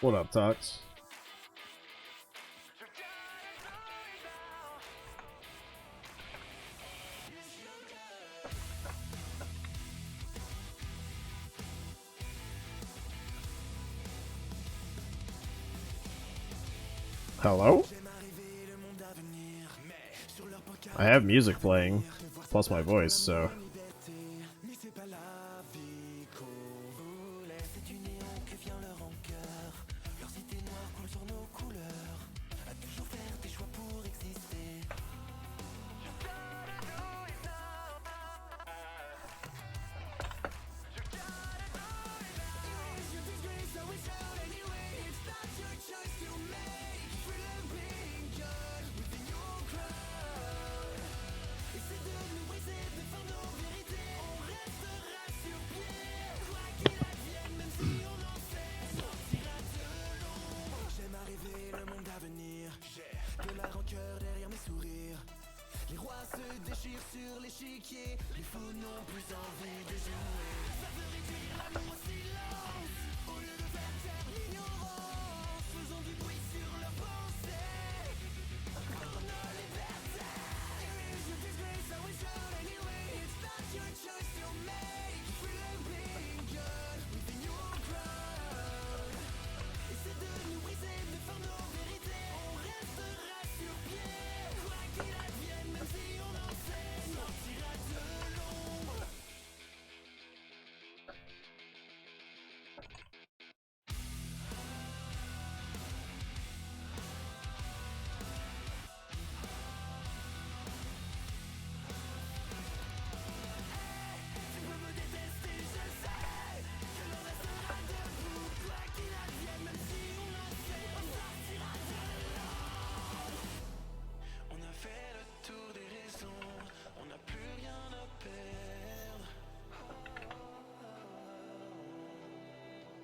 What up, Tux? Hello? I have music playing, plus my voice, so...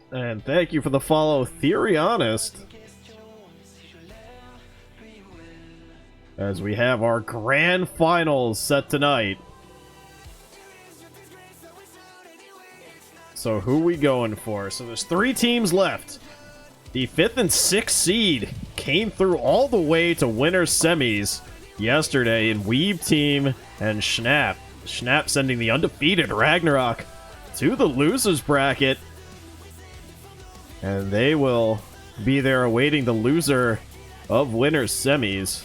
And thank you for the follow, Theory Honest. As we have our grand finals set tonight. So who we going for? So there's 3 teams left. The 5th and 6th seed came through all the way to winners semis yesterday in Weeb Team and Schnapp. Schnapp sending the undefeated Ragnarok to the losers bracket. And they will be there awaiting the loser of winners semis.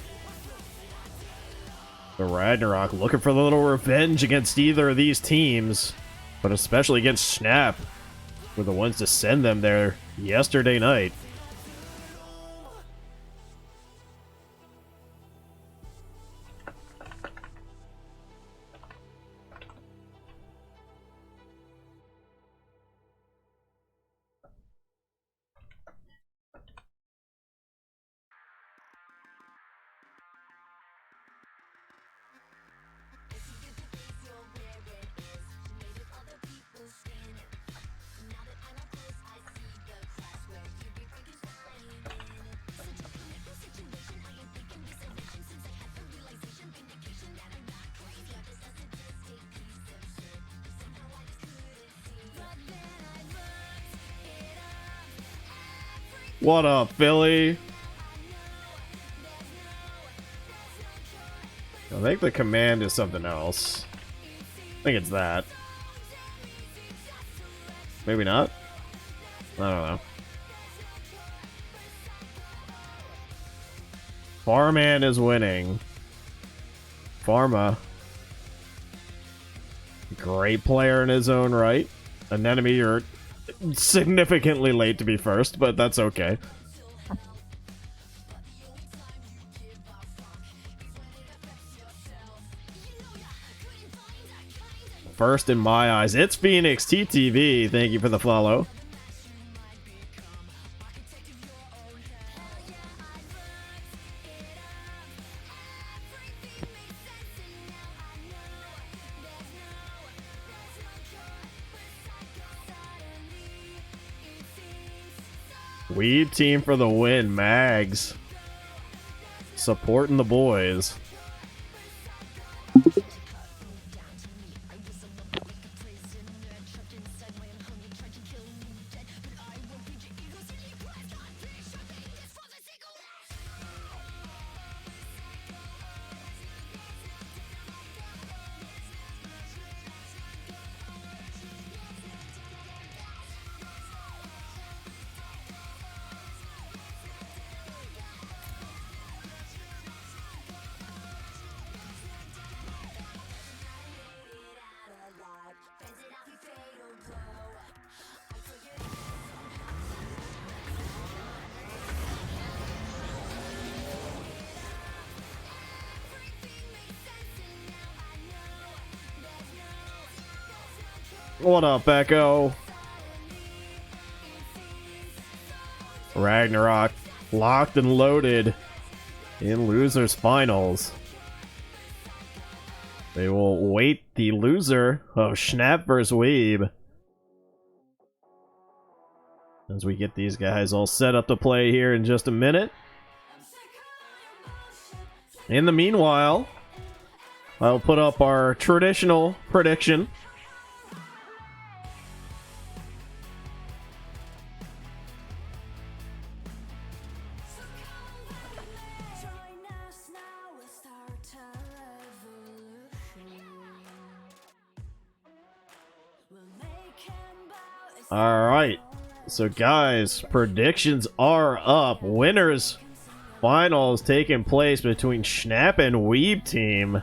The Ragnarok looking for a little revenge against either of these teams, but especially against Schnapp, were the ones to send them there yesterday night. What up, Philly? I think the command is something else. I think it's that. Maybe not? I don't know. Farman is winning. Pharma. Great player in his own right. An enemy you're significantly late to be first, but that's okay. First in my eyes, it's Phoenix TTV. Thank you for the follow. Weeb Team for the win, Mags. Supporting the boys. What up, Echo? Ragnarok locked and loaded in losers finals. They will wait the loser of Schnapp vs. Weeb as we get these guys all set up to play here in just a minute. In the meanwhile, I'll put up our traditional prediction. Alright, so guys, predictions are up. Winners finals taking place between Schnapp and Weeb team.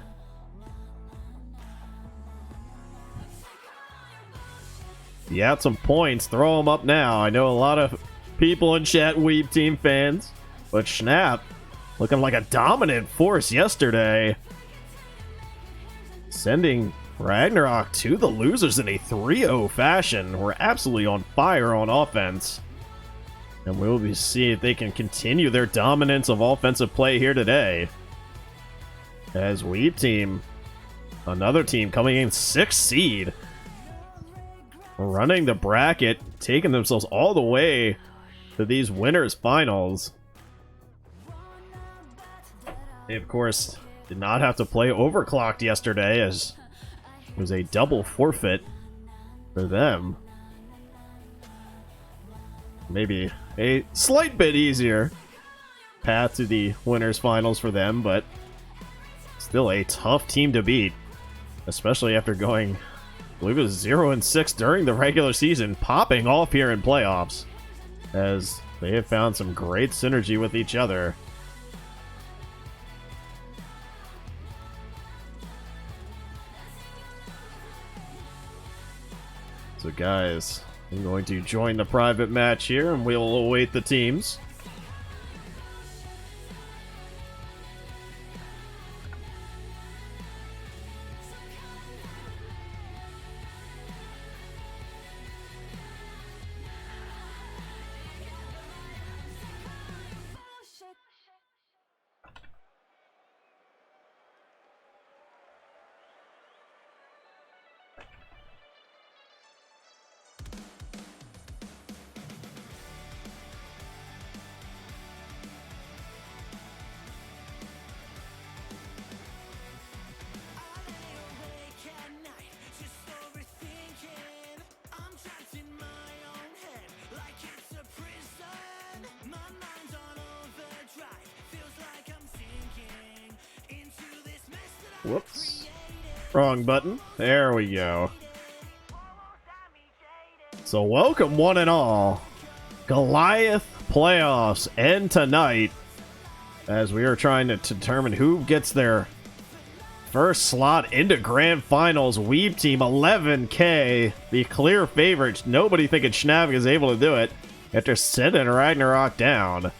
If you had some points, throw them up now. I know a lot of people in chat Weeb team fans, but Schnapp looking like a dominant force yesterday, sending Ragnarok to the losers in a 3-0 fashion. We're absolutely on fire on offense, and we'll be seeing if they can continue their dominance of offensive play here today. As Weeb team, another team coming in 6th seed, running the bracket, taking themselves all the way to these winners finals. They, of course, did not have to play overclocked yesterday, as it was a double forfeit for them. Maybe a slight bit easier path to the winners finals for them, but still a tough team to beat, especially after going, I believe it was 0-6 during the regular season, popping off here in playoffs, as they have found some great synergy with each other. So guys, I'm going to join the private match here, and we'll await the teams. Whoops. Wrong button. There we go. So welcome one and all. Goliath playoffs end tonight, as we are trying to determine who gets their first slot into grand finals. Weeb team 11K, the clear favorites. Nobody thinking Schnapp is able to do it after sending Ragnarok down.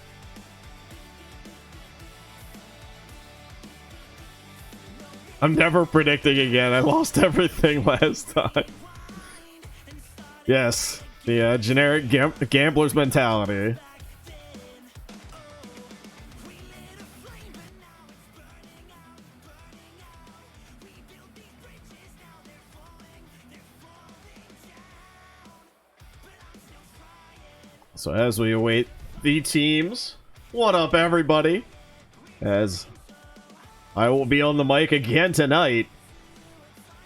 I'm never predicting again. I lost everything last time. Yes, the generic gambler's mentality. So as we await the teams, what up everybody? As I will be on the mic again tonight,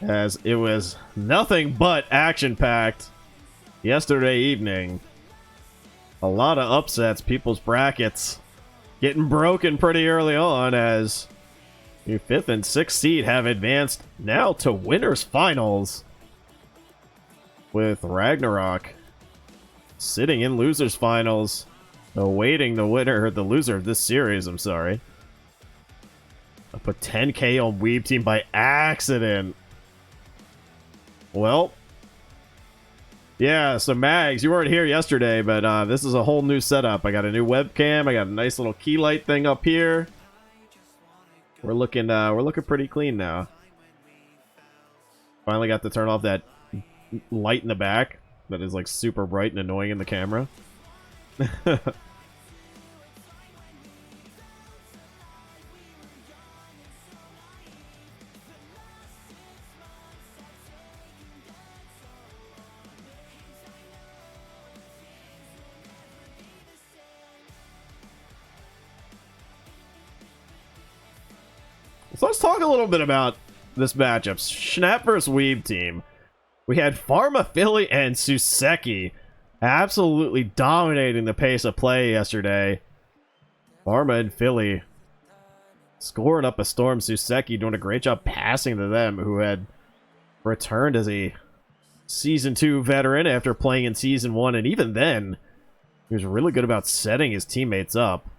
as it was nothing but action-packed yesterday evening. A lot of upsets, people's brackets getting broken pretty early on, as your 5th and 6th seed have advanced now to winners finals, with Ragnarok sitting in losers finals, awaiting the winner, or the loser of this series, I'm sorry. I put 10K on Weeb team by accident. Well, yeah, so Mags, you weren't here yesterday, but this is a whole new setup. I got a new webcam. I got a nice little key light thing up here. We're looking pretty clean now. Finally got to turn off that light in the back that is like super bright and annoying in the camera. So let's talk a little bit about this matchup. Schnapp versus Weeb team. We had Pharma, Philly, and Suseki absolutely dominating the pace of play yesterday. Pharma and Philly scoring up a storm. Suseki doing a great job passing to them, who had returned as a Season 2 veteran after playing in Season 1, and even then, he was really good about setting his teammates up.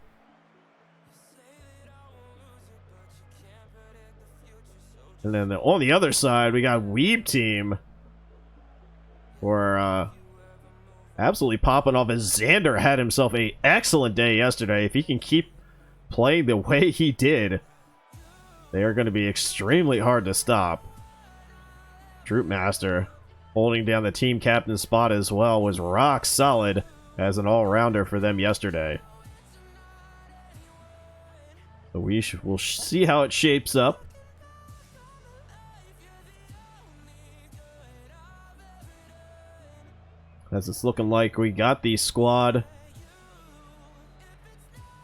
And then on the other side, we got Weeb team. We're absolutely popping off as Xander had himself an excellent day yesterday. If he can keep playing the way he did, they are going to be extremely hard to stop. Troop Master holding down the team captain spot as well was rock solid as an all-rounder for them yesterday. So we'll see how it shapes up. As it's looking like we got the squad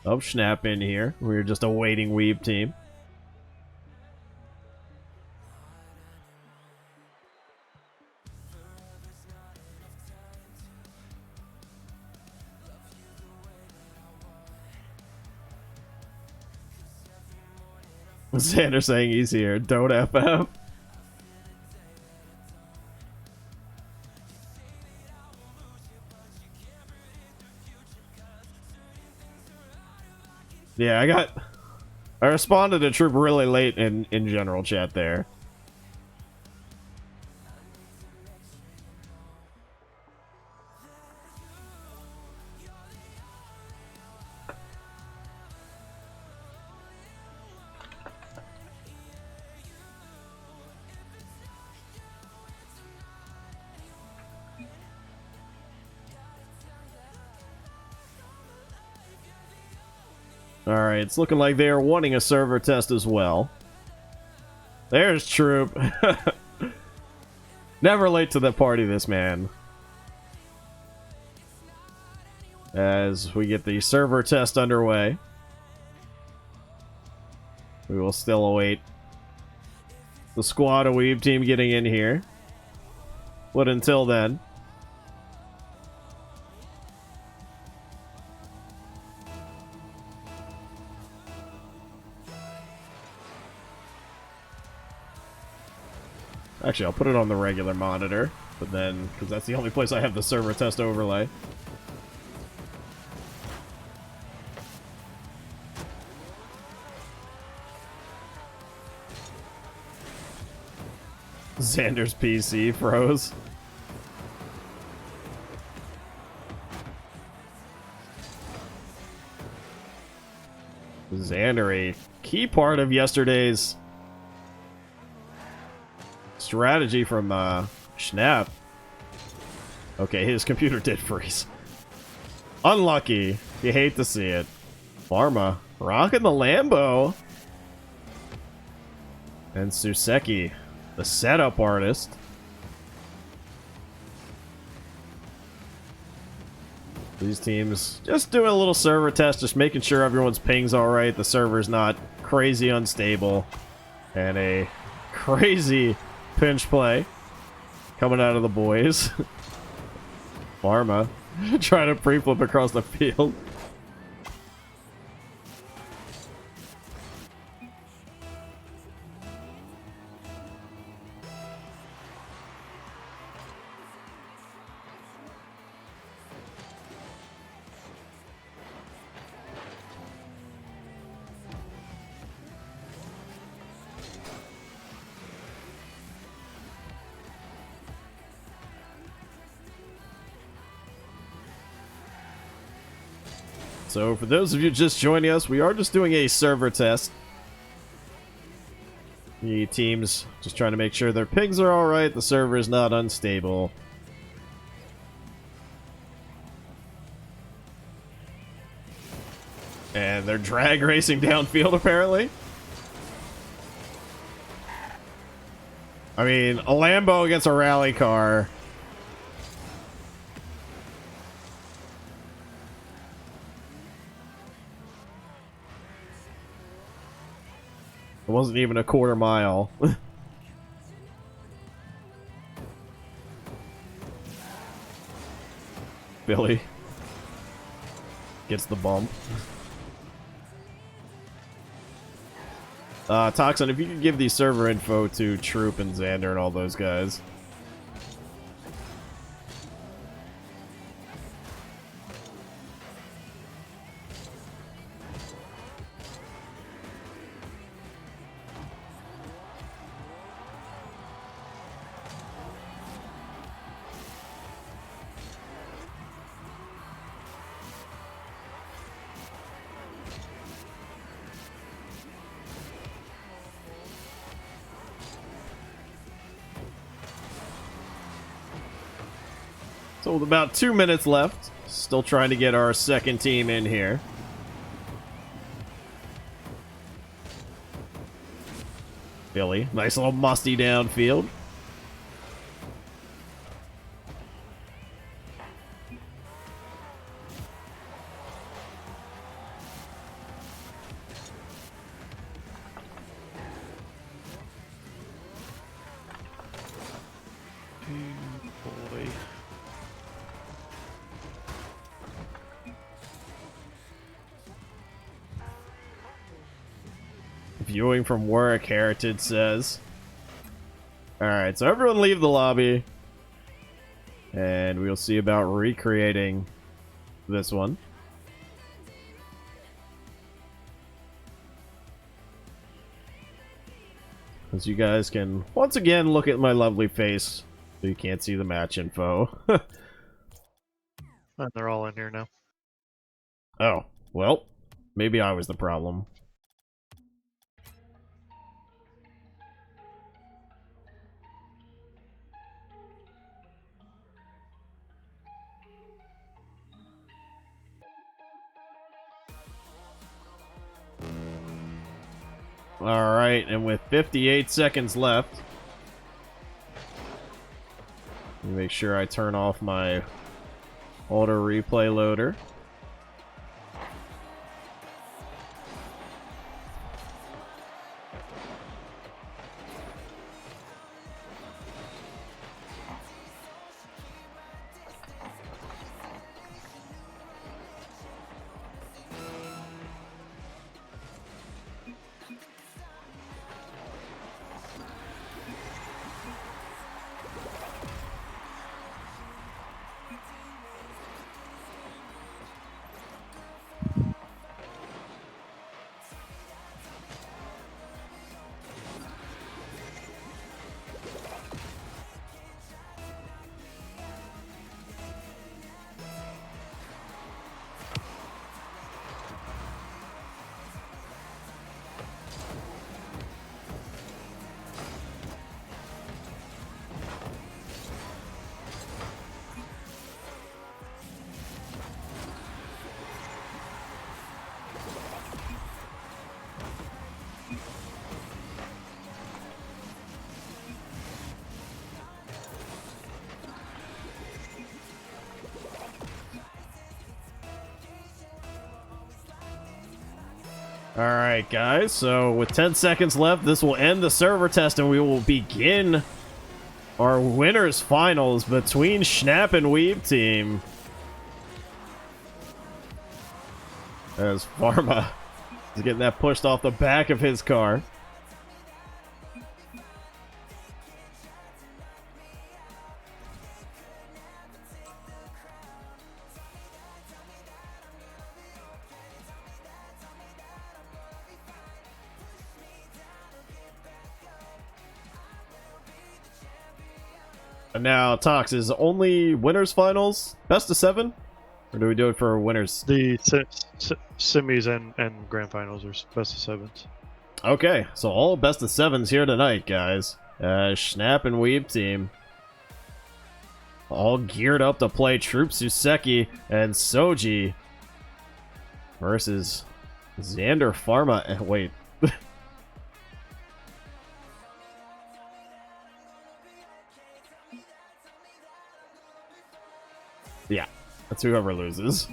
of Schnapp in here. We're just awaiting Weeb team. Xander saying he's here. Don't FF. Yeah, I responded to Troop really late in general chat there. Alright, it's looking like they are wanting a server test as well. There's Troop. Never late to the party, this man. As we get the server test underway, we will still await the squad of Weeb team getting in here. But until then, actually, I'll put it on the regular monitor, but then, because that's the only place I have the server test overlay. Xander's PC froze. Xander, a key part of yesterday's strategy from Schnapp. Okay, his computer did freeze. Unlucky. You hate to see it. Pharma rocking the Lambo. And Suseki, the setup artist. These teams just doing a little server test, just making sure everyone's ping's alright, the server's not crazy unstable. And a crazy pinch play coming out of the boys. Pharma trying to pre-flip across the field. So for those of you just joining us, we are just doing a server test. The teams just trying to make sure their pings are alright, the server is not unstable. And they're drag racing downfield, apparently. I mean, a Lambo against a rally car. It wasn't even a quarter mile. Billy gets the bump. Toxin, if you could give the server info to Troop and Xander and all those guys. So with about 2 minutes left, still trying to get our second team in here. Billy, nice little musty downfield. Viewing from work, Heritage says. Alright, so everyone leave the lobby. And we'll see about recreating this one. As you guys can once again look at my lovely face, so you can't see the match info. And they're all in here now. Oh, well, maybe I was the problem. Alright, and with 58 seconds left, let me make sure I turn off my auto replay loader. Alright, guys, so with 10 seconds left, this will end the server test and we will begin our winners finals between Schnapp and Weeb team. As Pharma is getting that pushed off the back of his car. And now, Tox, is only winners finals best of 7? Or do we do it for winners? The semis and grand finals are best of 7s. Okay, so all best of sevens here tonight, guys. Schnapp and Weeb team all geared up to play Troop Suseki and Soji versus Xander Pharma. Wait. Yeah, that's whoever loses.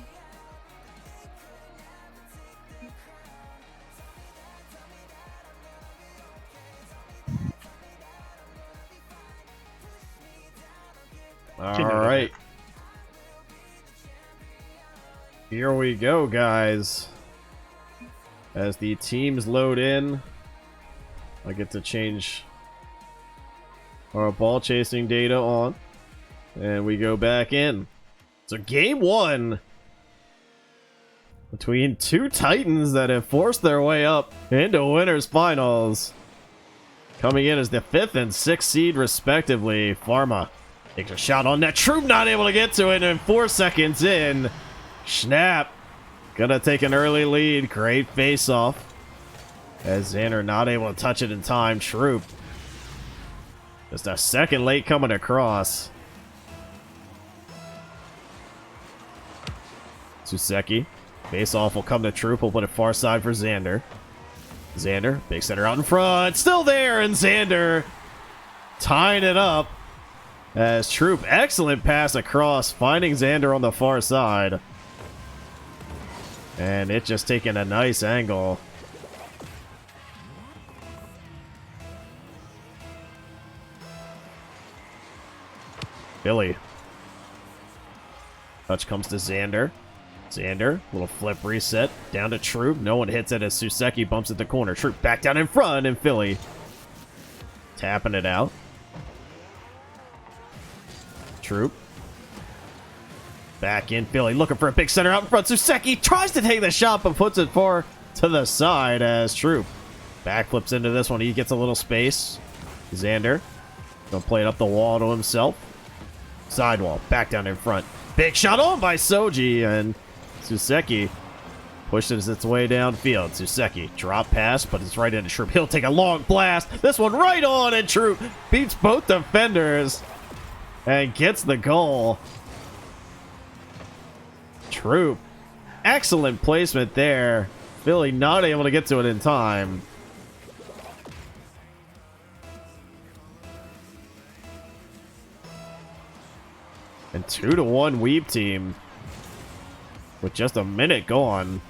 All right. Here we go, guys. As the teams load in, I get to change our ball chasing data on, and we go back in. So game one between two Titans that have forced their way up into winners finals. Coming in as the 5th and 6th seed respectively. Pharma takes a shot on net. Troop not able to get to it, and 4 seconds in, Schnapp gonna take an early lead. Great face off as Xander not able to touch it in time. Troop just a second late coming across. Suseki. Face off will come to Troop. Will put it far side for Xander. Xander, big center out in front. Still there, and Xander tying it up. As Troop, excellent pass across, finding Xander on the far side. And it just taking a nice angle. Billy. Touch comes to Xander. Xander, little flip reset, down to Troop. No one hits it as Suseki bumps at the corner. Troop back down in front, and Philly tapping it out. Troop. Back in, Philly looking for a big center out in front. Suseki tries to take the shot, but puts it far to the side as Troop backflips into this one. He gets a little space. Xander gonna play it up the wall to himself. Sidewall, back down in front. Big shot on by Soji, and Suseki pushes its way downfield. Suseki, drop pass, but it's right into Troop. He'll take a long blast. This one right on, and Troop beats both defenders and gets the goal. Troop, excellent placement there. Philly not able to get to it in time. And 2-1 Weeb team with just a minute gone.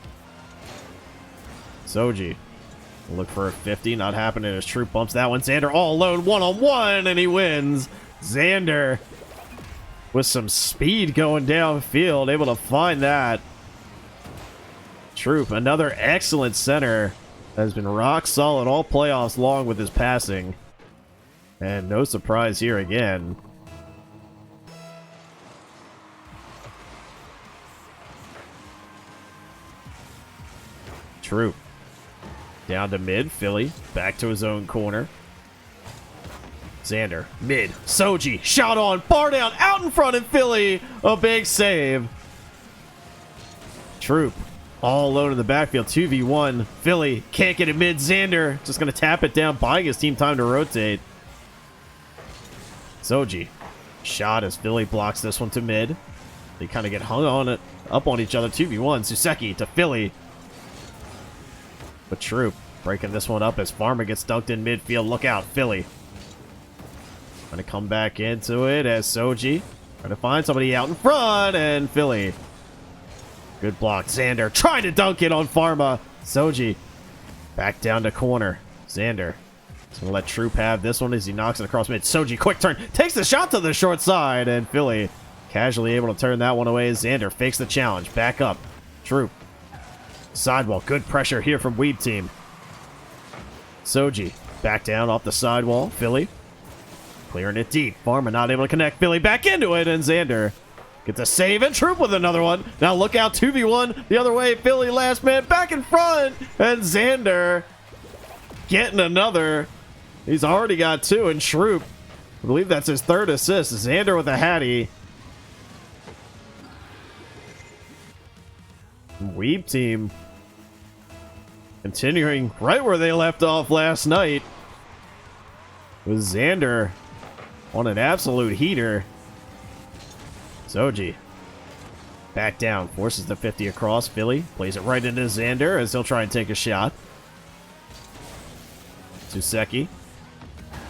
Soji look for a 50, not happening as Troop bumps that one. Xander all alone, one-on-one, and he wins. Xander with some speed going downfield, able to find that. Troop, another excellent center, has been rock solid all playoffs long with his passing. And no surprise here again. Troop down to mid. Philly back to his own corner. Xander mid. Soji shot on, bar down, out in front, of Philly a big save. Troop all alone in the backfield. 2v1. Philly can't get it mid. Xander just gonna tap it down, buying his team time to rotate. Soji shot as Philly blocks this one to mid. They kind of get hung on it, up on each other. 2v1. Suseki to Philly. But Troop breaking this one up as Farmer gets dunked in midfield. Look out, Philly. Gonna come back into it as Soji trying to find somebody out in front, and Philly. Good block. Xander trying to dunk it on Pharma. Soji back down to corner. Xander is gonna let Troop have this one as he knocks it across mid. Soji, quick turn, takes the shot to the short side, and Philly casually able to turn that one away as Xander fakes the challenge. Back up. Troop. Sidewall, good pressure here from Weeb team. Soji, back down off the sidewall. Philly, clearing it deep. Farmer not able to connect. Philly back into it, and Xander gets a save, and Troop with another one. Now look out, 2v1 the other way. Philly last man back in front, and Xander getting another. He's already got 2, and Troop, I believe that's his 3rd assist. Xander with a hattie. Weeb team Continuing right where they left off last night, with Xander on an absolute heater. Soji back down, forces the 50 across. Philly plays it right into Xander as he'll try and take a shot. Suseki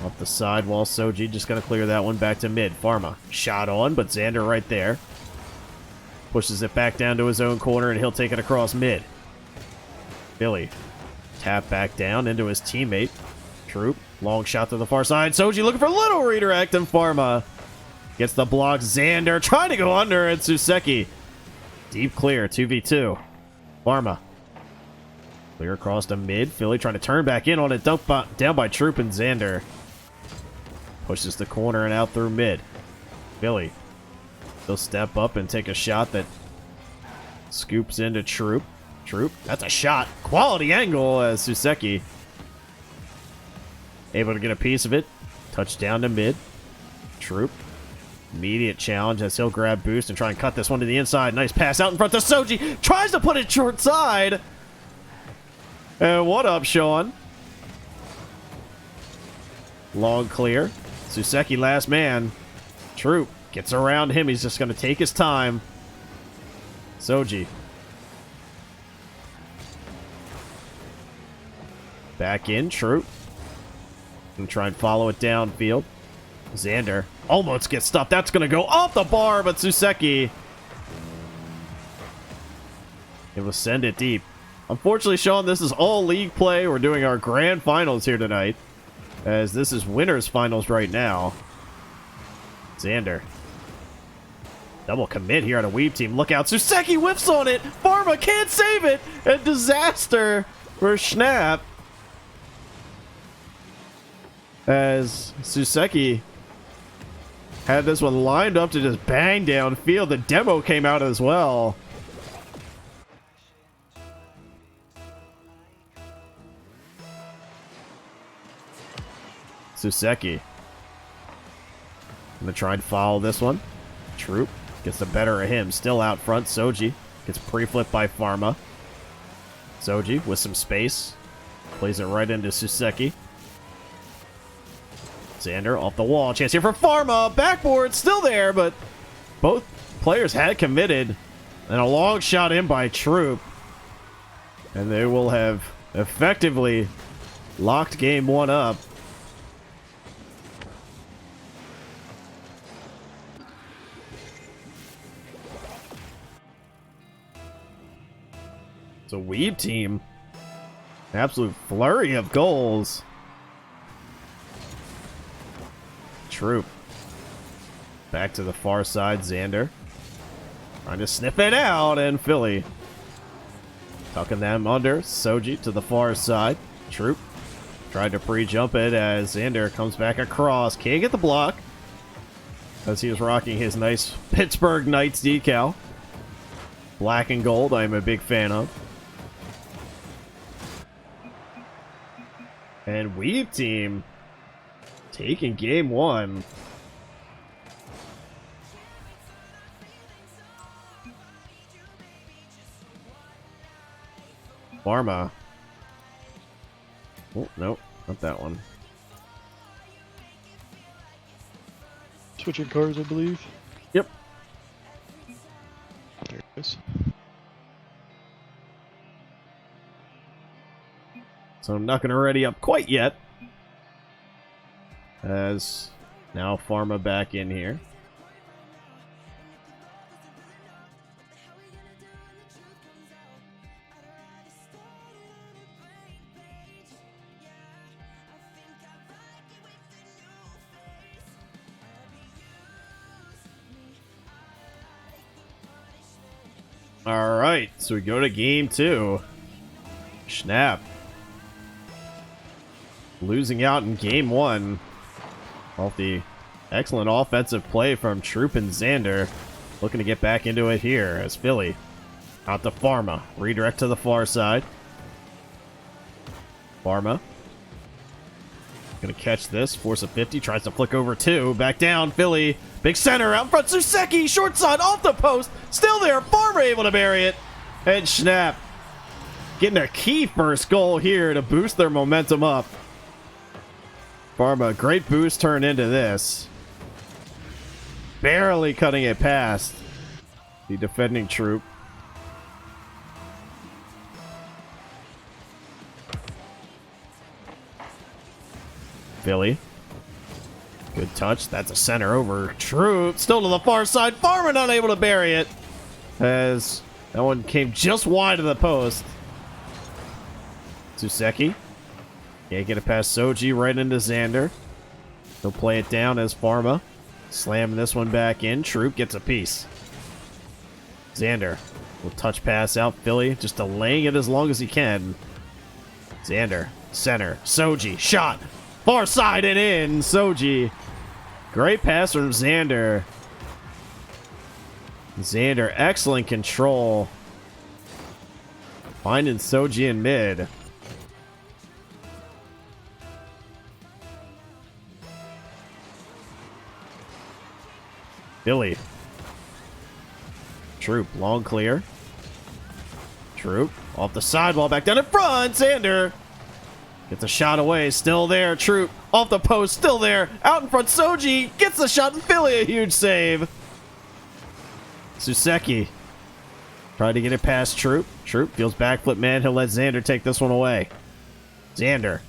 off the sidewall. Soji just going to clear that one back to mid. Pharma shot on, but Xander right there. Pushes it back down to his own corner, and he'll take it across mid. Philly tap back down into his teammate. Troop, long shot to the far side. Soji looking for a little redirect, and Pharma gets the block. Xander trying to go under, and Suseki deep clear, 2v2. Pharma clear across to mid. Philly trying to turn back in on it. Dumped down by Troop, and Xander pushes the corner and out through mid. Philly, he'll step up and take a shot that scoops into Troop. Troop, that's a shot. Quality angle as Suseki able to get a piece of it. Touchdown to mid. Troop, immediate challenge as he'll grab boost and try and cut this one to the inside. Nice pass out in front to Soji. Tries to put it short side. And what up, Sean? Long clear. Suseki last man. Troop gets around him. He's just going to take his time. Soji back in. Troop and try and follow it downfield. Xander almost gets stopped. That's going to go off the bar, but Suseki it will send it deep. Unfortunately, Sean, this is all league play. We're doing our grand finals here tonight, as this is winners finals right now. Xander double commit here on a Weeb team. Look out. Suseki whiffs on it. Pharma can't save it. A disaster for Schnapp, as Suseki had this one lined up to just bang downfield. The demo came out as well. Suseki gonna try and follow this one. Troop gets the better of him. Still out front. Soji gets pre-flipped by Pharma. Soji with some space plays it right into Suseki. Xander off the wall. Chance here for Pharma. Backboard still there, but both players had committed. And a long shot in by Troop. And they will have effectively locked game one up. It's a Weeb team. An absolute flurry of goals. Troop back to the far side. Xander trying to sniff it out, and Philly tucking them under. Soji to the far side. Troop tried to pre-jump it as Xander comes back across. Can't get the block as he was rocking his nice Pittsburgh Knights decal. Black and gold, I'm a big fan of. And Weeb team taking game one. Pharma. Oh, no, not that one. Switching cars, I believe. Yep. There it is. So I'm not going to ready up quite yet. As now Pharma back in here. All right, so we go to game two. Schnapp losing out in game one off the excellent offensive play from Troop and Xander. Looking to get back into it here as Philly out to Pharma. Redirect to the far side. Pharma gonna catch this, force a 50, tries to flick over two, back down, Philly, big center out in front, Suseki, short side, off the post, still there, Pharma able to bury it, and Schnapp getting a key first goal here to boost their momentum up. Pharma, great boost turned into this. Barely cutting it past the defending troop. Philly. Good touch. That's a center over troop. Still to the far side. Pharma not able to bury it. As that one came just wide of the post. Suseki. Can't get it past Soji, right into Xander. He'll play it down as Pharma. Slamming this one back in. Troop gets a piece. Xander will touch pass out. Philly just delaying it as long as he can. Xander. Center. Soji. Shot. Far side and in. Soji. Great pass from Xander. Xander, excellent control. Finding Soji in mid. Philly. Troop, long clear. Troop, off the sidewall, back down in front. Xander gets a shot away, still there. Troop, off the post, still there. Out in front, Soji gets the shot, and Philly a huge save. Suseki tried to get it past Troop. Troop feels backflip man. He'll let Xander take this one away. Xander,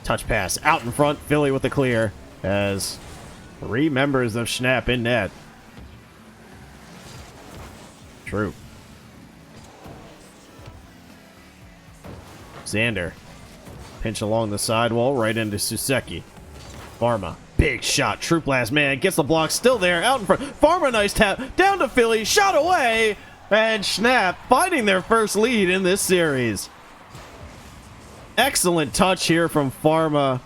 touch pass, out in front. Philly with the clear as 3 members of Schnapp in net. Troop. Xander. Pinch along the sidewall, right into Suseki. Pharma. Big shot. Troop last man. Gets the block. Still there. Out in front. Pharma, nice tap. Down to Philly. Shot away. And Schnapp finding their first lead in this series. Excellent touch here from Pharma.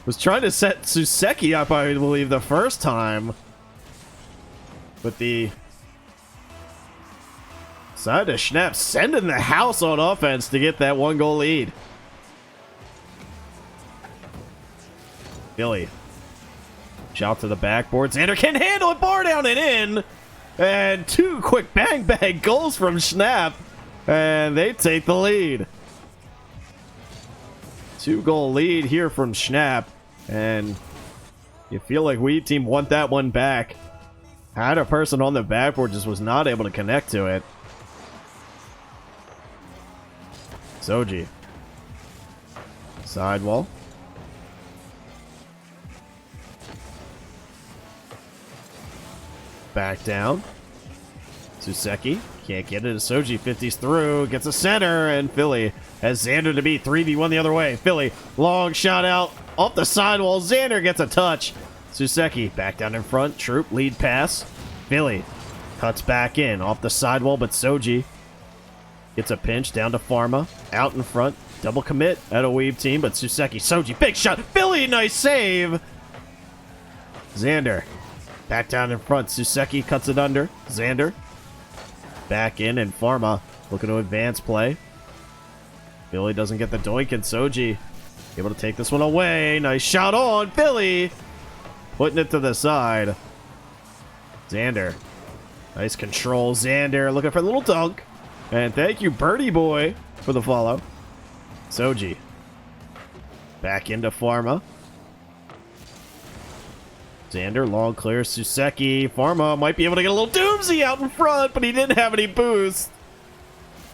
Was trying to set Suseki up, I believe, the first time. But the side of Schnapp sending the house on offense to get that 1-goal lead. Philly. Shout to the backboard. Xander can handle it. Bar down and in. And 2 quick bang goals from Schnapp. And they take the lead. 2-goal lead here from Schnapp. And you feel like Weed Team want that one back. Had a person on the backboard, just was not able to connect to it. Soji. Sidewall. Back down. Suseki can't get it. Soji 50s through. Gets a center. And Philly has Xander to beat. 3v1 the other way. Philly. Long shot out. Off the sidewall. Xander gets a touch. Suseki back down in front. Troop lead pass. Philly cuts back in. Off the sidewall. But Soji gets a pinch down to Pharma. Out in front. Double commit at a Weave Team. But Suseki. Soji. Big shot. Philly. Nice save. Xander. Back down in front. Suseki cuts it under. Xander. Back in, and Pharma looking to advance play. Philly doesn't get the doink, and Soji able to take this one away. Nice shot on. Philly putting it to the side. Xander. Nice control. Xander looking for a little dunk. And thank you, Birdie Boy, for the follow. Soji. Back into Pharma. Xander, long clear, Suseki. Pharma might be able to get a little doozy out in front, but he didn't have any boost.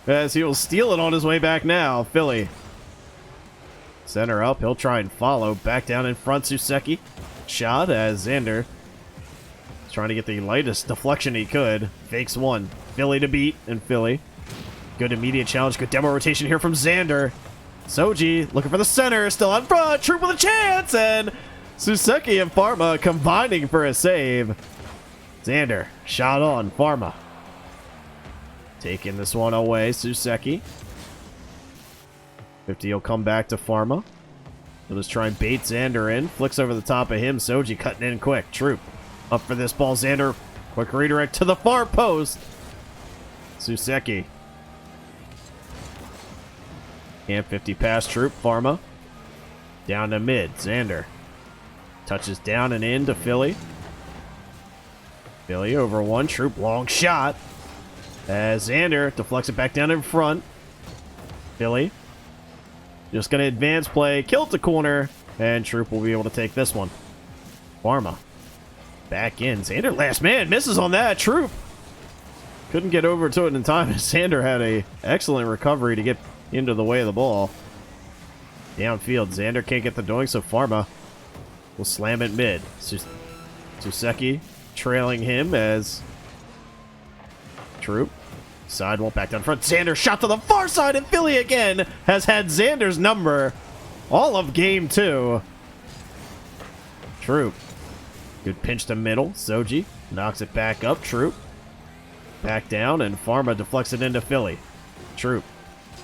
As he will steal it on his way back now. Philly. Center up, he'll try and follow. Back down in front, Suseki. Shot as Xander is trying to get the lightest deflection he could. Fakes one. Philly to beat, and Philly. Good immediate challenge, good demo rotation here from Xander. Soji looking for the center, still out front. Troop with a chance, and Suseki and Pharma combining for a save. Xander, shot on. Pharma taking this one away. Suseki. 50 will come back to Pharma. He'll just try and bait Xander in. Flicks over the top of him. Soji cutting in quick. Troop up for this ball. Xander, quick redirect to the far post. Suseki. And 50 pass Troop. Pharma. Down to mid. Xander. Touches down and in to Philly. Philly over one. Troop long shot. As Xander deflects it back down in front. Philly. Just going to advance play, kill the corner, and Troop will be able to take this one. Pharma. Back in. Xander, last man, misses on that. Troop couldn't get over to it in time. Xander had a excellent recovery to get into the way of the ball. Downfield, Xander can't get the doing, so Pharma will slam it mid. Suseki trailing him as Troop. Sidewall back down front. Xander shot to the far side, and Philly again has had Xander's number all of game 2. Troop. Good pinch to middle. Soji knocks it back up. Troop. Back down, and Pharma deflects it into Philly. Troop.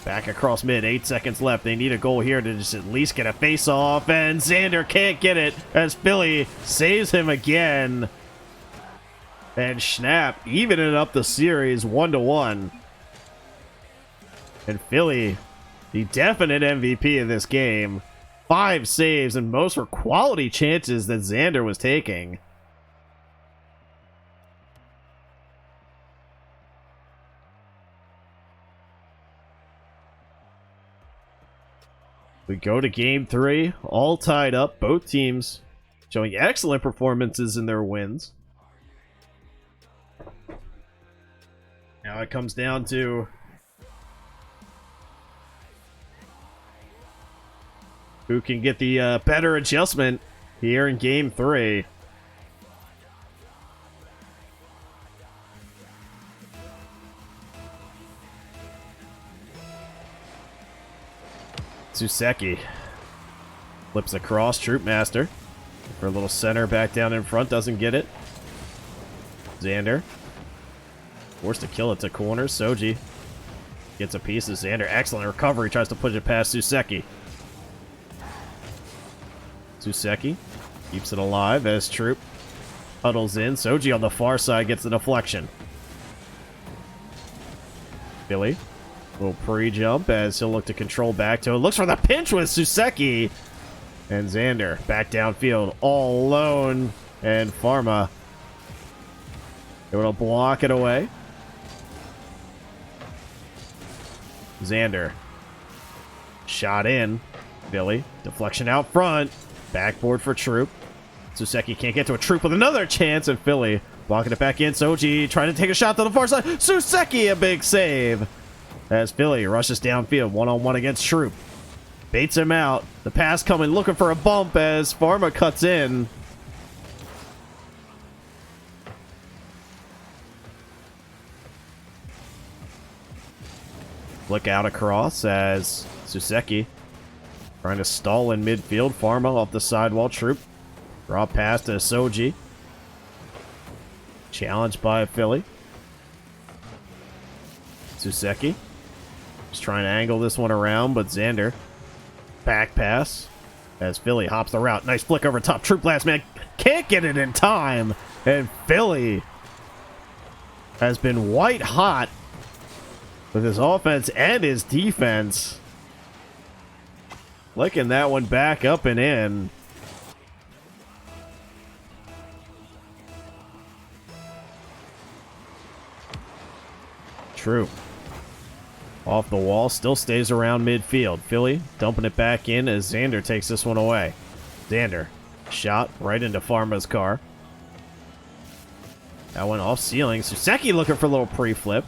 Back across mid. 8 seconds left. They need a goal here to just at least get a face-off, and Xander can't get it as Philly saves him again. And Schnapp evening up the series 1-1. And Philly, the definite MVP of this game. 5 saves, and most were quality chances that Xander was taking. We go to game 3, all tied up. Both teams showing excellent performances in their wins. Now it comes down to who can get the better adjustment here in game 3. Suseki flips across. Troopmaster for a little center back down in front, doesn't get it. Xander forced to kill it to corner. Soji gets a piece of Xander. Excellent recovery. Tries to push it past Suseki. Suseki keeps it alive as Troop huddles in. Soji on the far side gets the deflection. Philly will pre-jump as he'll look to control back to it. Looks for the pinch with Suseki. And Xander back downfield all alone. And Pharma able to block it away. Xander. Shot in. Philly. Deflection out front. Backboard for Troop. Suseki can't get to a Troop with another chance. And Philly blocking it back in. Soji trying to take a shot to the far side. Suseki a big save. As Philly rushes downfield. One-on-one against Troop. Baits him out. The pass coming, looking for a bump as Pharma cuts in. Flick out across as Suseki trying to stall in midfield. Pharma off the sidewall. Troop. Draw pass to Soji. Challenged by Philly. Suseki just trying to angle this one around, but Xander back pass as Philly hops the route. Nice flick over top. Troop last man can't get it in time, and Philly has been white hot with his offense and his defense. Flicking that one back up and in. Troop off the wall, still stays around midfield. Philly dumping it back in as Xander takes this one away. Xander shot right into Pharma's car. That one off ceiling. Suseki looking for a little pre-flip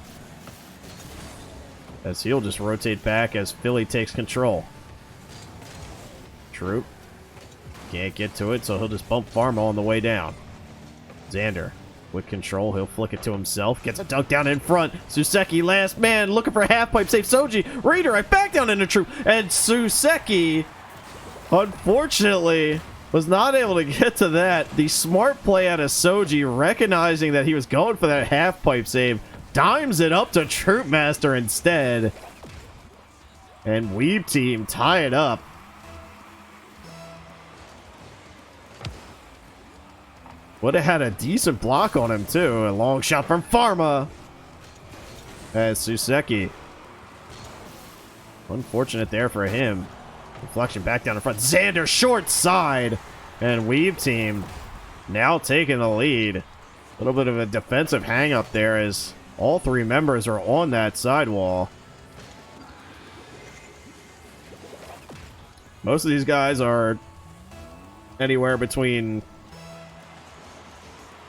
as he'll just rotate back as Philly takes control. Troop can't get to it, so he'll just bump Pharma on the way down. Xander with control, he'll flick it to himself. Gets a dunk down in front. Suseki, last man, looking for a half-pipe save. Soji, redirect back down into Troop. And Suseki, unfortunately, was not able to get to that. The smart play out of Soji, recognizing that he was going for that half-pipe save, dimes it up to Troopmaster instead. And Weeb Team tie it up. Would have had a decent block on him, too. A long shot from Pharma. As Suseki. Unfortunate there for him. Deflection back down in front. Xander short side. And Weeb Team now taking the lead. A little bit of a defensive hang up there as all 3 members are on that sidewall. Most of these guys are anywhere between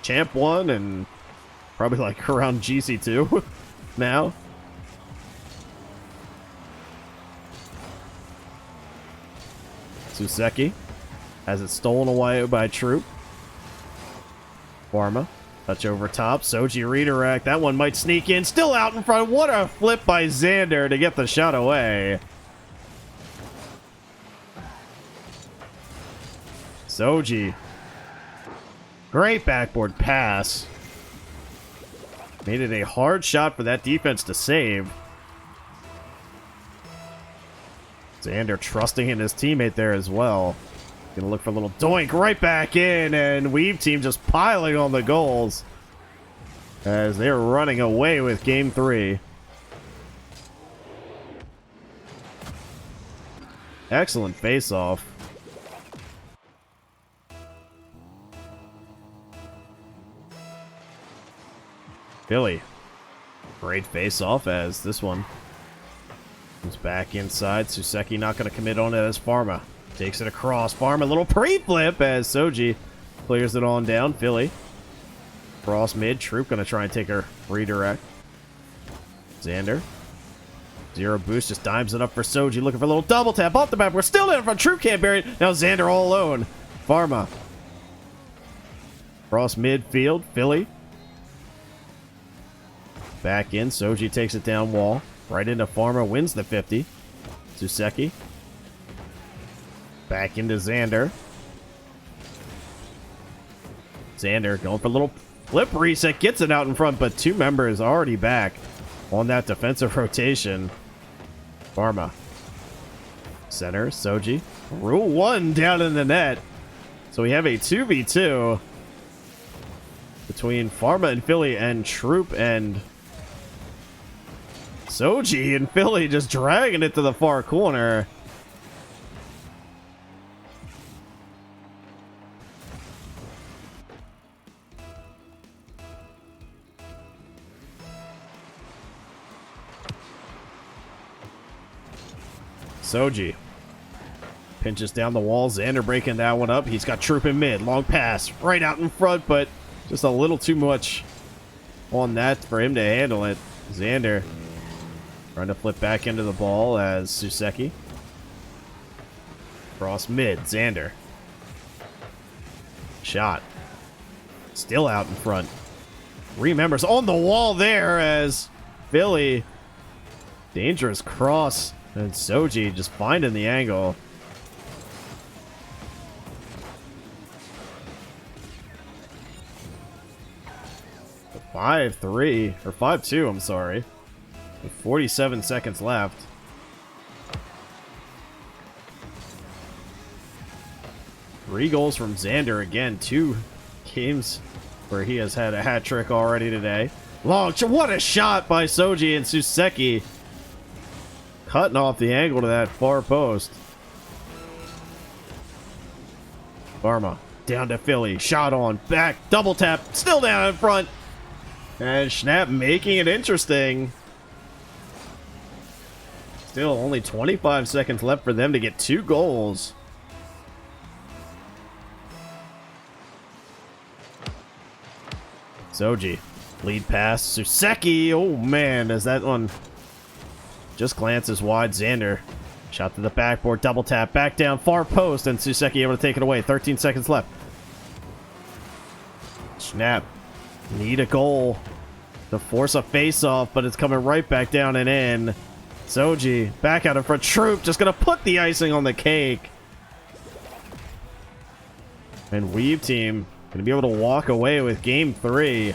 Champ 1 and probably like around GC2 now. Suseki has it stolen away by Troop. Pharma. Touch over top. Soji redirect. That one might sneak in. Still out in front. What a flip by Xander to get the shot away. Soji. Great backboard pass. Made it a hard shot for that defense to save. Xander trusting in his teammate there as well. Gonna look for a little doink right back in, and Weave team just piling on the goals as they're running away with game 3. Excellent face-off. Philly. Great face-off as this one comes back inside. Suseki not going to commit on it as Pharma takes it across. Pharma, little pre-flip as Soji clears it on down. Philly. Cross mid. Troop going to try and take her redirect. Xander. Zero boost, just dimes it up for Soji. Looking for a little double tap off the back. We're still in front. Troop can't bury it. Now Xander all alone. Pharma. Cross midfield. Philly. Back in. Soji takes it down wall. Right into Pharma. Wins the 50. Suseki. Back into Xander. Xander going for a little flip reset. Gets it out in front, but 2 members already back on that defensive rotation. Pharma. Center. Soji. Rule 1 down in the net. So we have a 2v2 between Pharma and Philly, and Troop and Soji, and Philly just dragging it to the far corner. Soji pinches down the wall. Xander breaking that one up. He's got Troop in mid. Long pass right out in front, but just a little too much on that for him to handle it. Xander trying to flip back into the ball as Suseki. Cross mid. Xander. Shot. Still out in front. 3 members on the wall there as Philly. Dangerous cross. And Soji just finding the angle. The 5-3, or 5-2, I'm sorry. With 47 seconds left. Three goals from Xander again. 2 games where he has had a hat trick already today. Long, what a shot by Soji and Suseki. Cutting off the angle to that far post. Pharma down to Philly. Shot on. Back. Double tap. Still down in front. And Schnapp making it interesting. Still only 25 seconds left for them to get 2 goals. Soji. Lead pass. Suseki. Oh man, as that one just glances wide. Xander. Shot to the backboard. Double tap. Back down. Far post. And Suseki able to take it away. 13 seconds left. Schnapp. Need a goal to force a face-off, but it's coming right back down and in. Soji. Back out in front. Troop just going to put the icing on the cake. And Weave team going to be able to walk away with game 3.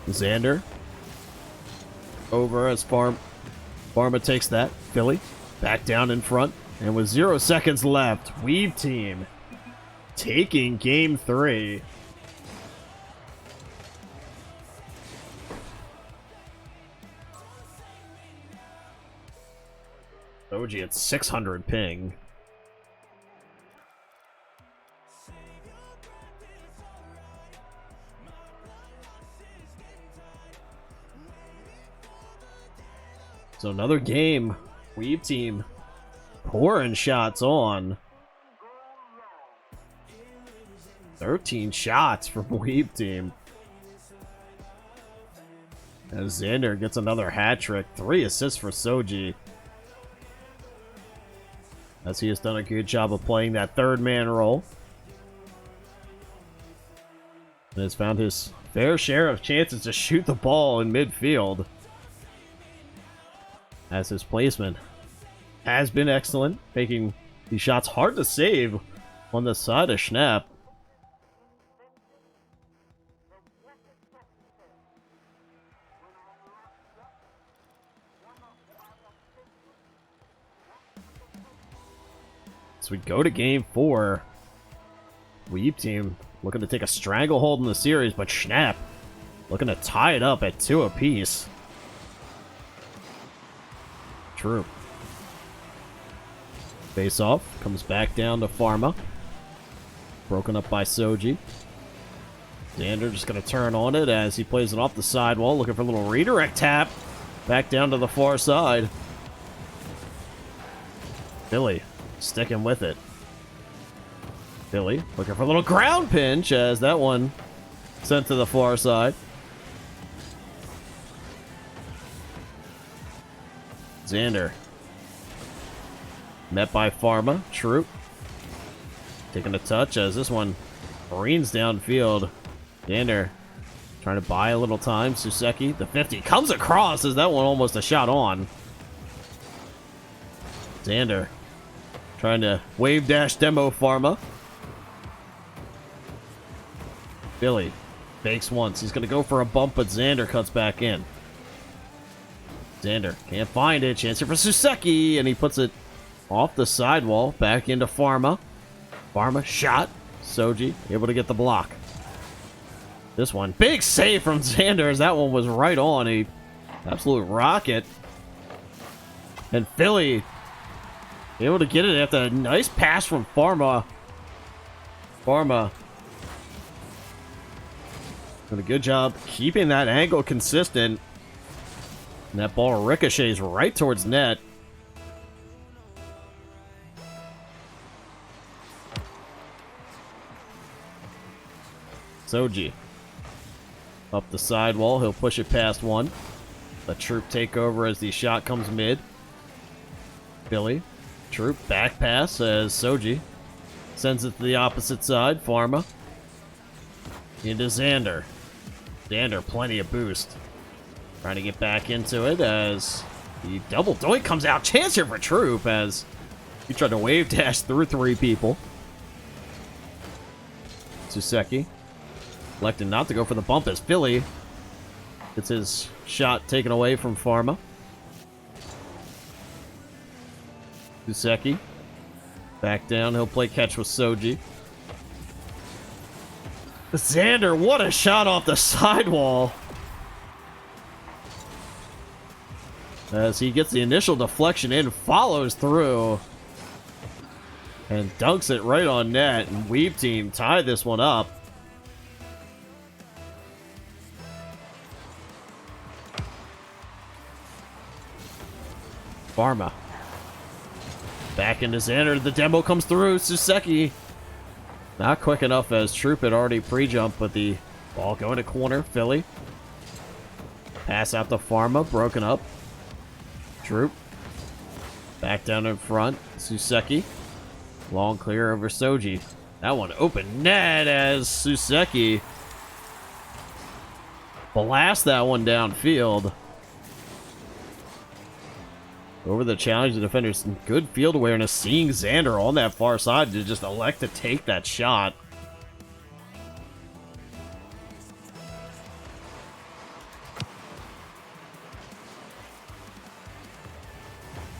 Xander over as Pharma takes that. Philly back down in front, and with 0 seconds left, Weave team taking game 3. Soji at 600 ping. So another game. Weeb team pouring shots on. 13 shots from Weeb team. As Xander gets another hat trick. 3 assists for Soji. As he has done a good job of playing that third man role. And has found his fair share of chances to shoot the ball in midfield. As his placement has been excellent, making these shots hard to save on the side of Schnapp. So we go to game 4. Weeb team looking to take a stranglehold in the series, but Schnapp looking to tie it up at 2 apiece. True. Face off. Comes back down to Pharma. Broken up by Soji. Xander just going to turn on it as he plays it off the sidewall. Looking for a little redirect tap. Back down to the far side. Billy sticking with it. Billy looking for a little ground pinch as that one sent to the far side. Xander. Met by Pharma. Troop. Taking a touch as this one marines downfield. Xander trying to buy a little time. Suseki, the 50, comes across as that one almost a shot on. Xander trying to wave dash demo Pharma. Billy fakes once. He's going to go for a bump, but Xander cuts back in. Xander can't find it. Chance here for Suseki, and he puts it off the sidewall. Back into Pharma. Pharma shot. Soji able to get the block. This one, big save from Xander as that one was right on. A absolute rocket. And Philly able to get it after a nice pass from Pharma. Pharma did a good job keeping that angle consistent. And that ball ricochets right towards net. Soji up the sidewall. He'll push it past one. The Troop take over as the shot comes mid. Billy. Troop back pass as Soji sends it to the opposite side. Pharma. Into Xander. Xander, plenty of boost. Trying to get back into it as the double doink comes out. Chance here for Troop as he tried to wave dash through 3 people. Suseki elected not to go for the bump as Philly gets his shot taken away from Pharma. Suseki back down. He'll play catch with Soji. Xander, what a shot off the sidewall. As he gets the initial deflection in, follows through, and dunks it right on net. And Weeb team tie this one up. Pharma. Back into Xander. The demo comes through. Suseki. Not quick enough as Troop had already pre-jumped, but the ball going to corner. Philly. Pass out to Pharma. Broken up. Troop. Back down in front. Suseki. Long clear over Soji. That one open net as Suseki blasts that one downfield. Over the challenge, the defenders, good field awareness, seeing Xander on that far side to just elect to take that shot.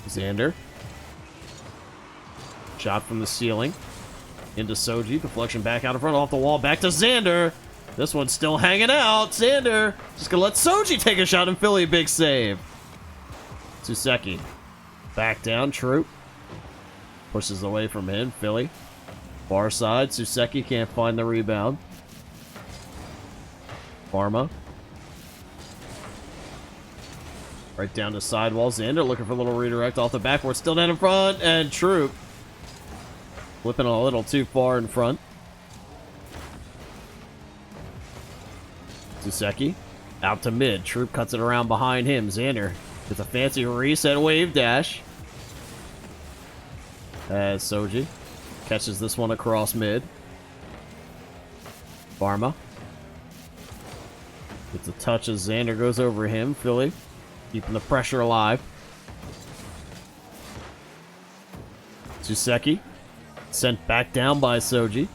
Xander. Shot from the ceiling. Into Soji. Deflection back out in front, off the wall. Back to Xander. This one's still hanging out. Xander just gonna let Soji take a shot and Philly. Big save. Suseki. Back down. Troop. Pushes away from him. Philly. Far side. Suseki can't find the rebound. Pharma. Right down to sidewall. Xander looking for a little redirect off the backboard. Still down in front. And Troop flipping a little too far in front. Suseki out to mid. Troop cuts it around behind him. Xander gets a fancy reset wave dash. As Soji catches this one across mid. Pharma gets a touch as Xander goes over him. Philly keeping the pressure alive. Suseki sent back down by Soji.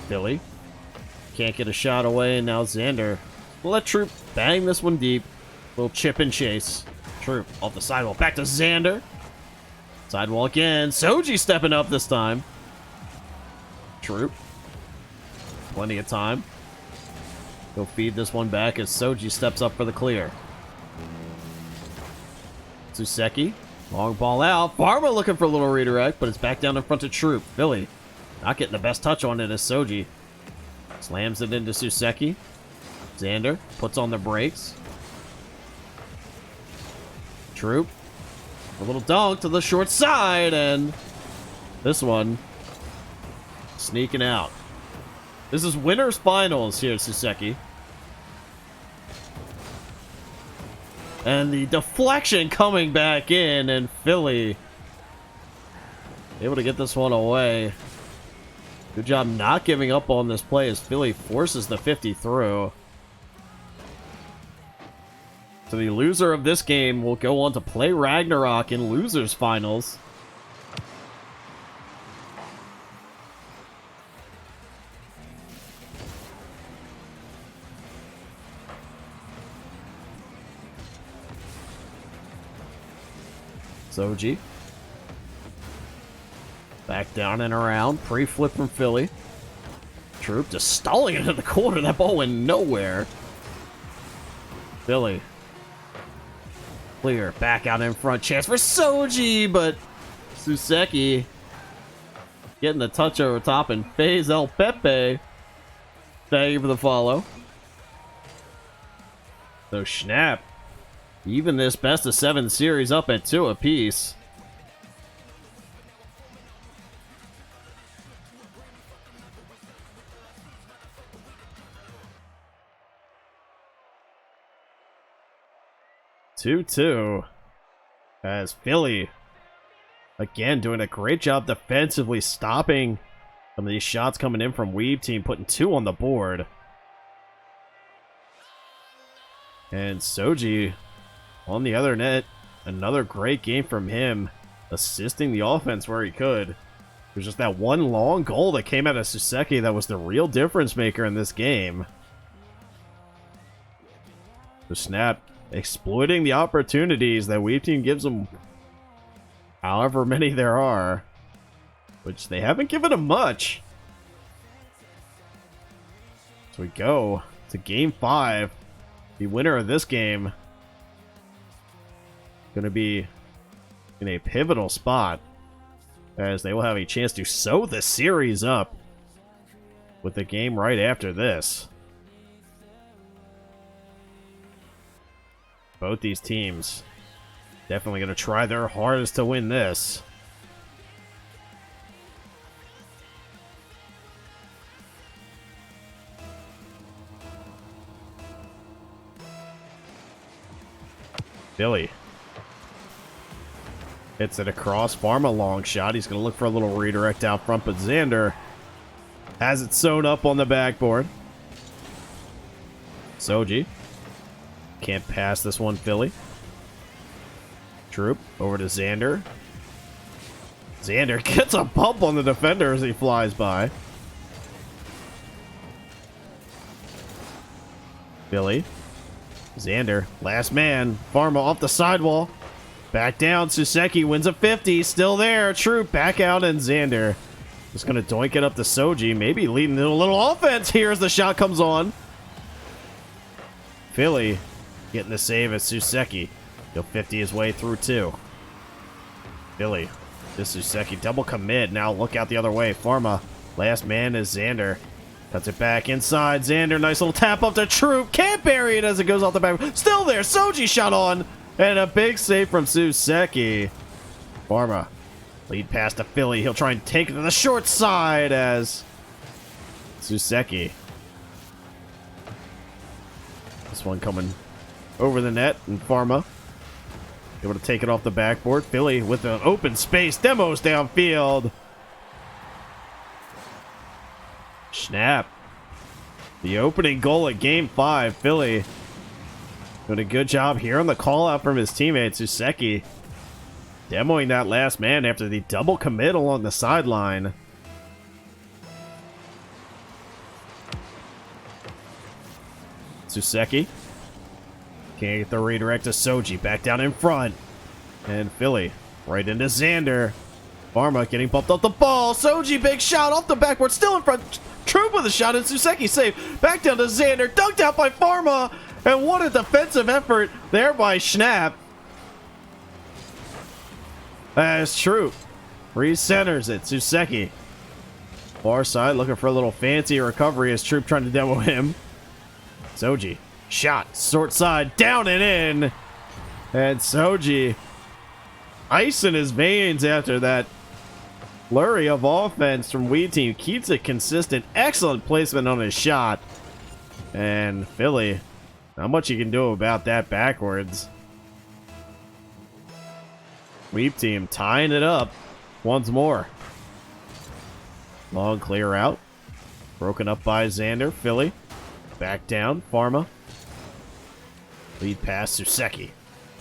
Philly can't get a shot away, and now Xander will let Troop bang this one deep. Little chip and chase. Troop off the sidewall. Back to Xander. Sidewall again. Soji stepping up this time. Troop. Plenty of time. He'll feed this one back as Soji steps up for the clear. Suseki. Long ball out. Pharma looking for a little redirect, but it's back down in front of Troop. Philly not getting the best touch on it as Soji slams it into Suseki. Xander puts on the brakes. Troop. A little dunk to the short side, and this one sneaking out. This is winners finals here, Suseki. And the deflection coming back in, and Philly able to get this one away. Good job not giving up on this play as Philly forces the 50 through. So the loser of this game will go on to play Ragnarok in losers finals. Soji. Back down and around. Pre-flip from Philly. Troop just stalling into the corner. That ball went nowhere. Philly. Clear. Back out in front. Chance for Soji, but Suseki getting the touch over top, and FaZe El Pepe. Thank you for the follow. So Schnapp, even this best of 7 series up at 2 apiece. Two as Philly again doing a great job defensively stopping some of these shots coming in from Weeb team, putting 2 on the board. And Soji on the other net, another great game from him, assisting the offense where he could. There's just that one long goal that came out of Suseki that was the real difference maker in this game. The snap exploiting the opportunities that Weeb team gives them, however many there are, which they haven't given them much. So we go to game 5. The winner of this game going to be in a pivotal spot, as they will have a chance to sew the series up with the game right after this. Both these teams definitely going to try their hardest to win this. Philly hits it across. Pharma long shot. He's going to look for a little redirect out front, but Xander has it sewn up on the backboard. Soji can't pass this one, Philly. Troop over to Xander. Xander gets a bump on the defender as he flies by. Philly. Xander, last man. Pharma off the sidewall. Back down. Suseki wins a 50. Still there. Troop back out, and Xander just going to doink it up to Soji. Maybe leading to a little offense here as the shot comes on. Philly getting the save as Suseki. He'll 50 his way through 2. Philly. This Suseki double commit. Now look out the other way. Pharma. Last man is Xander. Cuts it back inside. Xander, nice little tap up to Troop. Can't bury it as it goes off the back. Still there. Soji shot on. And a big save from Suseki. Pharma. Lead pass to Philly. He'll try and take it to the short side as Suseki. This one coming over the net, and Pharma able to take it off the backboard. Philly with an open space. Demos downfield. Snap. The opening goal at Game 5. Philly doing a good job here on the call out from his teammate, Suseki. Demoing that last man after the double commit along the sideline. Suseki can't get the redirect to Soji. Back down in front. And Philly right into Xander. Pharma getting bumped off the ball. Soji, big shot off the backboard. Still in front. Troop with a shot, and Suseki save. Back down to Xander. Dunked out by Pharma. And what a defensive effort there by Schnapp. As Troop recenters it. Suseki. Far side looking for a little fancy recovery as Troop trying to demo him. Soji. Shot. Short side. Down and in. And Soji. Ice in his veins after that flurry of offense from Wii Team. Keeps it consistent. Excellent placement on his shot. And Philly. Not much you can do about that backwards. Wii Team tying it up once more. Long clear out. Broken up by Xander. Philly. Back down. Pharma. Lead pass. Suseki.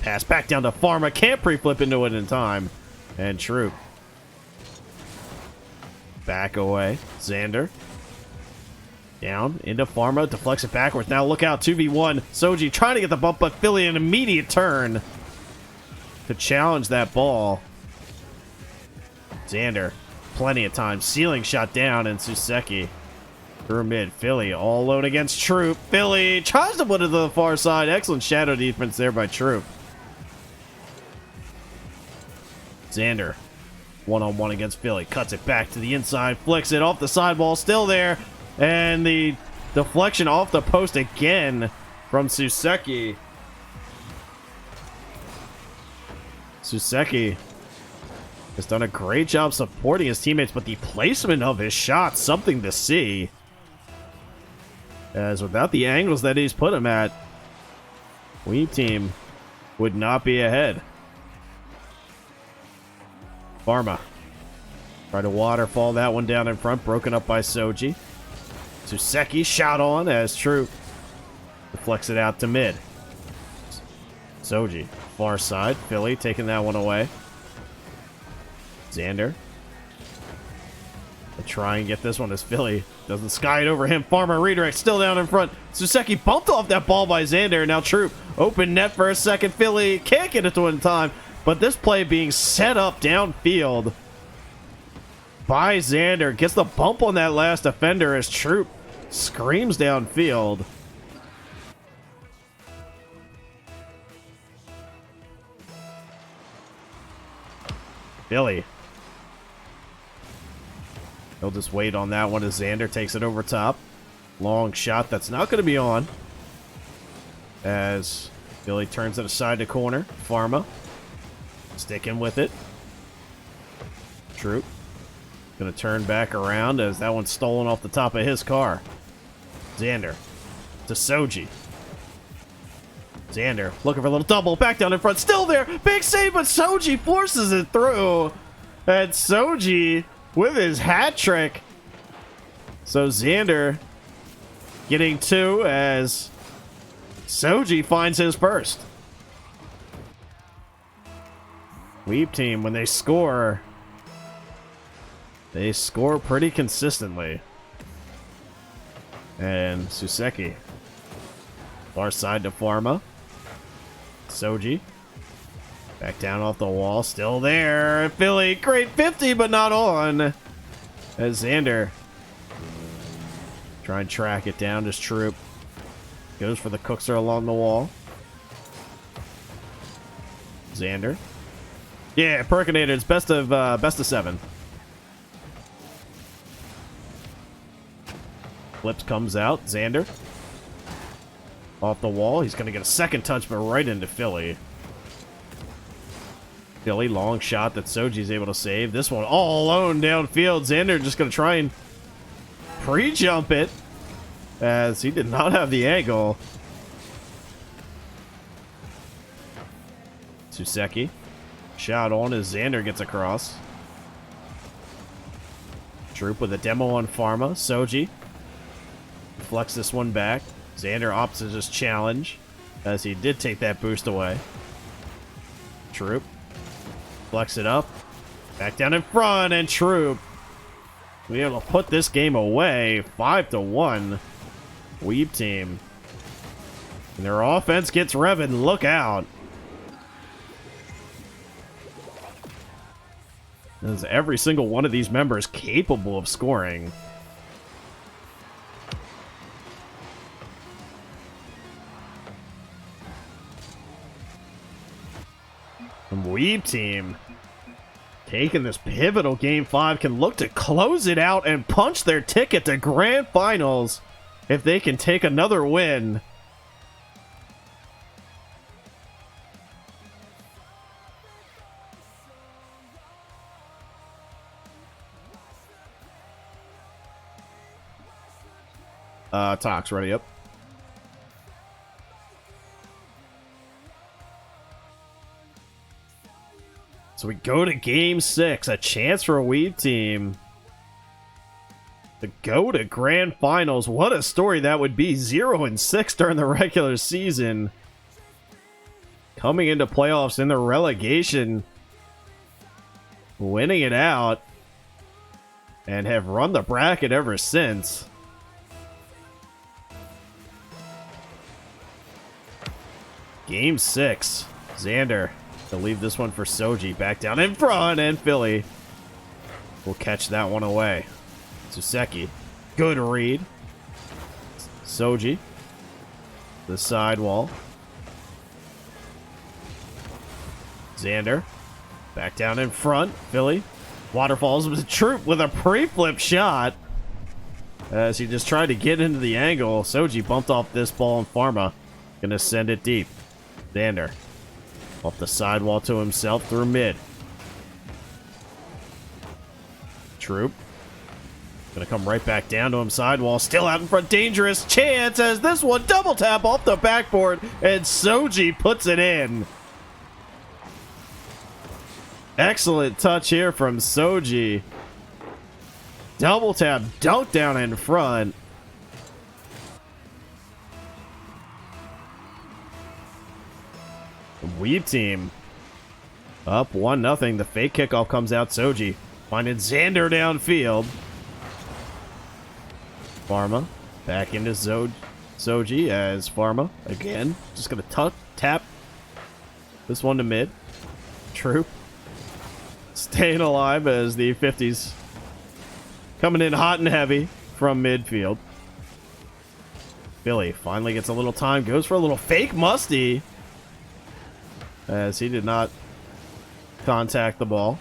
Pass back down to Pharma. Can't pre-flip into it in time. And Troop. Back away. Xander. Down into Pharma. Deflects it backwards. Now look out. 2v1. Soji trying to get the bump, but Philly an immediate turn to challenge that ball. Xander. Plenty of time. Ceiling shot down, and Suseki through mid. Philly all alone against Troop. Philly tries to put it to the far side. Excellent shadow defense there by Troop. Xander. One-on-one against Philly. Cuts it back to the inside. Flicks it off the sidewall. Still there. And the deflection off the post again from Suseki. Suseki has done a great job supporting his teammates, but the placement of his shot, something to see. As without the angles that he's put him at, Wii Team would not be ahead. Pharma. Try to waterfall that one down in front, broken up by Soji. Suseki shot on as Troop deflects it out to mid. Soji, far side. Philly taking that one away. Xander. They try and get this one as Philly doesn't sky it over him. Pharma redirect still down in front. Suseki bumped off that ball by Xander. Now Troop open net for a second. Philly can't get it to in time. But this play being set up downfield by Xander. Gets the bump on that last defender as Troop screams downfield. Philly. He'll just wait on that one as Xander takes it over top. Long shot that's not going to be on. As Philly turns it aside to corner. Pharma. Sticking with it. Troop. Gonna turn back around as that one's stolen off the top of his car. Xander. To Soji. Xander looking for a little double. Back down in front. Still there. Big save, but Soji forces it through. And Soji with his hat trick. So Xander getting two as Soji finds his first. Weeb Team, when they score pretty consistently. And Suseki. Far side to Pharma. Soji. Back down off the wall. Still there. Philly, great 50, but not on. As Xander. Try and track it down. Just Troop. Goes for the cookster along the wall. Xander. Yeah, Percolator. It's best of 7. Flips comes out. Xander. Off the wall. He's going to get a second touch, but right into Philly. Philly, long shot that Soji's able to save. This one all alone downfield. Xander just going to try and pre-jump it, as he did not have the angle. Suseki. Shot on as Xander gets across. Troop with a demo on Pharma. Soji flex this one back. Xander opts to just challenge, as he did take that boost away. Troop. Flex it up. Back down in front, and Troop be able to put this game away. 5-1. Weeb team. And their offense gets revving. Look out. As every single one of these members capable of scoring. And Weeb team, taking this pivotal Game 5, can look to close it out and punch their ticket to Grand Finals if they can take another win. Tox, ready up. So we go to Game 6, a chance for a Weeb team to go to Grand Finals. What a story that would be. 0-6 during the regular season. Coming into playoffs in the relegation. Winning it out. And have run the bracket ever since. Game 6. Xander to leave this one for Soji. Back down in front, and Philly will catch that one away. Suseki. Good read. Soji. The sidewall. Xander. Back down in front. Philly. Waterfalls with a Troop with a pre-flip shot. As he just tried to get into the angle. Soji bumped off this ball, and Pharma gonna send it deep. Xander off the sidewall to himself through mid. Troop gonna come right back down to him. Sidewall still out in front. Dangerous chance as this one double tap off the backboard, and Soji puts it in. Excellent touch here from Soji. Double tap, dunk down in front. Weeb team up 1-0. The fake kickoff comes out. Soji finding Xander downfield. Pharma back into Soji as Pharma again just gonna tap this one to mid. Troop staying alive as the 50s coming in hot and heavy from midfield. Philly finally gets a little time, goes for a little fake musty, as he did not contact the ball.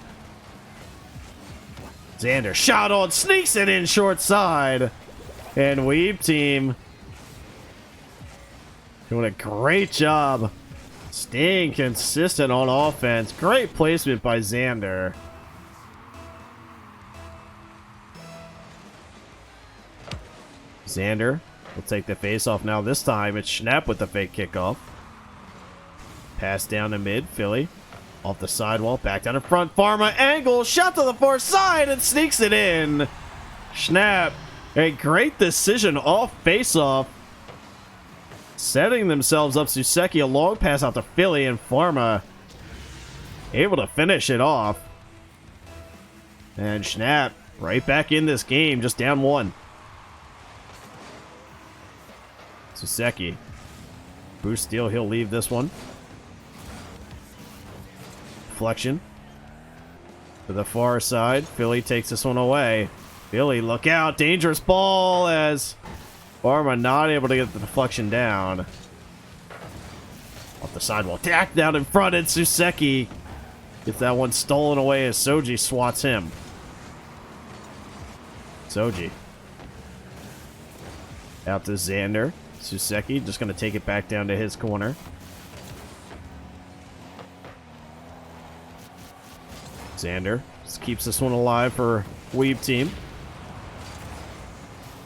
Xander shot on, sneaks it in short side. And Weeb team doing a great job staying consistent on offense. Great placement by Xander. Xander will take the face off now. This time it's Schnapp with the fake kickoff. Pass down to mid. Philly off the sidewall. Back down in front. Pharma angle. Shot to the far side and sneaks it in. Schnapp. A great decision off face-off. Setting themselves up. Suseki, a long pass out to Philly, and Pharma able to finish it off. And Schnapp right back in this game, just down 1. Suseki. Boost steal, he'll leave this one. Deflection to the far side. Philly takes this one away. Philly, look out. Dangerous ball as Pharma not able to get the deflection down. Off the sidewall. Tack down in front, and Suseki gets that one stolen away as Soji swats him. Soji. Out to Xander. Suseki just going to take it back down to his corner. Xander just keeps this one alive for Weeb team.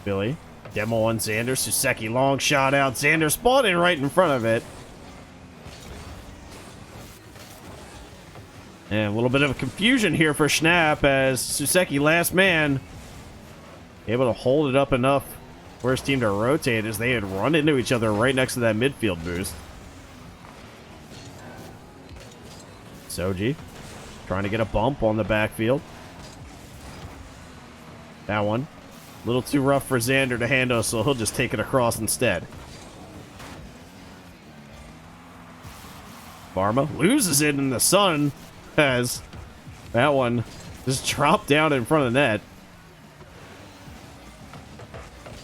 Billy. Demo on Xander. Suseki long shot out. Xander spawning right in front of it. And a little bit of a confusion here for Schnapp as Suseki, last man, able to hold it up enough for his team to rotate as they had run into each other right next to that midfield boost. Soji trying to get a bump on the backfield. That one. A little too rough for Xander to handle, so he'll just take it across instead. Pharma loses it in the sun as that one just dropped down in front of the net.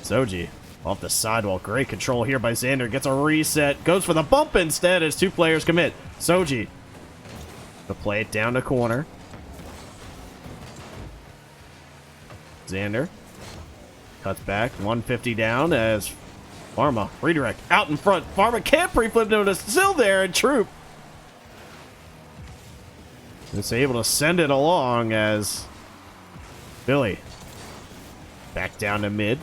Soji off the sidewall. Great control here by Xander. Gets a reset. Goes for the bump instead as two players commit. Soji to play it down the corner. Xander cuts back. 150 down as Pharma redirect out in front. Pharma can't pre-flip notice. Still there, and Troop is able to send it along as Billy back down to mid.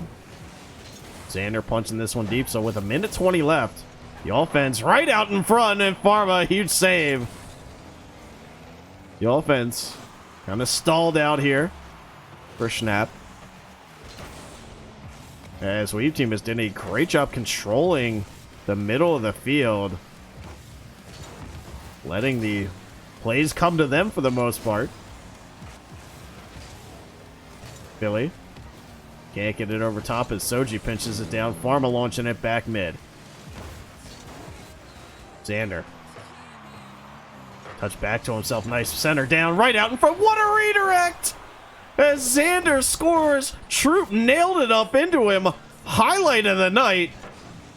Xander punching this one deep, so with 1:20 left, the offense right out in front, and Pharma, huge save. The offense kind of stalled out here for Schnapp. As Weave Team has done a great job controlling the middle of the field, letting the plays come to them for the most part. Billy can't get it over top as Soji pinches it down. Pharma launching it back mid. Xander. Touch back to himself. Nice center down. Right out in front. What a redirect! As Xander scores. Troop nailed it up into him. Highlight of the night.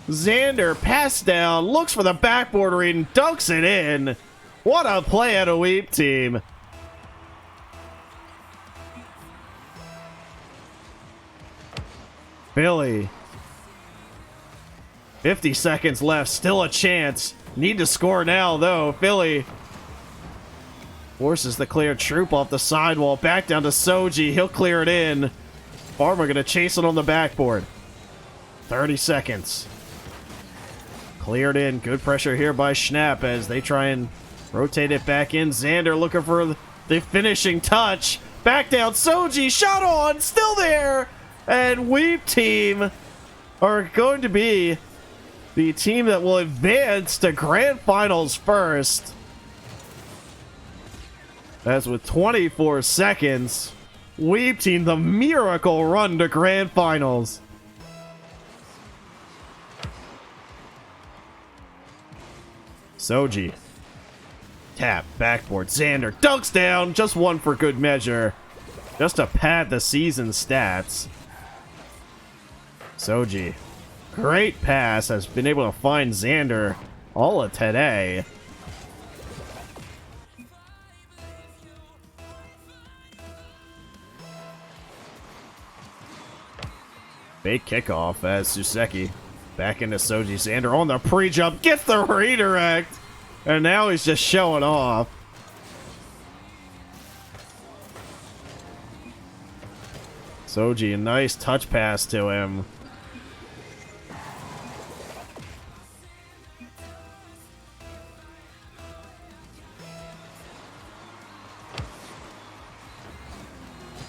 Xander pass down. Looks for the backboard read and dunks it in. What a play at a Weep Team. Billy. 50 seconds left. Still a chance. Need to score now, though. Philly forces the clear. Troop off the sidewall. Back down to Soji. He'll clear it in. Pharma going to chase it on the backboard. 30 seconds. Cleared in. Good pressure here by Schnapp as they try and rotate it back in. Xander looking for the finishing touch. Back down. Soji. Shot on. Still there. And Weep Team are going to be the team that will advance to Grand Finals first. As with 24 seconds, Weep Team, the miracle run to Grand Finals. Soji. Tap, backboard, Xander, dunks down, just one for good measure. Just to pad the season stats. Soji. Great pass, has been able to find Xander all of today. Fake kickoff as Suseki back into Soji. Xander on the pre-jump, gets the redirect, and now he's just showing off. Soji, a nice touch pass to him.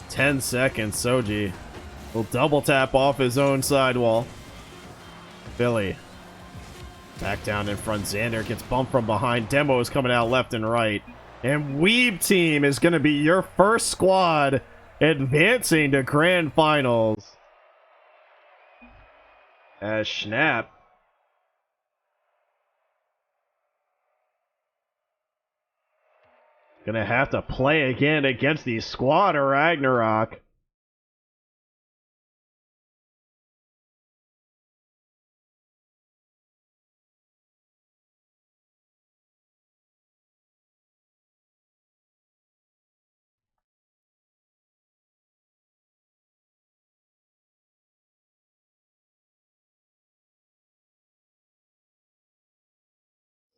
Ten seconds, Soji will double tap off his own sidewall. Billy back down in front. Xander gets bumped from behind. Demo is coming out left and right. And Weeb Team is going to be your first squad advancing to Grand Finals. As Schnapp gonna have to play again against the squad of Ragnarok.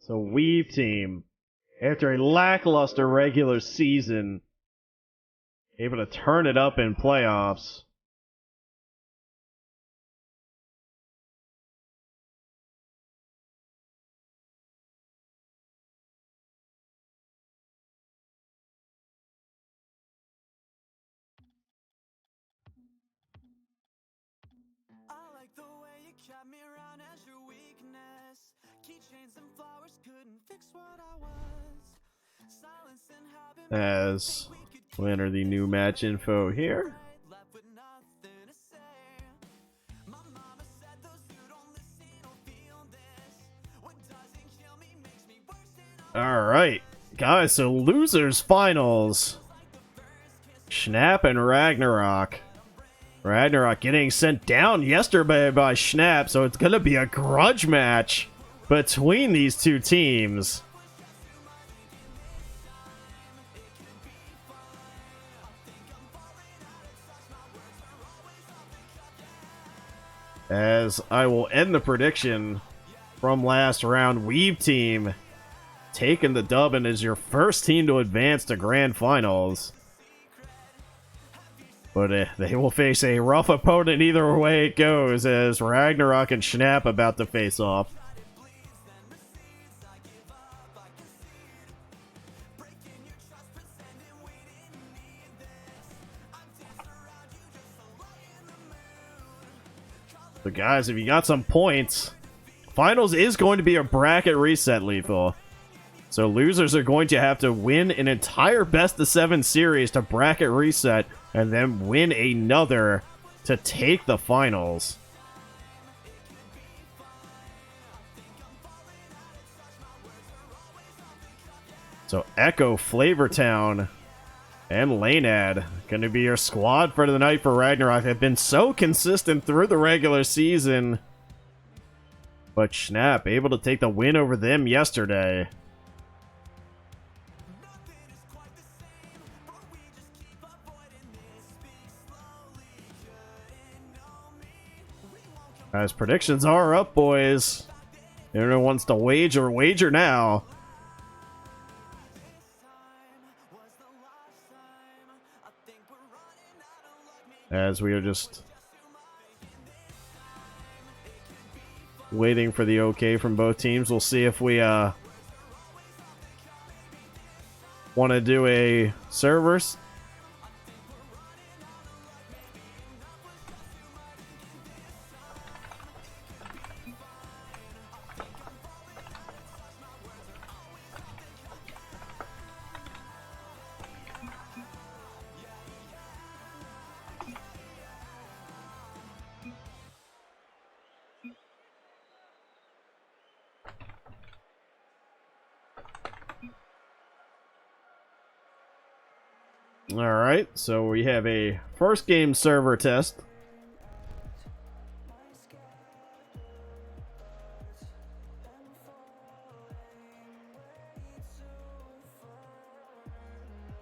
So Weave Team, after a lackluster regular season, able to turn it up in playoffs. As we enter the new match info here. Alright, guys, so losers finals. Schnapp and Ragnarok. Ragnarok getting sent down yesterday by Schnapp, so it's going to be a grudge match between these two teams. As I will end the prediction from last round, Weeb team taking the dub and is your first team to advance to grand finals. But they will face a rough opponent either way it goes, as Ragnarok and Schnapp about to face off. So guys, if you got some points, finals is going to be a bracket reset, Lethal. So losers are going to have to win an entire best of 7 series to bracket reset, and then win another to take the finals. So Echo, Flavortown, and Lanad going to be your squad for the night for Ragnarok. They've been so consistent through the regular season. But Schnapp able to take the win over them yesterday. Guys, predictions are up, boys. Everyone wants to wager now. As we are just waiting for the okay from both teams. We'll see if we want to do a servers. Alright, so we have a first game server test.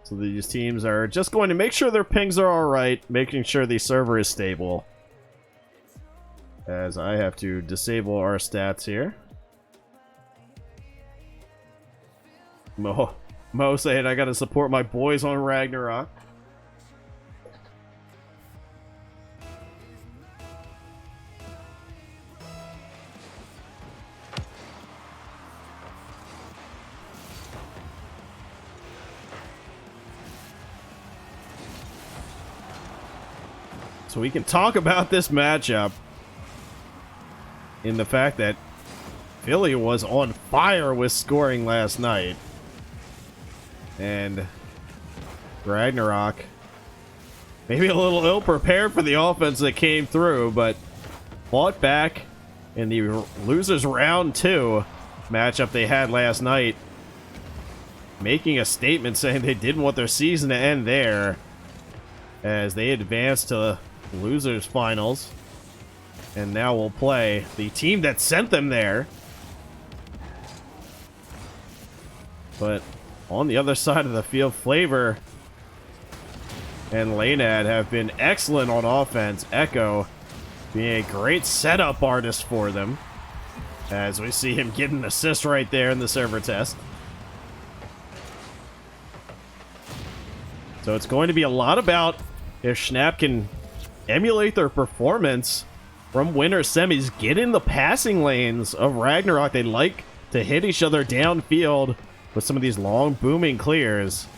So these teams are just going to make sure their pings are alright, making sure the server is stable. As I have to disable our stats here. Mo saying I gotta support my boys on Ragnarok. So we can talk about this matchup in the fact that Philly was on fire with scoring last night. And Ragnarok maybe a little ill-prepared for the offense that came through, but fought back in the losers round 2 matchup they had last night, making a statement saying they didn't want their season to end there, as they advanced to losers finals, and now will play the team that sent them there. But on the other side of the field, Flavor and Lanad have been excellent on offense. Echo being a great setup artist for them, as we see him get an assist right there in the server test. So it's going to be a lot about if Schnapp can emulate their performance from winter semis, get in the passing lanes of Ragnarok. They like to hit each other downfield with some of these long booming clears.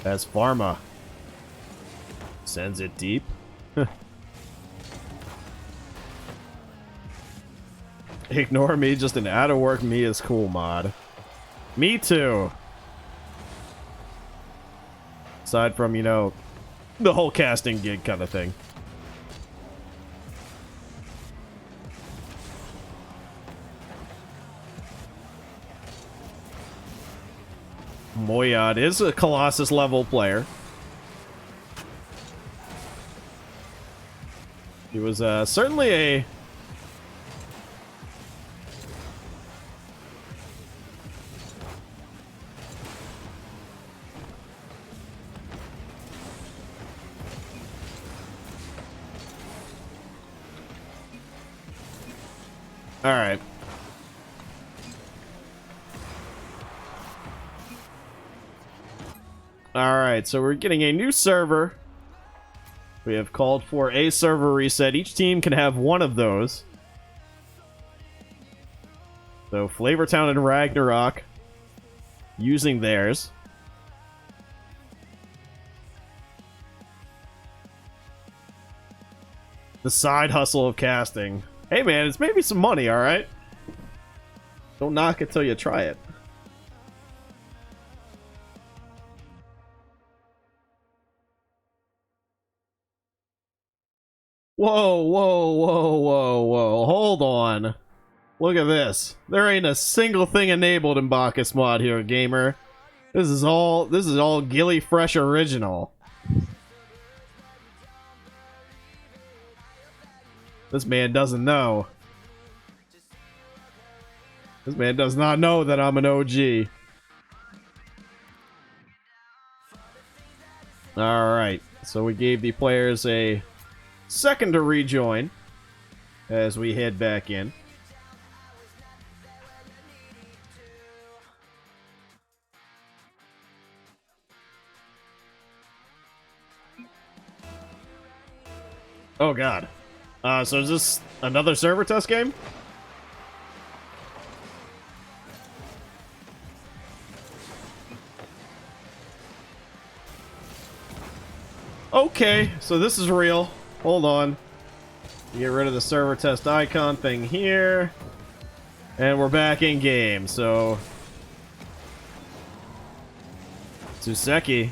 As Pharma sends it deep. Ignore me, just an out of work me is cool mod. Me too. Aside from, you know, the whole casting gig kind of thing. Moyad is a Colossus level player. He was certainly a... Alright. Alright, so we're getting a new server. We have called for a server reset. Each team can have one of those. So Flavortown and Ragnarok using theirs. The side hustle of casting. Hey man, it's maybe some money, alright? Don't knock it till you try it. Whoa, whoa, whoa, whoa, whoa. Hold on. Look at this. There ain't a single thing enabled in Bacchus mod here, gamer. This is all Gilly Fresh original. This man doesn't know. This man does not know that I'm an OG. Alright, so we gave the players a second to rejoin as we head back in. Oh god. So is this another server test game? Okay, so this is real. Hold on. Get rid of the server test icon thing here. And we're back in game, so... Suseki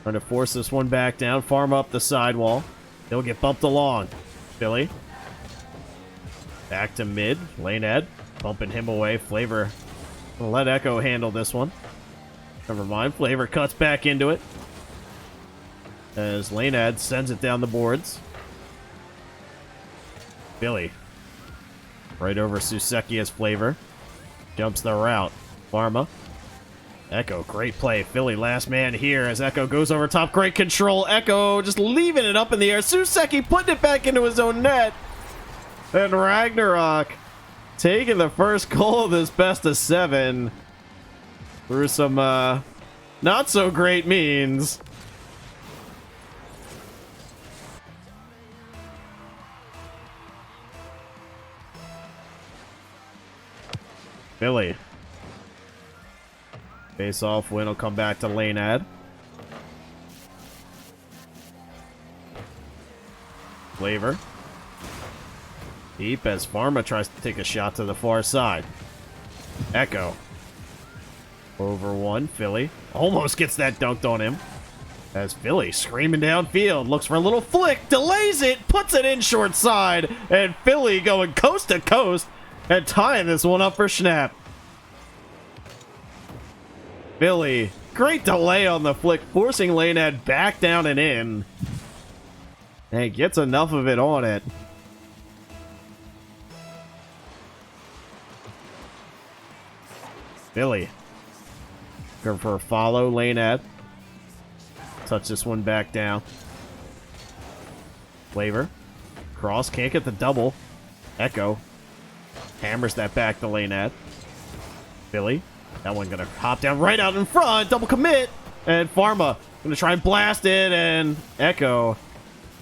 trying to force this one back down, farm up the sidewall. He'll get bumped along. Philly. Back to mid. Lane Ed. Bumping him away. Flavor. We'll let Echo handle this one. Never mind. Flavor cuts back into it. As Lane Ed sends it down the boards. Philly. Right over Suseki as Flavor. Jumps the route. Pharma. Echo, great play. Philly, last man here as Echo goes over top. Great control. Echo just leaving it up in the air. Suseki putting it back into his own net. And Ragnarok taking the first goal of this best of 7 through some not so great means. Philly. Face off win will come back to Lane Ad. Flavor. Deep as Pharma tries to take a shot to the far side. Echo. Over one. Philly. Almost gets that dunked on him. As Philly screaming downfield. Looks for a little flick. Delays it. Puts it in short side. And Philly going coast to coast. And tying this one up for Schnapp. Philly, great delay on the flick, forcing Lane Ed back down and in. And he gets enough of it on it. Philly. Go for a follow, Lane Ed. Touch this one back down. Flavor. Cross, can't get the double. Echo. Hammers that back to Lane Ed. Philly. That one gonna hop down right out in front. Double commit. And Pharma gonna try and blast it. And Echo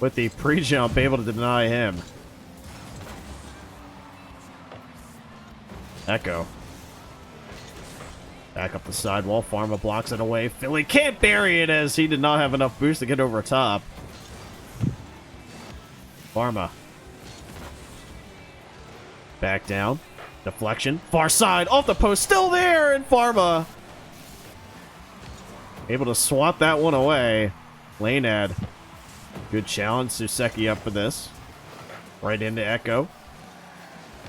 with the pre-jump able to deny him. Echo. Back up the sidewall. Pharma blocks it away. Philly can't bury it as he did not have enough boost to get over top. Pharma. Back down. Deflection. Far side. Off the post. Still there. And Pharma able to swat that one away. Lane ad. Good challenge. Suseki up for this. Right into Echo.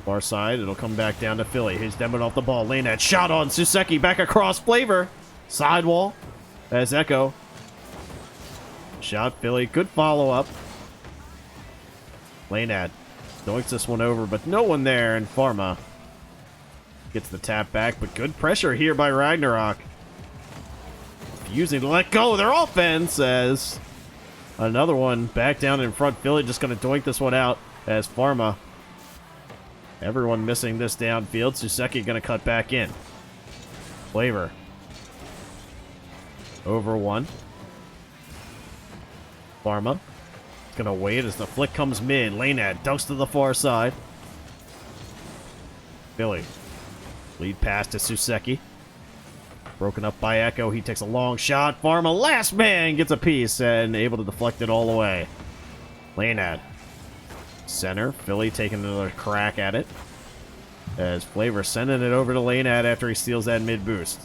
Far side. It'll come back down to Philly. He's demoing off the ball. Lane ad. Shot on Suseki. Back across. Flavor. Sidewall. As Echo. Shot Philly. Good follow up. Lane ad. Doinks this one over, but no one there. And Pharma gets the tap back, but good pressure here by Ragnarok. Using to let go of their offense as another one back down in front. Philly just going to doink this one out as Pharma. Everyone missing this downfield. Suseki going to cut back in. Flavor. Over one. Pharma. Gonna wait as the flick comes mid. Lane ad dunks to the far side. Philly. Lead pass to Suseki. Broken up by Echo. He takes a long shot. Pharma, last man, gets a piece and able to deflect it all the way. Lane ad. Center. Philly taking another crack at it. As Flavor sending it over to Lane ad after he steals that mid boost.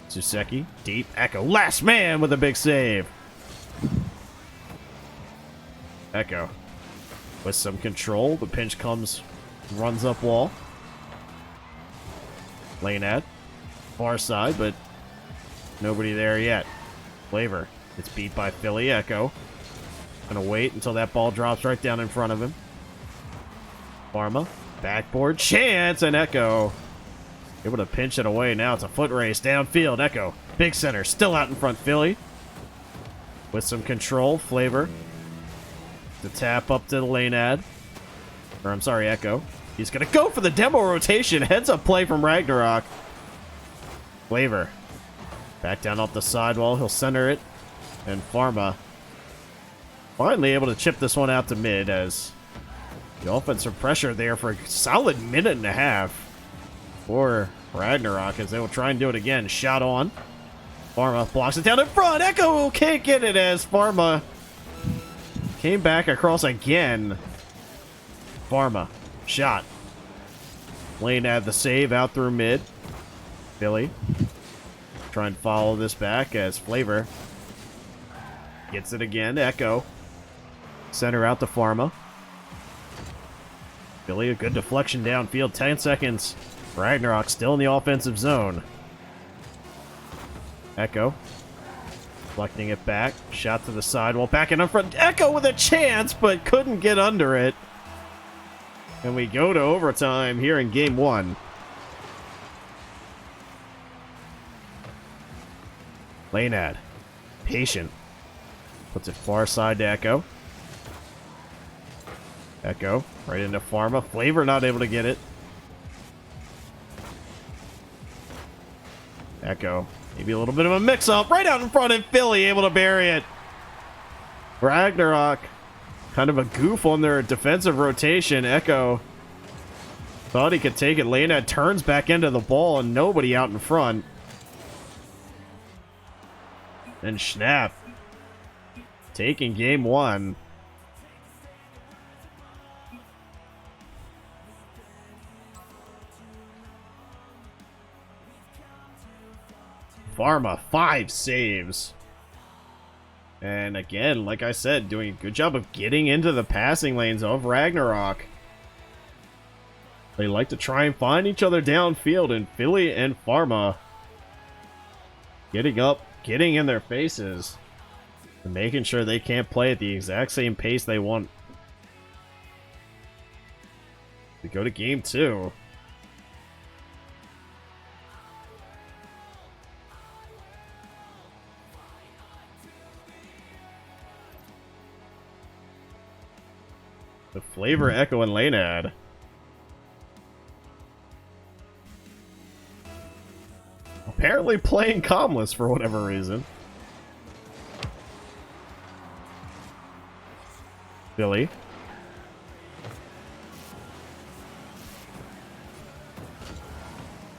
Suseki. Deep. Echo. Last man with a big save. Echo with some control. The pinch comes, runs up wall. Lane ad. Far side, but nobody there yet. Flavor. It's beat by Philly. Echo. Gonna wait until that ball drops right down in front of him. Pharma. Backboard. Chance. And Echo able to pinch it away. Now it's a foot race downfield. Echo. Big center. Still out in front. Philly. With some control. Flavor. The tap up to the lane ad. Or I'm sorry, Echo. He's going to go for the demo rotation. Heads up play from Ragnarok. Flavor. Back down off the sidewall. He'll center it. And Pharma finally able to chip this one out to mid as the offensive pressure there for a solid minute and a half for Ragnarok as they will try and do it again. Shot on. Pharma blocks it down in front. Echo can't get it as Pharma came back across again. Pharma. Shot. Lane had the save out through mid. Philly. Try and follow this back as Flavor gets it again. Echo. Center out to Pharma. Philly, a good deflection downfield. 10 seconds. Ragnarok still in the offensive zone. Echo. Deflecting it back. Shot to the sidewall. Back in front. Echo with a chance, but couldn't get under it. And we go to overtime here in game one. Lane ad. Patient. Puts it far side to Echo. Echo. Right into Pharma. Flavor not able to get it. Echo. Maybe a little bit of a mix-up. Right out in front of Philly, able to bury it. Ragnarok, kind of a goof on their defensive rotation. Echo thought he could take it. Lena turns back into the ball and nobody out in front. And Schnapp taking game one. Pharma, 5 saves. And again, like I said, doing a good job of getting into the passing lanes of Ragnarok. They like to try and find each other downfield, and Philly and Pharma getting up, getting in their faces, and making sure they can't play at the exact same pace they want. We go to game 2. The Flavor, Echo, and Lane ad. apparently playing calmless for whatever reason. Philly.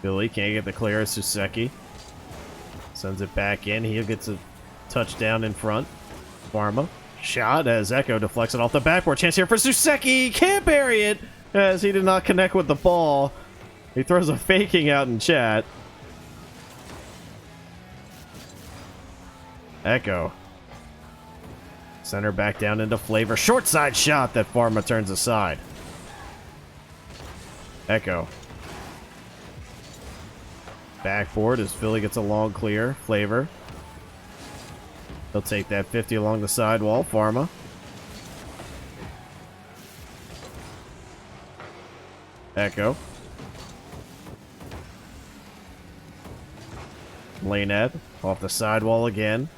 Philly can't get the clear. Suseki sends it back in. He gets a touchdown in front. Pharma. Shot as Echo deflects it off the backboard. Chance here for Suseki. Can't bury it as he did not connect with the ball. He throws a faking out in chat. Echo. Center back down into Flavor. Short side shot that Pharma turns aside. Echo. Backboard as Philly gets a long clear. Flavor. He'll take that 50 along the sidewall. Pharma. Echo. Lanad off the sidewall again.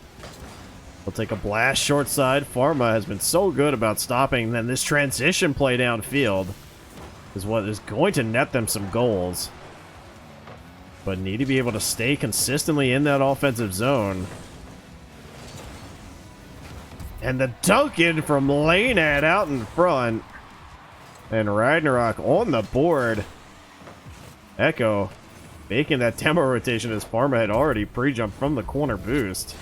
He'll take a blast short side. Pharma has been so good about stopping. Then this transition play downfield is what is going to net them some goals. But need to be able to stay consistently in that offensive zone. And the dunk in from Lanad out in front. And Ragnarok on the board. Echo making that tempo rotation as Pharma had already pre-jumped from the corner boost.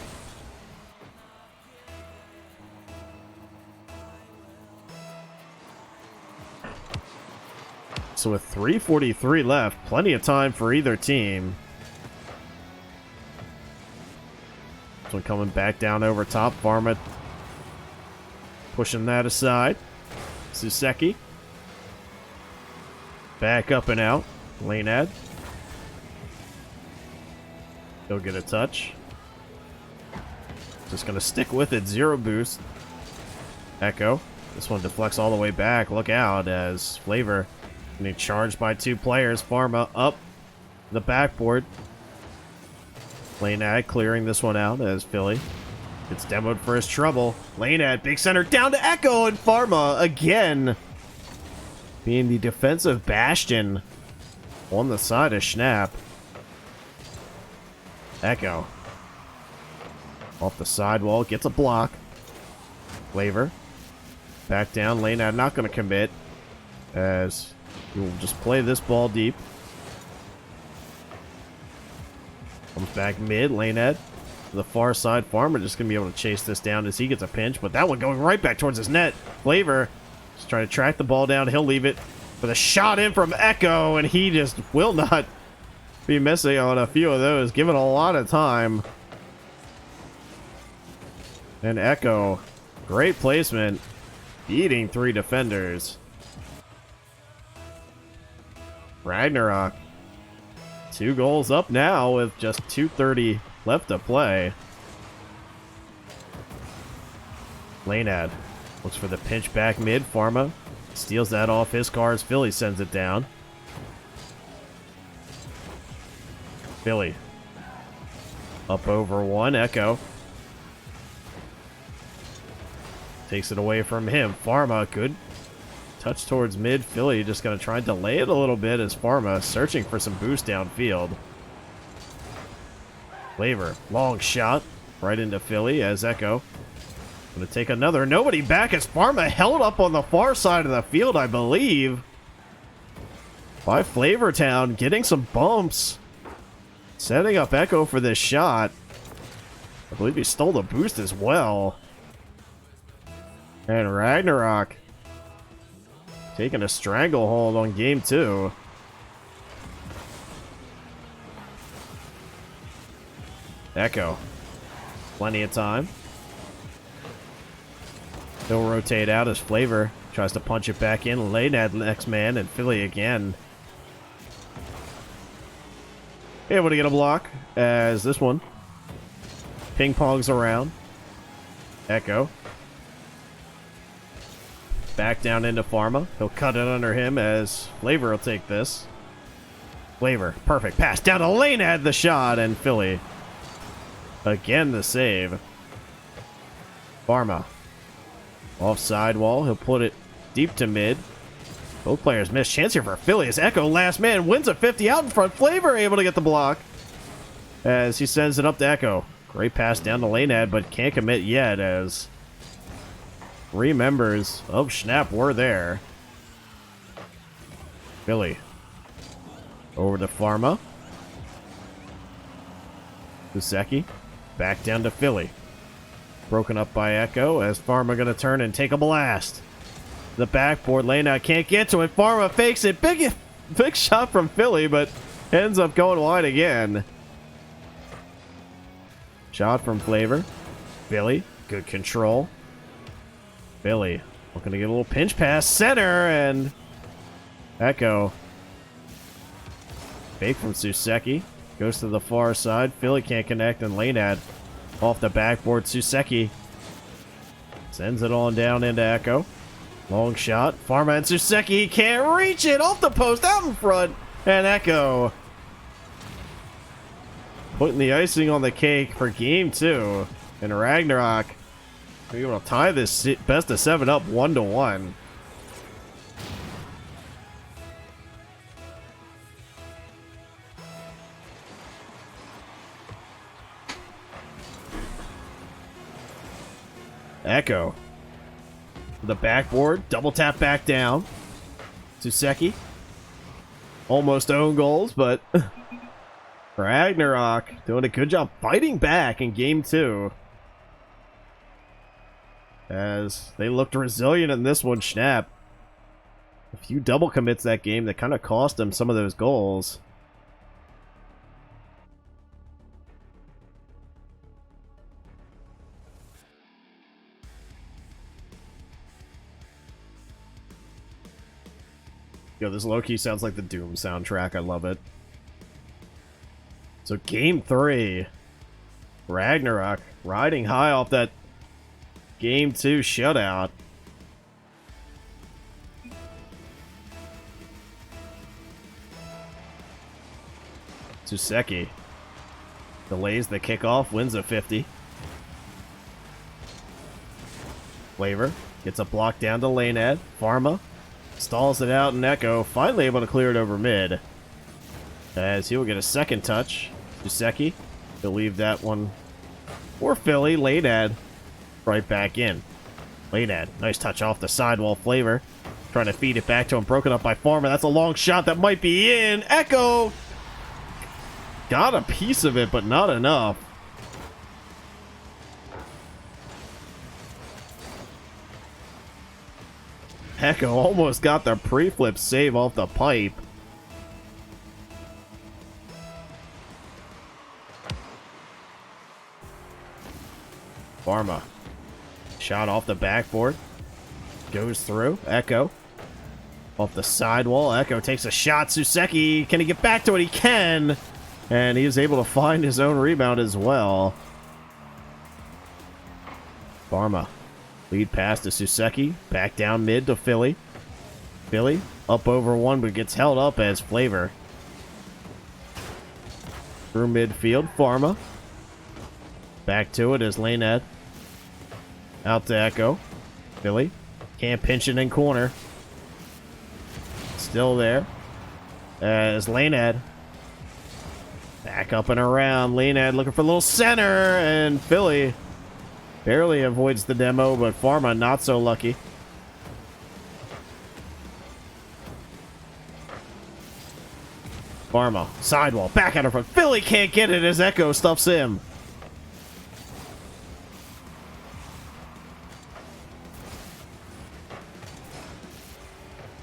So with 3:43 left, plenty of time for either team. This one coming back down over top. Pharma pushing that aside. Suseki. Back up and out. Lanad. He'll get a touch. Just going to stick with it. Zero boost. Echo. This one deflects all the way back. Look out as Flavor getting charged by two players. Pharma up the backboard. Lanad clearing this one out as Philly gets demoed for his trouble. Lanad, big center down to Echo, and Pharma again being the defensive bastion on the side of Schnapp. Echo off the sidewall, gets a block. Flavor back down. Lanad not going to commit as he will just play this ball deep. Comes back mid. Lanad to the far side. Pharma just going to be able to chase this down as he gets a pinch, but that one going right back towards his net. Flavor just trying to track the ball down. He'll leave it with a shot in from Echo, and he just will not be missing on a few of those, given a lot of time. And Echo, great placement, beating three defenders. Ragnarok, 2 goals up now with just 2:30 left to play. Lanad looks for the pinch back mid. Pharma steals that off his cars. Philly sends it down. Philly up over one. Echo takes it away from him. Pharma, good touch towards mid. Philly just going to try and delay it a little bit as Pharma searching for some boost downfield. Flavor, long shot right into Philly as Echo going to take another. Nobody back as Pharma held up on the far side of the field, I believe, by Flavortown, getting some bumps. Setting up Echo for this shot. I believe he stole the boost as well. And Ragnarok taking a stranglehold on game 2. Echo, plenty of time. He'll rotate out as Flavor tries to punch it back in. Lanad next man, and Philly again able to get a block as this one ping pongs around. Echo back down into Pharma. He'll cut it under him as Flavor will take this. Flavor, perfect pass down to Lanad, the shot, and Philly again the save. Pharma off sidewall. He'll put it deep to mid. Both players miss. Chance here for Philly as Echo, last man, wins a 50 out in front. Flavor able to get the block as he sends it up to Echo. Great pass down to Lanad, but can't commit yet as 3 members of Schnapp were there. Philly. Over to Pharma. Suseki. Back down to Philly. Broken up by Echo as Pharma going to turn and take a blast. The backboard. Lanad can't get to it. Pharma fakes it. Big shot from Philly, but ends up going wide again. Shot from Flavor. Philly. Good control. Philly. Looking to get a little pinch pass. Center and Echo. Fake from Suseki. Goes to the far side. Philly can't connect and Lanad off the backboard. Suseki sends it on down into Echo. Long shot. Pharma and Suseki can't reach it. Off the post. Out in front. And Echo putting the icing on the cake for game 2. And Ragnarok are able to tie this best of 7 up 1-1. Echo. The backboard. Double tap back down. Suseki. Almost own goals, but Ragnarok doing a good job fighting back in game 2. As they looked resilient in this one, Schnapp. A few double commits that game that kind of cost them some of those goals. Yo, this low-key sounds like the Doom soundtrack. I love it. So game 3. Ragnarok riding high off that game 2 shutout. Suseki delays the kickoff, wins a 50. Flavor gets a block down to Lanad. Pharma stalls it out, and Echo finally able to clear it over mid. As he will get a second touch. Suseki, he'll leave that one for Philly. Lanad right back in. Lanad, nice touch off the sidewall. Flavor trying to feed it back to him, broken up by Pharma. That's a long shot that might be in. Echo got a piece of it, but not enough. Echo almost got the pre-flip save off the pipe. Pharma. Shot off the backboard. Goes through. Echo. Off the sidewall. Echo takes a shot. Suseki. Can he get back to it? He can. And he is able to find his own rebound as well. Pharma. Lead pass to Suseki. Back down mid to Philly. Philly up over one, but gets held up as Flavor. Through midfield. Pharma. Back to it as Lanad. Out to Echo. Philly. Can't pinch it in corner. Still there. As Lanad. Back up and around. Lanad looking for a little center. And Philly barely avoids the demo, but Pharma not so lucky. Pharma. Sidewall. Back out of front. Philly can't get it as Echo stuffs him.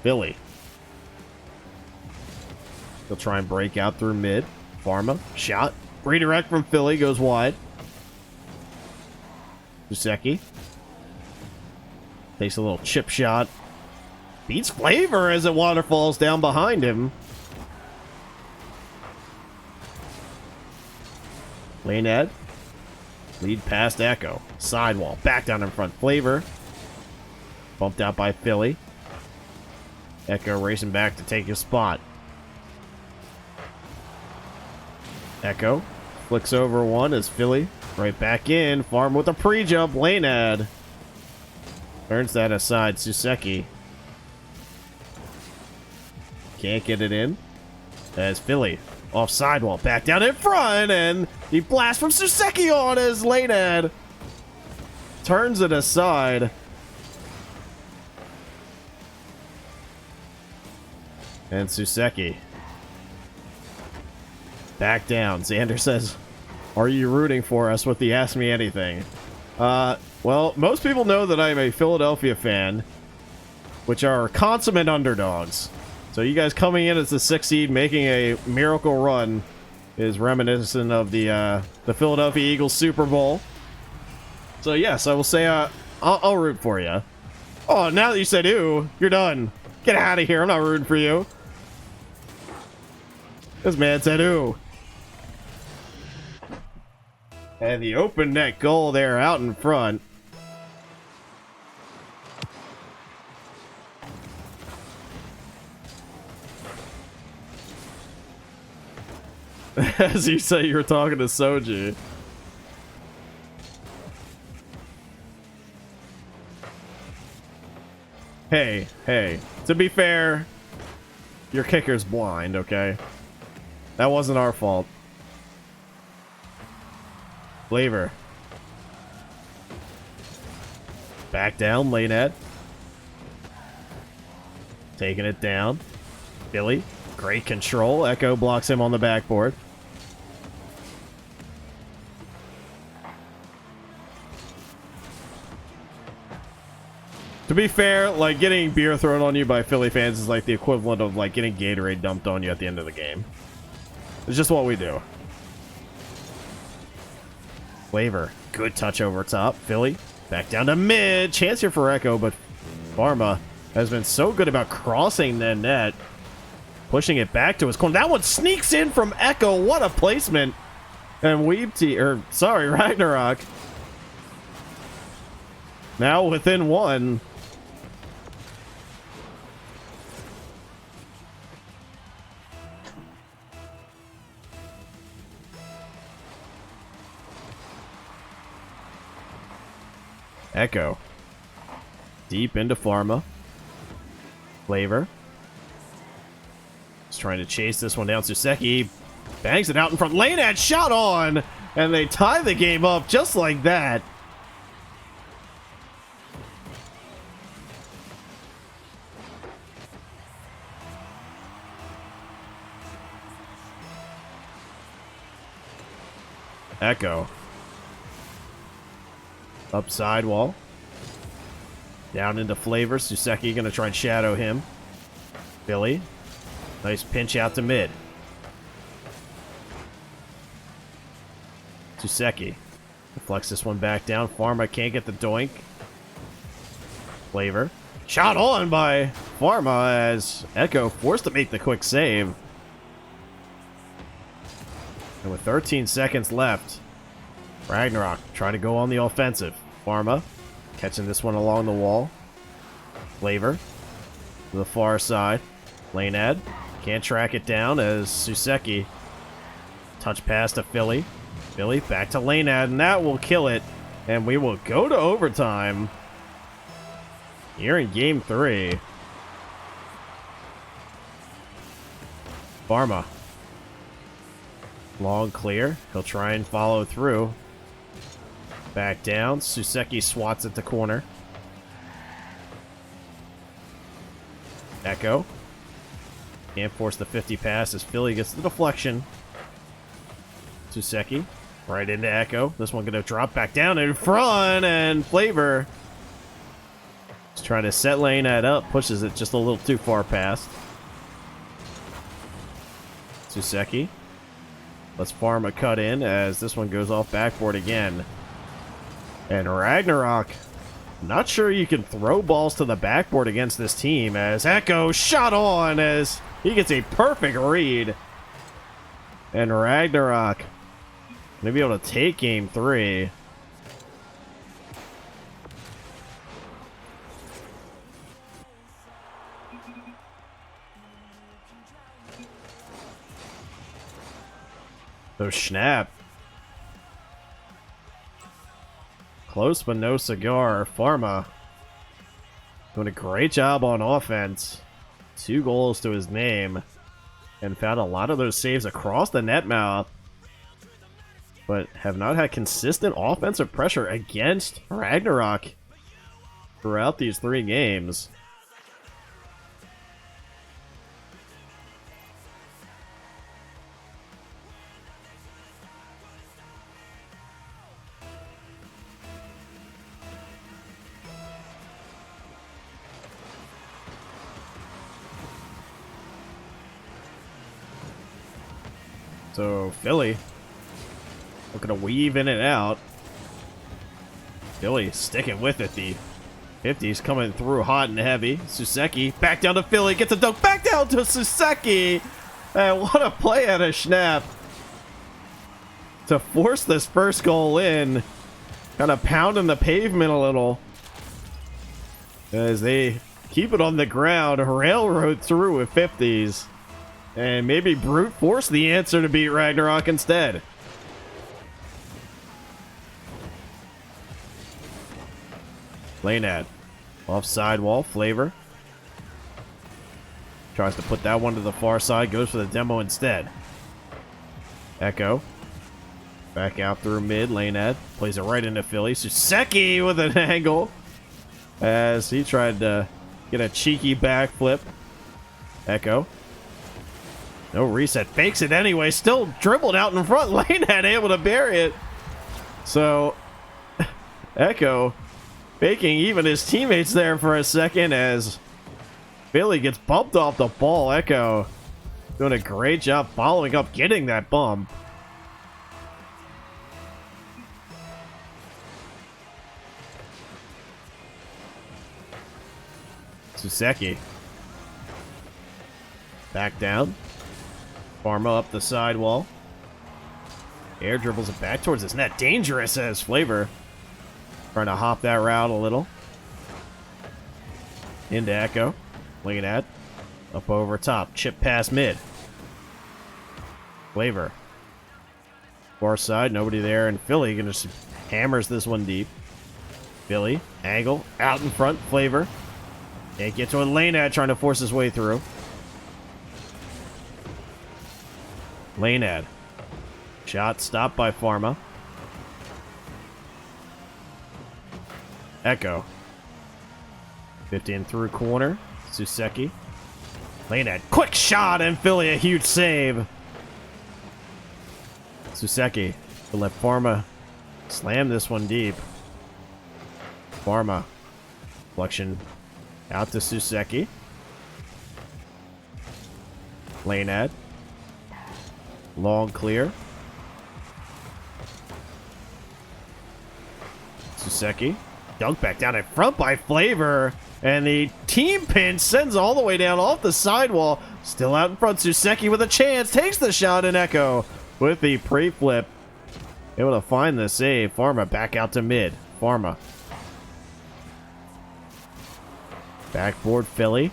Philly. He'll try and break out through mid. Pharma. Shot. Redirect from Philly. Goes wide. Suseki. Takes a little chip shot. Beats Flavor as it waterfalls down behind him. Lanad. Lead past Echo. Sidewall. Back down in front. Flavor. Bumped out by Philly. Echo racing back to take his spot. Echo flicks over one as Philly right back in. Farm with a pre-jump. Lanad turns that aside. Suseki can't get it in as Philly Off sidewall, back down in front, and the blast from Suseki on as Lanead turns it aside. And Suseki back down. Xander says, "Are you rooting for us?" with the Ask Me Anything. Well, most people know that I'm a Philadelphia fan, which are consummate underdogs. So you guys coming in as the 6th seed, making a miracle run, is reminiscent of the Philadelphia Eagles Super Bowl. So yes, I will say I'll root for you. Oh, now that you said "ooh," you're done. Get out of here. I'm not rooting for you. This man said "ooh." And the open net goal there out in front. As you say, you were talking to Soji. Hey, to be fair, your kicker's blind, okay? That wasn't our fault. Flavor. Back down, Lanead. Taking it down. Billy, great control. Echo blocks him on the backboard. To be fair, like, getting beer thrown on you by Philly fans is like the equivalent of like getting Gatorade dumped on you at the end of the game. It's just what we do. Flavor, good touch over top. Philly, back down to mid. Chance here for Echo, but Pharma has been so good about crossing the net. Pushing it back to his corner. That one sneaks in from Echo. What a placement. And Ragnarok. Now within one. Echo. Deep into Pharma. Flavor. He's trying to chase this one down. Suseki bangs it out in front. Lanead shot on! And they tie the game up just like that. Echo. Up sidewall. Down into Flavor. Suseki gonna try and shadow him. Billy. Nice pinch out to mid. Suseki. Deflects this one back down. Pharma can't get the doink. Flavor. Shot on by Pharma as Echo forced to make the quick save. And with 13 seconds left, Ragnarok trying to go on the offensive. Pharma catching this one along the wall. Flavor to the far side. Lanead can't track it down as Suseki touch pass to Philly. Philly back to Lanead, and that will kill it. And we will go to overtime here in game 3. Pharma. Long clear. He'll try and follow through. Back down. Suseki swats at the corner. Echo. Can't force the 50 pass as Philly gets the deflection. Suseki. Right into Echo. This one going to drop back down in front. And Flavor is trying to set Lanead up. Pushes it just a little too far past. Suseki. Let's Pharma cut in as this one goes off backboard again. And Ragnarok, not sure you can throw balls to the backboard against this team as Echo shot on as he gets a perfect read. And Ragnarok going to be able to take game 3. So Schnapp. Close but no cigar. Pharma doing a great job on offense. 2 goals to his name. and found a lot of those saves across the net mouth, but have not had consistent offensive pressure against Ragnarok throughout these 3 games. So Philly looking to weave in and out. Philly sticking with it. The 50s coming through hot and heavy. Suseki back down to Philly. Gets a dunk. Back down to Suseki. And what a play out of Schnapp to force this first goal in. Kind of pounding the pavement a little as they keep it on the ground. Railroad through with 50s. And maybe brute force the answer to beat Ragnarok instead. Lanead. Offside wall. Flavor. Tries to put that one to the far side. Goes for the demo instead. Echo. Back out through mid. Lanead. Plays it right into Philly. Suseki with an angle. As he tried to get a cheeky backflip. Echo. No reset. Fakes it anyway. Still dribbled out in front. Lanead able to bury it. So, Echo faking even his teammates there for a second as Philly gets bumped off the ball. Echo doing a great job following up, getting that bump. Suseki. Back down. Pharma up the sidewall. Air dribbles it back towards his net. Dangerous as Flavor. Trying to hop that route a little. Into Echo. Lanead. Up over top. Chip past mid. Flavor. Far side. Nobody there. And Philly gonna just hammers this one deep. Philly. Angle. Out in front. Flavor. Can't get to a Lanead trying to force his way through. Lanead. Shot stopped by Pharma. Echo. 15 through corner. Suseki. Lanead. Quick shot and Philly a huge save. Suseki to let Pharma slam this one deep. Pharma. Flexion out to Suseki. Lanead. Long clear. Suseki. Dunk back down in front by Flavor. And the team pin sends all the way down off the sidewall. Still out in front. Suseki with a chance. Takes the shot and Echo with the pre-flip. Able to find the save. Pharma back out to mid. Pharma. Backboard Philly.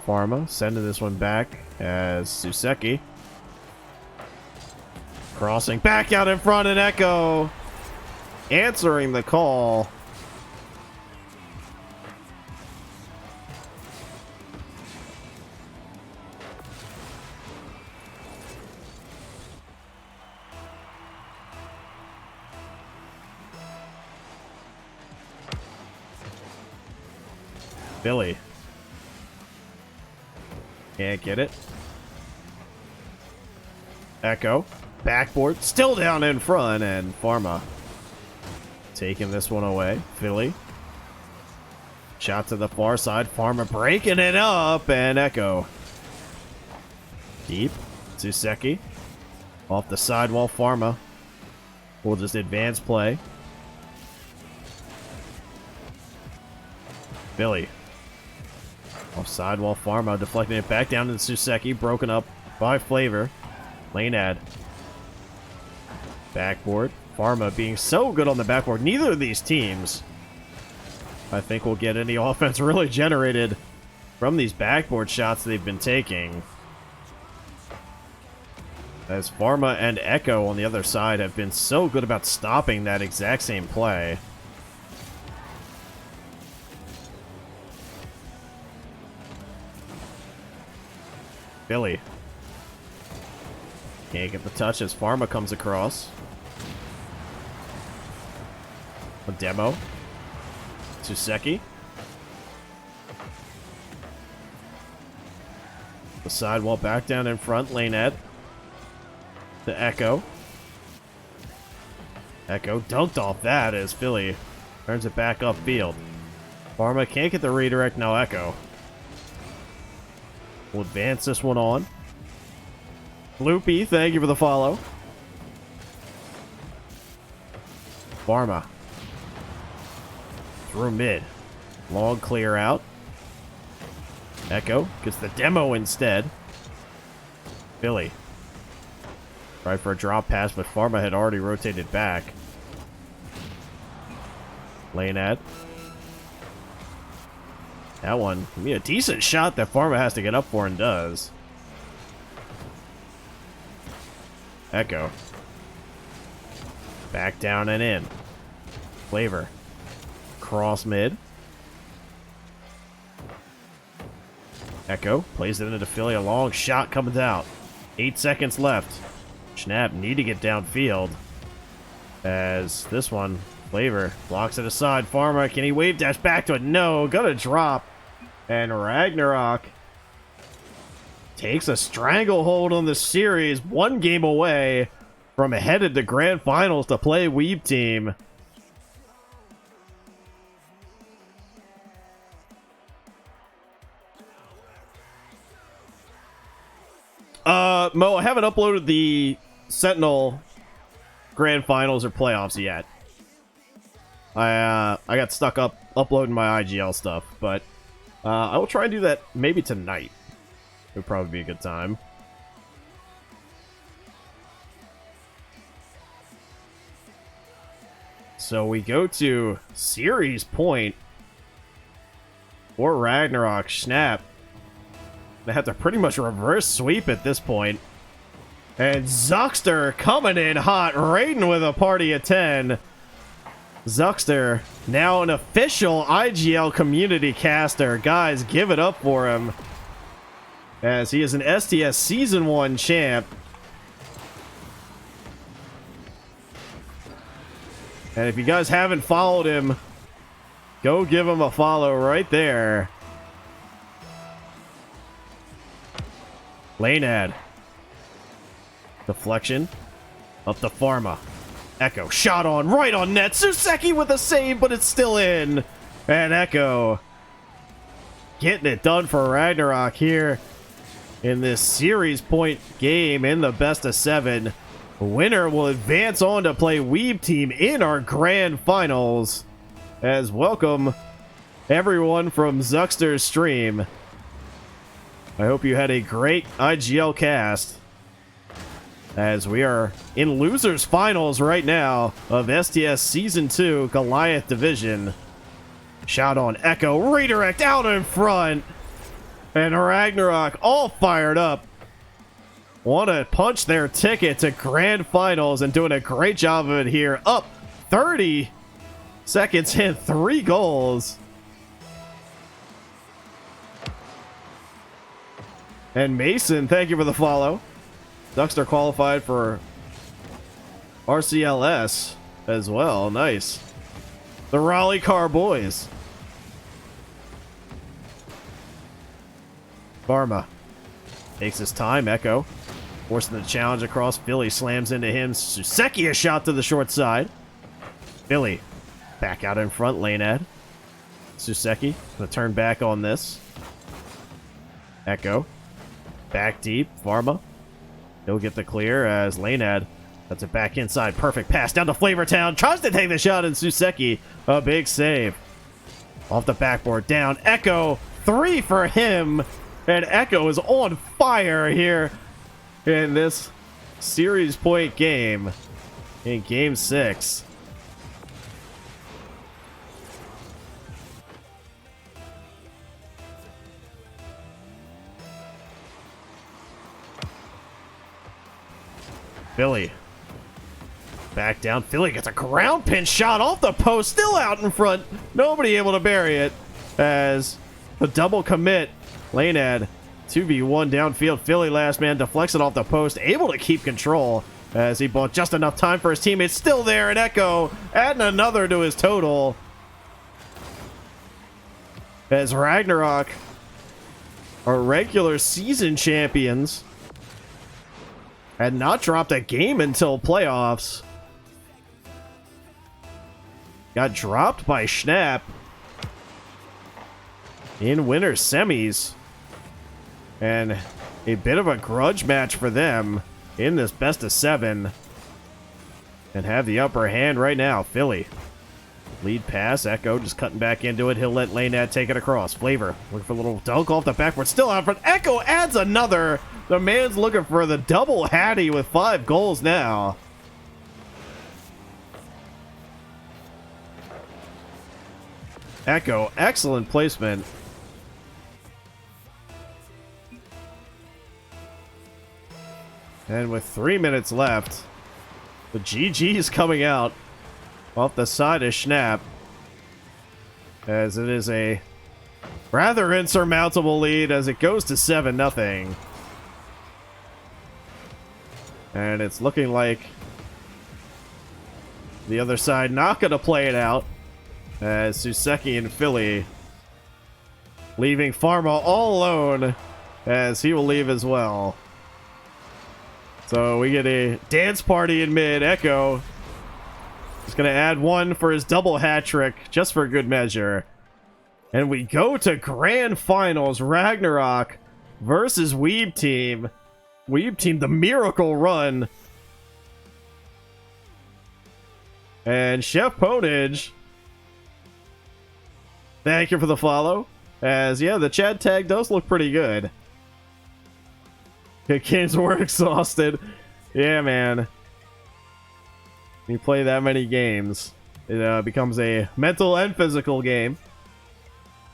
Pharma sending this one back as Suseki. Crossing back out in front and Echo answering the call. Philly. Can't get it. Echo. Backboard. Still down in front. And Pharma taking this one away. Philly. Shot to the far side. Pharma breaking it up. And Echo. Deep. Suseki. Off the sidewall. Pharma will just advance play. Philly. Off sidewall, Pharma deflecting it back down to Suseki. Broken up by Flavor. Lanead. Backboard. Pharma being so good on the backboard. Neither of these teams, I think, will get any offense really generated from these backboard shots they've been taking. As Pharma and Echo on the other side have been so good about stopping that exact same play. Philly. Can't get the touch as Pharma comes across. A demo. Suseki. The sidewall back down in front. Lane Ed. The Echo. Echo dunked off that as Philly turns it back upfield. Pharma can't get the redirect. Now Echo will advance this one on. Loopy, thank you for the follow. Pharma. Through mid. Long clear out. Echo gets the demo instead. Philly. Right for a drop pass, but Pharma had already rotated back. Lane Ad. That one can be a decent shot that Pharma has to get up for and does. Echo. Back down and in. Flavor. Cross mid. Echo plays it into Philly. A long shot comes out. 8 seconds left. Schnapp need to get downfield. As this one, Flavor blocks it aside. Pharma, can he wave dash back to it? No, gonna drop. And Ragnarok takes a stranglehold on the series. 1 game away from headed to grand finals to play Weeb Team. Mo, I haven't uploaded the Sentinel grand finals or playoffs yet. I got stuck uploading my IGL stuff, but I will try and do that maybe tonight. It would probably be a good time. So we go to series point for Ragnarok. Schnapp. They have to pretty much reverse sweep at this point. And Zuckster coming in hot. Raiden with a party of 10. Zuckster, now an official IGL community caster. Guys, give it up for him. As he is an STS Season 1 champ. And if you guys haven't followed him, go give him a follow right there. Lane Ad. Deflection. Up to Pharma. Echo. Shot on. Right on net. Suseki with a save, but it's still in. And Echo getting it done for Ragnarok here in this series point game in the best of 7. Winner will advance on to play Weeb Team in our grand finals. As welcome everyone from Zuckster's stream. I hope you had a great IGL cast, as we are in losers finals right now of STS Season 2 Goliath Division. Shot on Echo, redirect out in front, and Ragnarok all fired up. Want to punch their ticket to grand finals and doing a great job of it here. Up 30 seconds in, 3 goals. And Mason, thank you for the follow. Zuckster qualified for RCLS as well. Nice. The Raleigh Car Boys. Pharma takes his time. Echo forcing the challenge across. Philly slams into him. Suseki a shot to the short side. Philly back out in front. Lane Ed. Suseki gonna turn back on this. Echo back deep. Pharma. He'll get the clear as Lane Ad. That's it back inside. Perfect pass down to Flavortown. Tries to take the shot, and Suseki, a big save. Off the backboard down. Echo, 3 for him. And Echo is on fire here in this series point game in game 6. Philly. Back down. Philly gets a ground pin shot off the post. Still out in front. Nobody able to bury it. As the double commit. Lane Ad 2v1 downfield. Philly last man deflects it off the post, able to keep control as he bought just enough time for his teammates. Still there, and Echo adding another to his total. As Ragnarok are regular season champions, had not dropped a game until playoffs. Got dropped by Schnapp in winter semis. And a bit of a grudge match for them in this best of 7. And have the upper hand right now. Philly. Lead pass. Echo just cutting back into it. He'll let Lanad take it across. Flavor looking for a little dunk off the backboard. Still out front. Echo adds another. The man's looking for the double Hattie with 5 goals now. Echo, excellent placement. And with 3 minutes left, the GG is coming out off the side of Schnapp, as it is a rather insurmountable lead as it goes to 7-0. And it's looking like the other side not going to play it out, as Suseki and Philly leaving Pharma all alone, as he will leave as well. So we get a dance party in mid. Echo is going to add 1 for his double hat trick, just for good measure. And we go to grand finals. Ragnarok versus Weeb Team. Weeb Team, the miracle run. And Chef Ponage, thank you for the follow. As, yeah, the chat tag does look pretty good. The kids were exhausted. Yeah, man. You play that many games, it becomes a mental and physical game.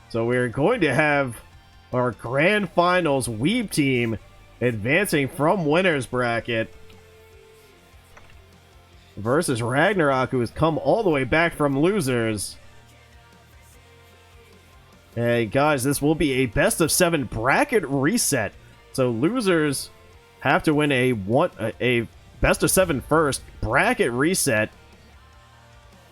So we're going to have our grand finals Weeb Team advancing from winners bracket versus Ragnarok, who has come all the way back from losers. Hey guys, this will be a best of 7 bracket reset. So losers have to win a best of 7 first, bracket reset,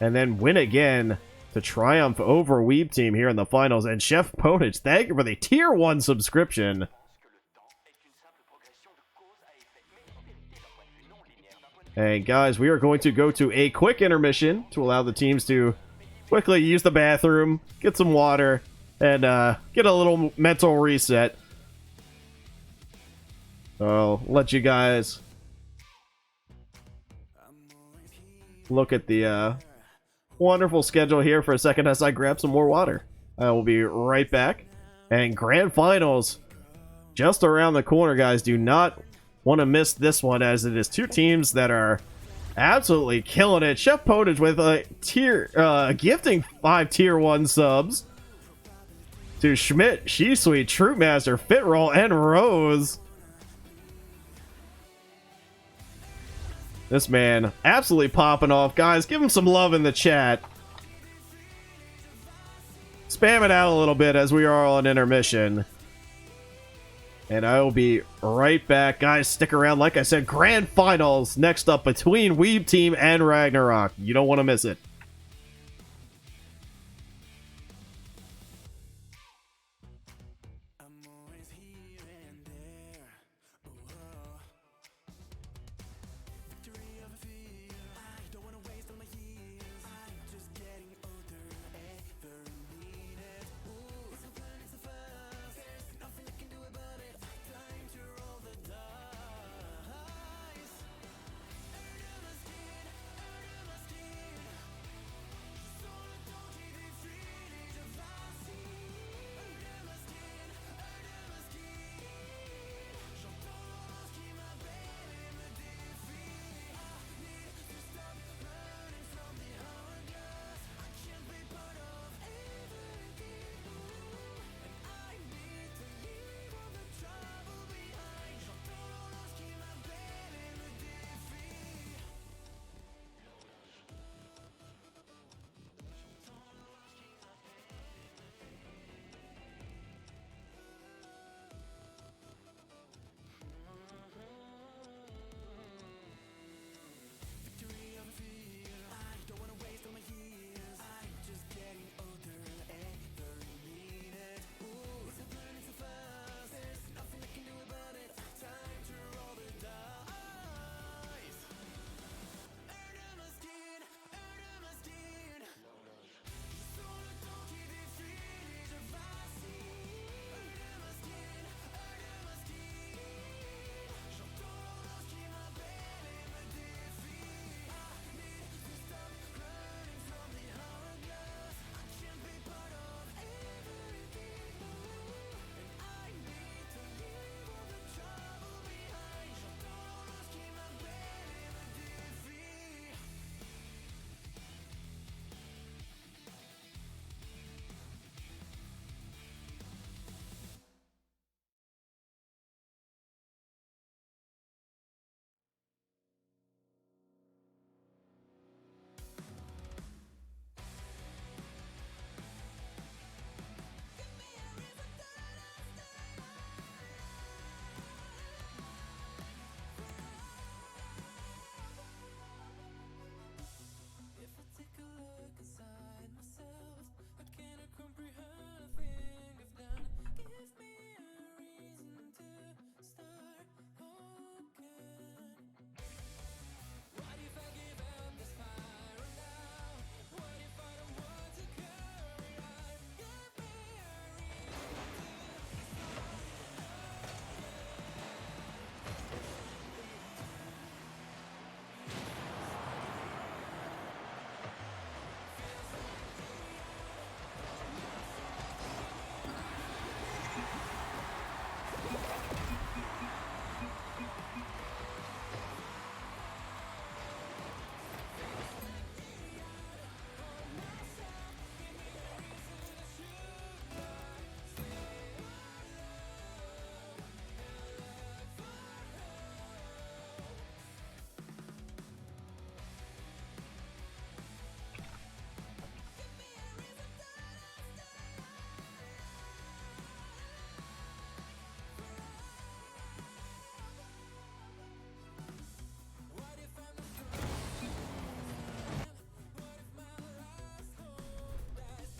and then win again to triumph over Weeb Team here in the finals. And Chef Ponage, thank you for the tier 1 subscription. Hey guys, we are going to go to a quick intermission to allow the teams to quickly use the bathroom, get some water, and get a little mental reset. I'll let you guys look at the wonderful schedule here for a second as I grab some more water. I will be right back. And grand finals just around the corner, guys. Do not want to miss this one, as it is 2 teams that are absolutely killing it. Chef Ponage with a gifting 5 tier 1 subs to Schmidt, She Sweet, Troop Master, Fitroll, and Rose. This man absolutely popping off. Guys, give him some love in the chat. Spam it out a little bit as we are on intermission. And I will be right back. Guys, stick around. Like I said, grand finals next up between Weeb Team and Ragnarok. You don't want to miss it.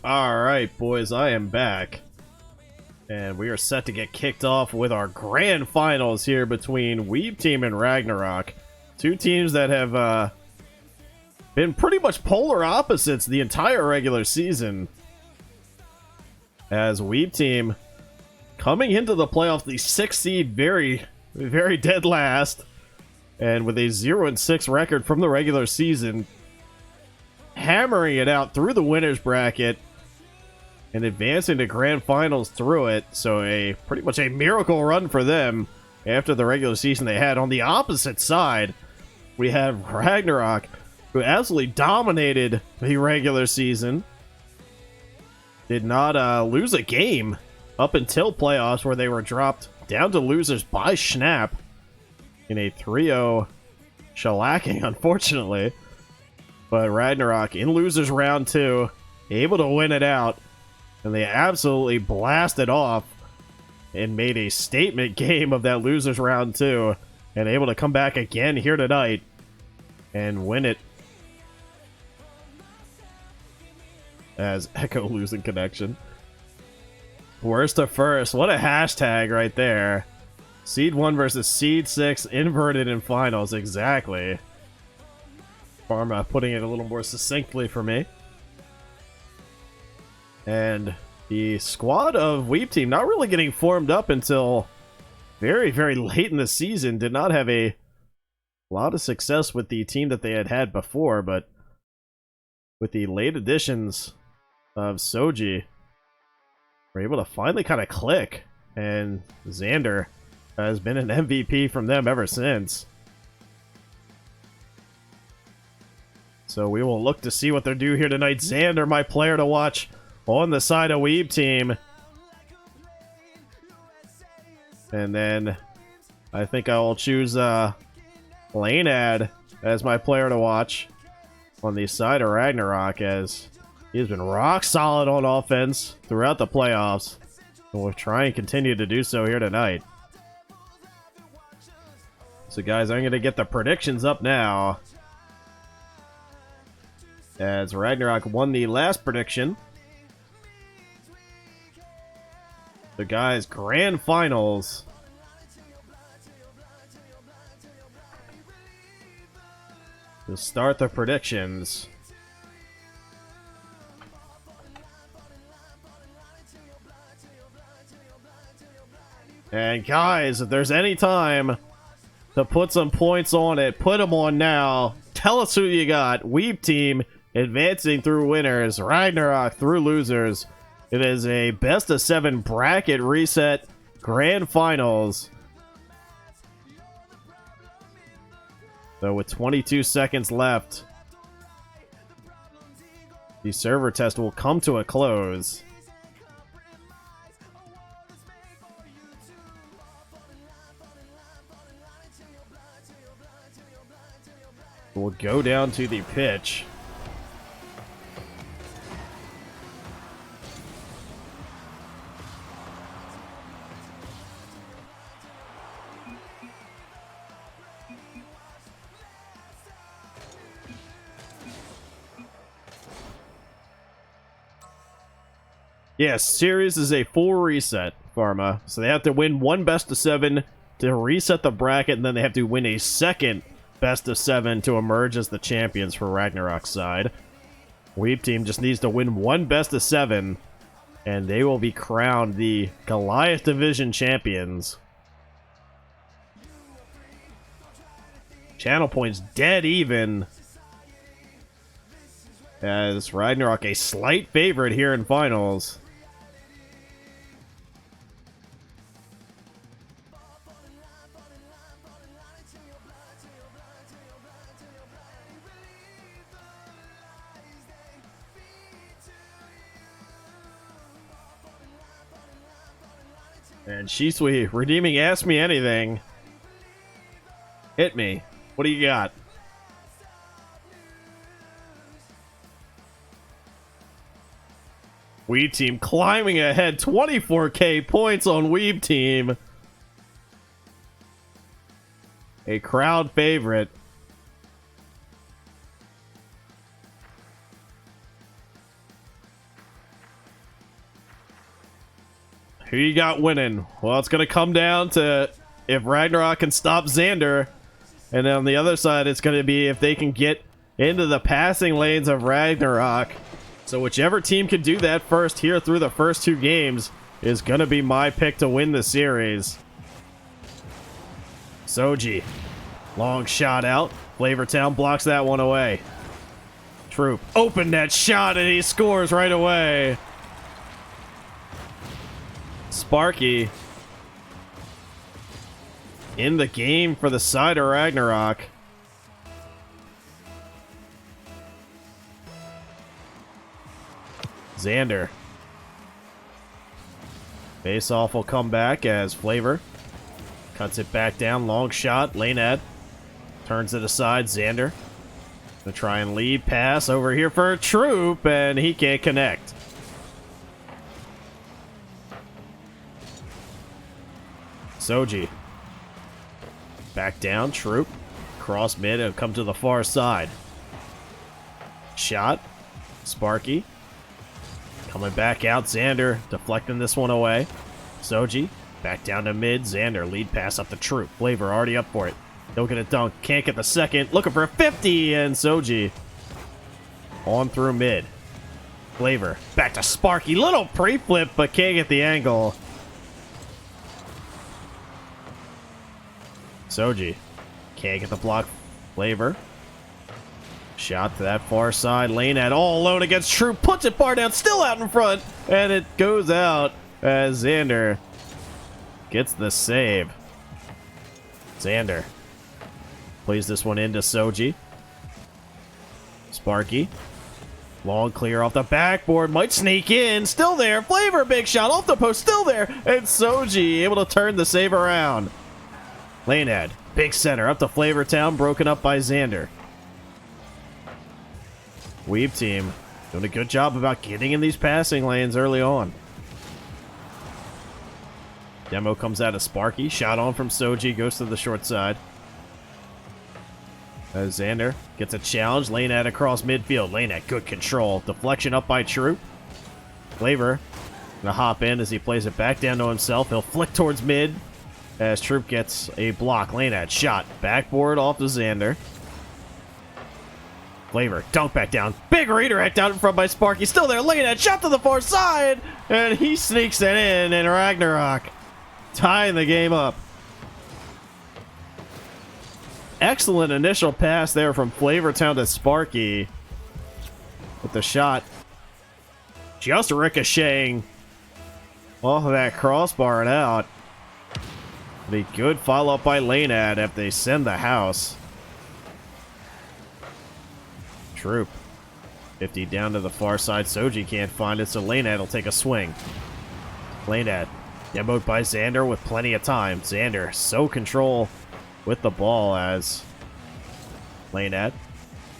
Alright, boys, I am back. And we are set to get kicked off with our grand finals here between Weeb Team and Ragnarok. Two teams that have been pretty much polar opposites the entire regular season. As Weeb Team coming into the playoffs, the 6th seed, very dead last. And with a 0-6 record from the regular season, hammering it out through the winner's bracket and advancing to grand finals through it. So pretty much a miracle run for them after the regular season they had. On the opposite side, we have Ragnarok, who absolutely dominated the regular season. Did not lose a game up until playoffs, where they were dropped down to losers by Schnapp in a 3-0 shellacking, unfortunately. But Ragnarok in losers round 2, able to win it out. And they absolutely blasted off and made a statement game of that losers round 2. And able to come back again here tonight and win it. As Echo losing connection. Worst to first. What a hashtag right there. Seed 1 versus Seed 6 inverted in finals. Exactly. Pharma putting it a little more succinctly for me. And the squad of Weeb Team not really getting formed up until very late in the season. Did not have a lot of success with the team that they had before, but with the late additions of Soji, we're able to finally kind of click. And Xander has been an MVP from them ever since. So we will look to see what they do here tonight. Xander, my player to watch on the side of Weeb Team. And then I think I will choose Lanead as my player to watch on the side of Ragnarok, as he has been rock solid on offense throughout the playoffs. And we'll try and continue to do so here tonight. So guys, I'm going to get the predictions up now, as Ragnarok won the last prediction. The guys, grand finals. We'll start the predictions. And guys, if there's any time to put some points on it, put them on now. Tell us who you got. Weeb Team advancing through winners, Ragnarok through losers. It is a best of 7 bracket reset grand finals. So with 22 seconds left, the server test will come to a close. We'll go down to the pitch. Yes, series is a full reset, Pharma. So they have to win one best of 7 to reset the bracket, and then they have to win a second best of 7 to emerge as the champions for Ragnarok's side. Weeb Team just needs to win one best of 7, and they will be crowned the Goliath Division champions. Channel points dead even, as Ragnarok a slight favorite here in finals. And Shisui redeeming Ask Me Anything. Hit me. What do you got? Weeb Team climbing ahead. 24k points on Weeb Team. A crowd favorite. who you got winning? Well, it's going to come down to if Ragnarok can stop Xander. And then on the other side, it's going to be if they can get into the passing lanes of Ragnarok. So whichever team can do that first here through the first 2 games is going to be my pick to win the series. Soji. Long shot out. Flavortown blocks that one away. Troop opened that shot and he scores right away. Sparky in the game for the side of Ragnarok. Xander. Face off will come back as Flavor cuts it back down. Long shot. Lane Ad turns it aside. Xander gonna try and lead pass over here for a Troop, and he can't connect. Soji. Back down. Troop. Cross mid and come to the far side. Shot. Sparky. Coming back out. Xander deflecting this one away. Soji. Back down to mid. Xander. Lead pass up the Troop. Flavor already up for it. Don't get a dunk. Can't get the second. Looking for a 50. And Soji on through mid. Flavor. Back to Sparky. Little pre-flip, but can't get the angle. Soji. Can't get the block. Flavor. Shot to that far side. Lane at all alone against Troop. Puts it far down. Still out in front. And it goes out as Xander gets the save. Xander plays this one into Soji. Sparky. Long clear off the backboard. Might sneak in. Still there. Flavor. Big shot off the post. Still there. And Soji able to turn the save around. Lanead. Big center. Up to Flavortown. Broken up by Xander. Weeb team doing a good job about getting in these passing lanes early on. Demo comes out of Sparky. Shot on from Soji. Goes to the short side. As Xander gets a challenge. Lanead across midfield. Lanead, good control. Deflection up by Troop. Flavor gonna hop in as he plays it back down to himself. He'll flick towards mid as Troop gets a block. Lanead shot. Backboard off to Xander. Flavor, dunk back down. Big redirect out in front by Sparky. Still there. Lanead shot to the far side. And he sneaks it in. And Ragnarok tying the game up. Excellent initial pass there from Flavortown to Sparky. With the shot just ricocheting off of that crossbar and out. The good follow-up by Lanead if they send the house. Troop. 50 down to the far side. Soji can't find it, so Lanead will take a swing. Lanead. Demoed by Xander with plenty of time. Xander so control with the ball as Lanead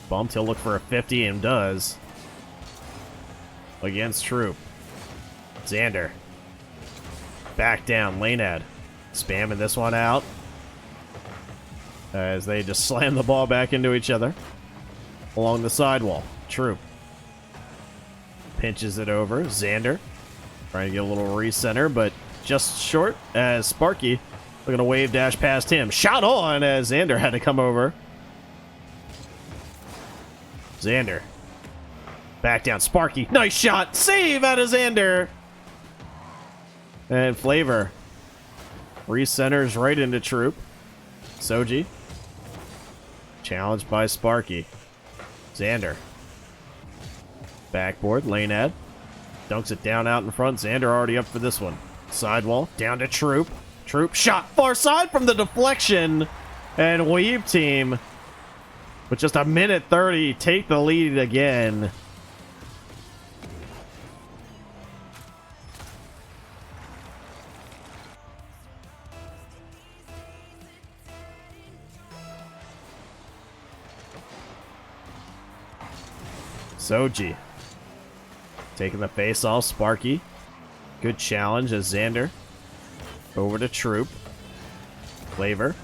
bumped. He'll look for a 50 and does. Against Troop. Xander. Back down. Lanead. Spamming this one out. As they just slam the ball back into each other. Along the sidewall. Troop. Pinches it over. Xander. Trying to get a little recenter, but just short as Sparky looking to wave dash past him. Shot on as Xander had to come over. Xander. Back down. Sparky. Nice shot. Save out of Xander. And Flavor recenters right into Troop. Soji. Challenged by Sparky. Xander. Backboard. Lanead. Dunks it down out in front. Xander already up for this one. Sidewall. Down to Troop. Troop. Shot far side from the deflection. And Weeb team, with just a minute 30, take the lead again. Soji. Taking the face off. Sparky. Good challenge as Xander. Over to Troop. Flavor.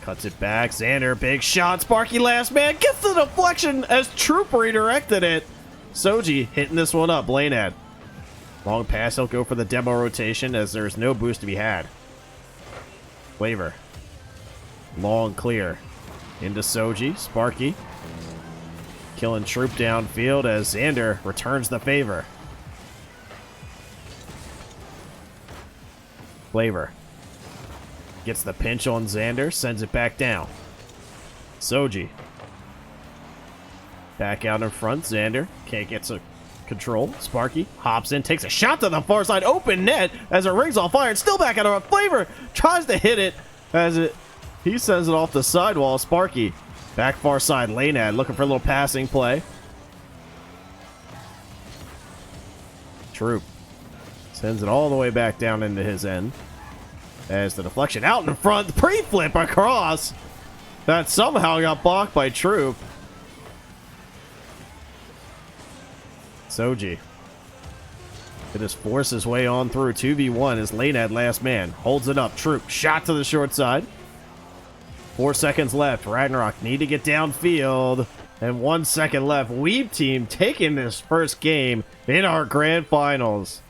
Cuts it back. Xander. Big shot. Sparky last man. Gets the deflection as Troop redirected it. Soji hitting this one up. Lanead. Long pass, he'll go for the demo rotation as there's no boost to be had. Flavor. Long clear. Into Soji. Sparky. Killing Troop downfield as Xander returns the favor. Flavor. Gets the pinch on Xander, sends it back down. Soji. Back out in front, Xander. Can't get some control. Sparky hops in, takes a shot to the far side. Open net as it rings off iron. Still back out of Flavor. Tries to hit it as he sends it off the sidewall. Sparky. Back far side, Lanead looking for a little passing play. Troop. Sends it all the way back down into his end. As the deflection out in front, pre-flip across. That somehow got blocked by Troop. Soji. It just forces his way on through 2v1 as Lanead last man. Holds it up. Troop. Shot to the short side. 4 seconds left. Ragnarok need to get downfield. And 1 second left. Weeb team taking this first game in our grand finals.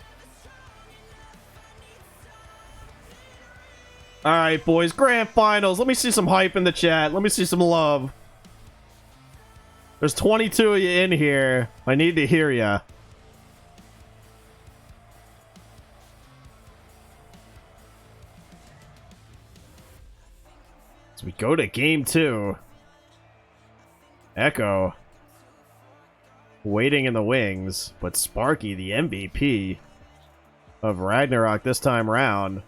All right, boys. Grand finals. Let me see some hype in the chat. Let me see some love. There's 22 of you in here. I need to hear ya. We go to game 2. Echo waiting in the wings, but Sparky, the MVP of Ragnarok this time round.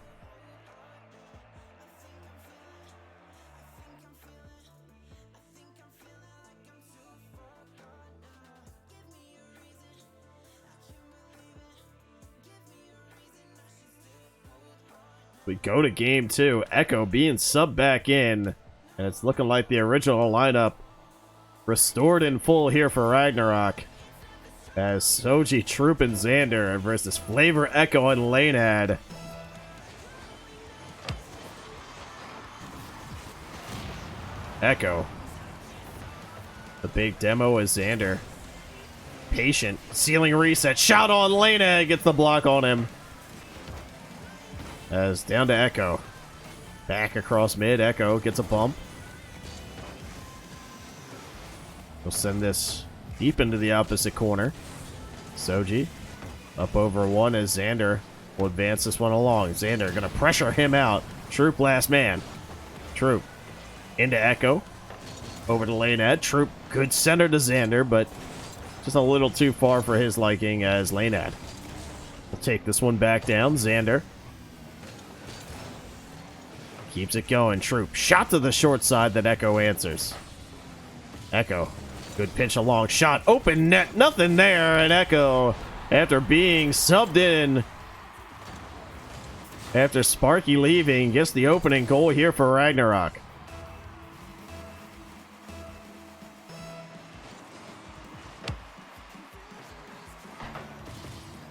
We go to game 2. Echo being subbed back in. And it's looking like the original lineup restored in full here for Ragnarok. As Soji, Troop, and Xander versus Flavor, Echo, and Lanead. Echo. The big demo is Xander. Patient. Ceiling reset. Shot on Lanead. Gets the block on him. As down to Echo. Back across mid. Echo gets a bump. We'll send this deep into the opposite corner. Soji up over one as Xander will advance this one along. Xander gonna pressure him out. Troop last man. Troop into Echo. Over to Lanead. Troop good center to Xander, but just a little too far for his liking as Lanead will take this one back down. Xander keeps it going. Troop. Shot to the short side that Echo answers. Echo. Good pinch, a long shot. Open net. Nothing there. And Echo, after being subbed in, after Sparky leaving, gets the opening goal here for Ragnarok.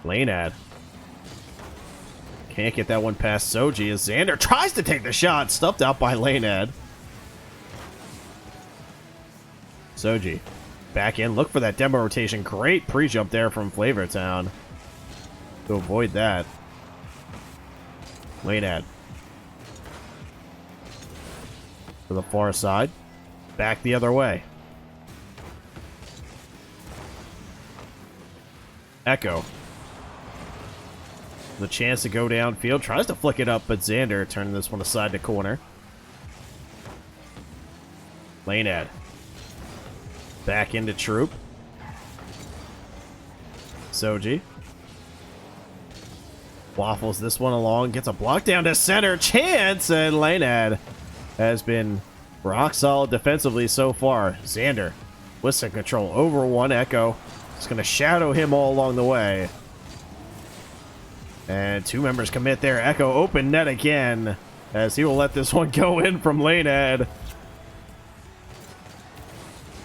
Lanead. Can't get that one past Soji as Xander tries to take the shot. Stuffed out by Lanead. Soji. Back in. Look for that demo rotation. Great pre-jump there from Flavortown to avoid that. Lanead. To the far side. Back the other way. Echo. The chance to go downfield. Tries to flick it up, but Xander turning this one aside to corner. Lanead. Back into Troop. Soji. Waffles this one along. Gets a block down to center. Chance! And Lanead has been rock solid defensively so far. Xander with some control over one. Echo. Just going to shadow him all along the way. And two members commit there. Echo open net again as he will let this one go in from Lanead.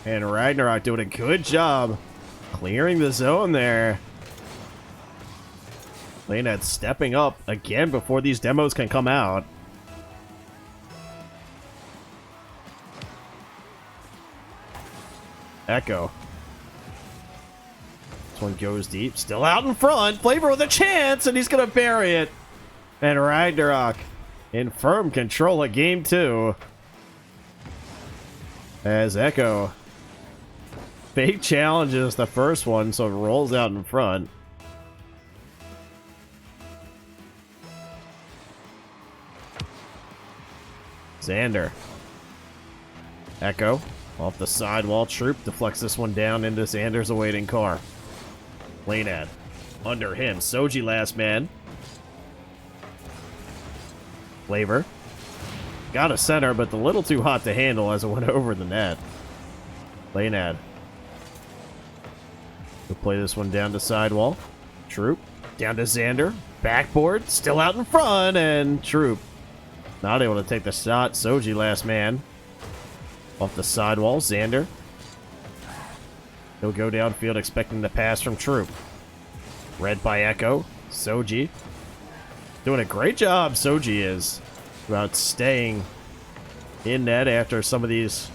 And Ragnarok doing a good job clearing the zone there. Lanead stepping up again before these demos can come out. Echo. One goes deep. Still out in front. Flavor with a chance, and he's going to bury it. And Ragnarok in firm control of game 2. As Echo fake challenges the first one, so it rolls out in front. Xander. Echo off the sidewall. Troop deflects this one down into Xander's awaiting car. Lanead under him. Soji last man. Flavor got a center, but a little too hot to handle as it went over the net. Lanead will play this one down to sidewall. Troop down to Xander. Backboard still out in front, and Troop not able to take the shot. Soji last man off the sidewall. Xander, he'll go downfield expecting the pass from Troop. Read by Echo. Soji doing a great job. Soji is about staying in net after some of these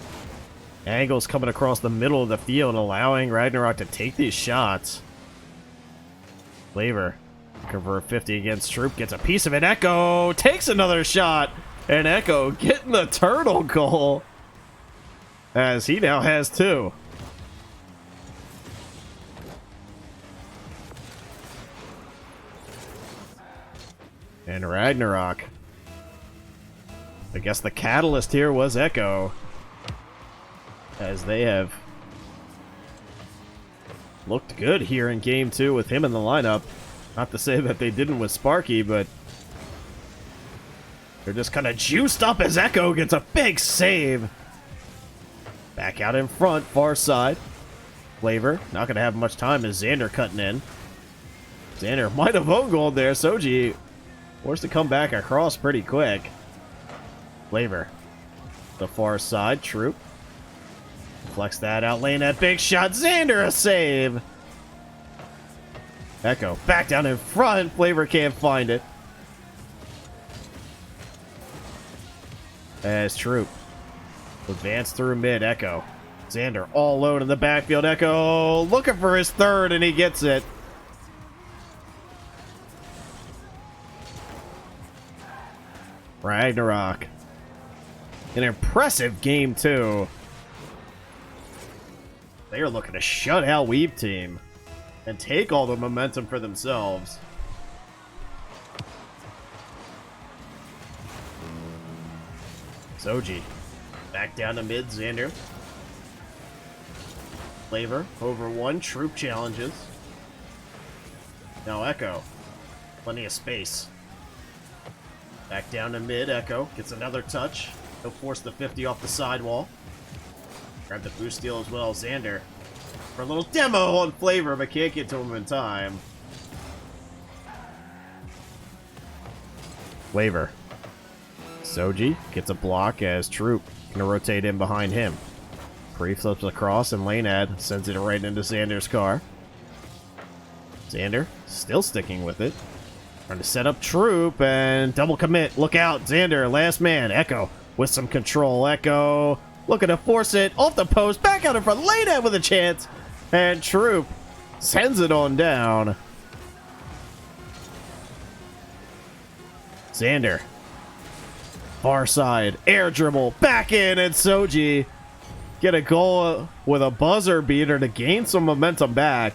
angles coming across the middle of the field, allowing Ragnarok to take these shots. Flavor convert 50 against Troop, gets a piece of it. Echo takes another shot, and Echo getting the turtle goal as he now has 2. And Ragnarok, I guess the catalyst here was Echo, as they have looked good here in game 2 with him in the lineup. Not to say that they didn't with Sparky, but they're just kind of juiced up as Echo gets a big save. Back out in front, far side. Flavor not going to have much time as Xander cutting in. Xander might have own gold there. Soji forced to come back across pretty quick. Flavor the far side. Troop flex that out lane. That big shot. Xander a save. Echo back down in front. Flavor can't find it. As Troop advance through mid. Echo. Xander all alone in the backfield. Echo looking for his third, and he gets it. Ragnarok. An impressive game 2. They are looking to shut out Weeb Team and take all the momentum for themselves. Soji back down to mid. Xander. Flavor over 1. Troop challenges. Now Echo. Plenty of space. Back down to mid. Echo gets another touch. He'll force the 50 off the sidewall. Grab the boost steal as well. Xander for a little demo on Flavor, but can't get to him in time. Flavor. Soji gets a block as Troop gonna rotate in behind him. Pre-flips across, and Lanead sends it right into Xander's car. Xander still sticking with it. Trying to set up Troop and double commit. Look out, Xander, last man. Echo with some control. Echo looking to force it off the post. Back out in front. Lanead with a chance. And Troop sends it on down. Xander. Far side. Air dribble. Back in, and Soji get a goal with a buzzer beater to gain some momentum back.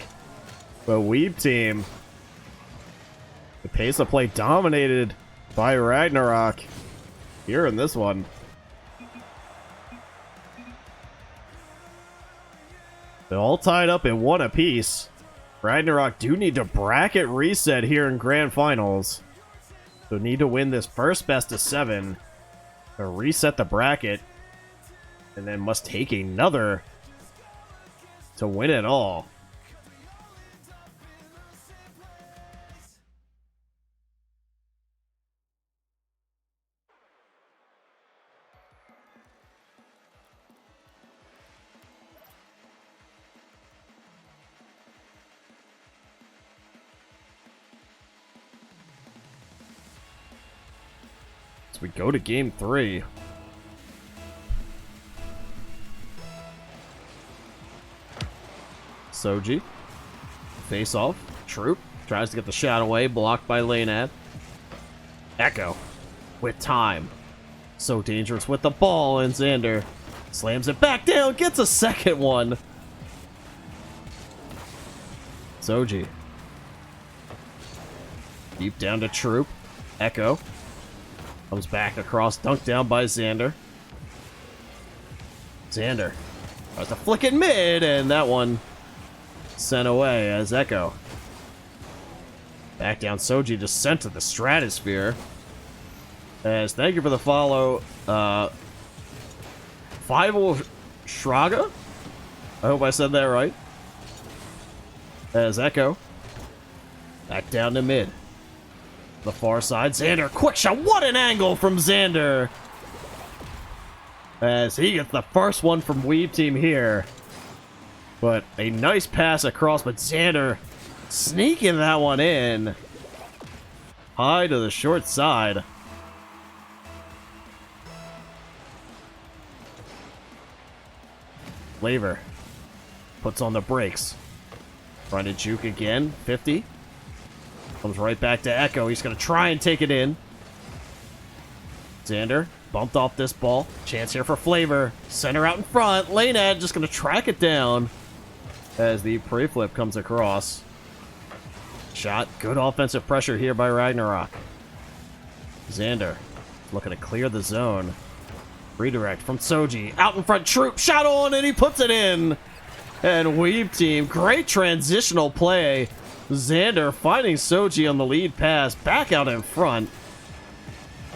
But Weeb Team, the pace of play dominated by Ragnarok here in this one. They're all tied up in 1 apiece. Ragnarok do need to bracket reset here in Grand Finals. So need to win this first best of 7 to reset the bracket. And then must take another to win it all. We go to game 3. Soji Face off. Troop tries to get the shot away, blocked by Lanead. Echo with time. So dangerous with the ball, and Xander slams it back down, gets a second one. Soji. Deep down to Troop. Echo. Comes back across, dunked down by Xander. Xander tries to flick it mid, and that one sent away as Echo. Back down, Soji just sent to the stratosphere. As thank you for the follow, Fivel Shraga? I hope I said that right. As Echo. Back down to mid. The far side, Xander, quick shot. What an angle from Xander! As he gets the first one from Weeb Team here. But a nice pass across, but Xander sneaking that one in. High to the short side. Flavor puts on the brakes. Trying to juke again. 50. Comes right back to Echo. He's going to try and take it in. Xander bumped off this ball. Chance here for Flavor. Center out in front. Lanead just going to track it down as the pre-flip comes across. Shot. Good offensive pressure here by Ragnarok. Xander looking to clear the zone. Redirect from Soji. Out in front. Troop. Shot on, and he puts it in. And Weeb Team. Great transitional play. Xander finding Soji on the lead pass. Back out in front.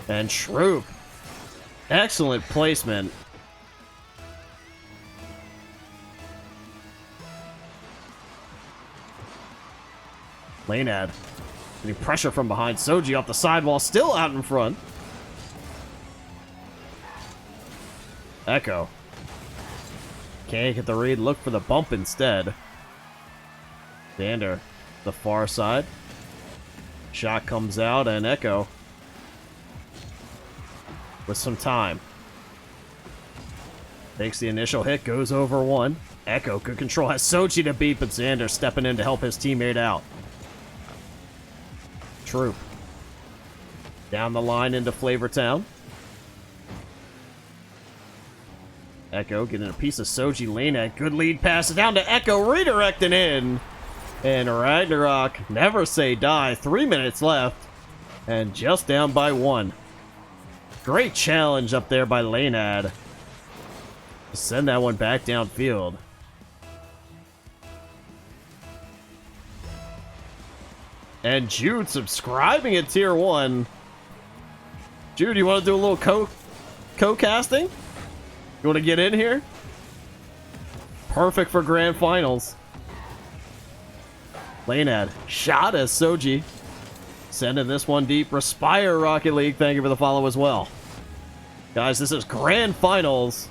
And Troop. Excellent placement. Lanead getting pressure from behind. Soji off the sidewall, still out in front. Echo can't get the read. Look for the bump instead. Xander, the far side. Shot comes out, and Echo with some time takes the initial hit, goes over one. Echo, good control, has Soji to beat, but Xander stepping in to help his teammate out. Troop down the line into Flavortown. Echo getting a piece of Soji Lanead. Good lead pass down to Echo, redirecting in. And Ragnarok, never say die. 3 minutes left. And just down by one. Great challenge up there by Lanead. Send that one back downfield. And Jude subscribing at Tier 1. Jude, you want to do a little co-casting? You want to get in here? Perfect for grand finals. Lanead shot as Soji. Sending this one deep. Respire Rocket League, thank you for the follow as well. Guys, this is grand finals.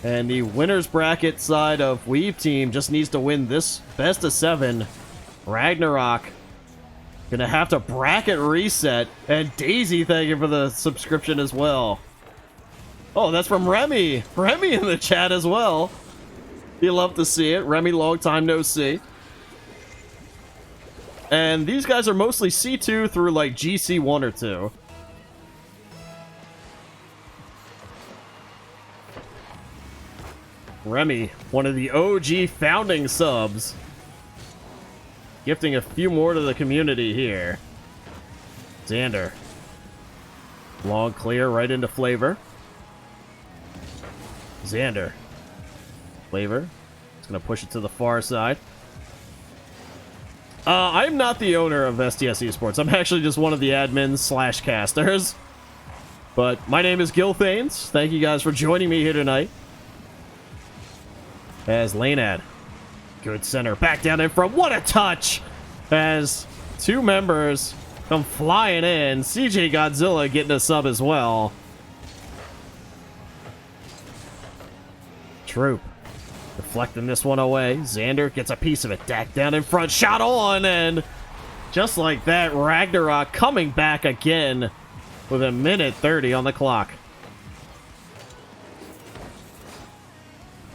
And the winner's bracket side of Weeb Team just needs to win this best of 7. Ragnarok gonna have to bracket reset. And Daisy, thank you for the subscription as well. Oh, that's from Remy. Remy in the chat as well. You love to see it. Remy, long time no see. And these guys are mostly C2 through like GC1 or 2. Remy, one of the OG founding subs. Gifting a few more to the community here. Xander. Long clear right into Flavor. Xander. Flavor. It's going to push it to the far side. I'm not the owner of STS Esports. I'm actually just one of the admins / casters. But my name is Gil Thanes. Thank you guys for joining me here tonight. As Lanead. Good center. Back down in front. What a touch! As two members come flying in. CJ Godzilla getting a sub as well. Troop. Deflecting this one away. Xander gets a piece of it. Back down in front. Shot on. And just like that, Ragnarok coming back again with 1:30 on the clock.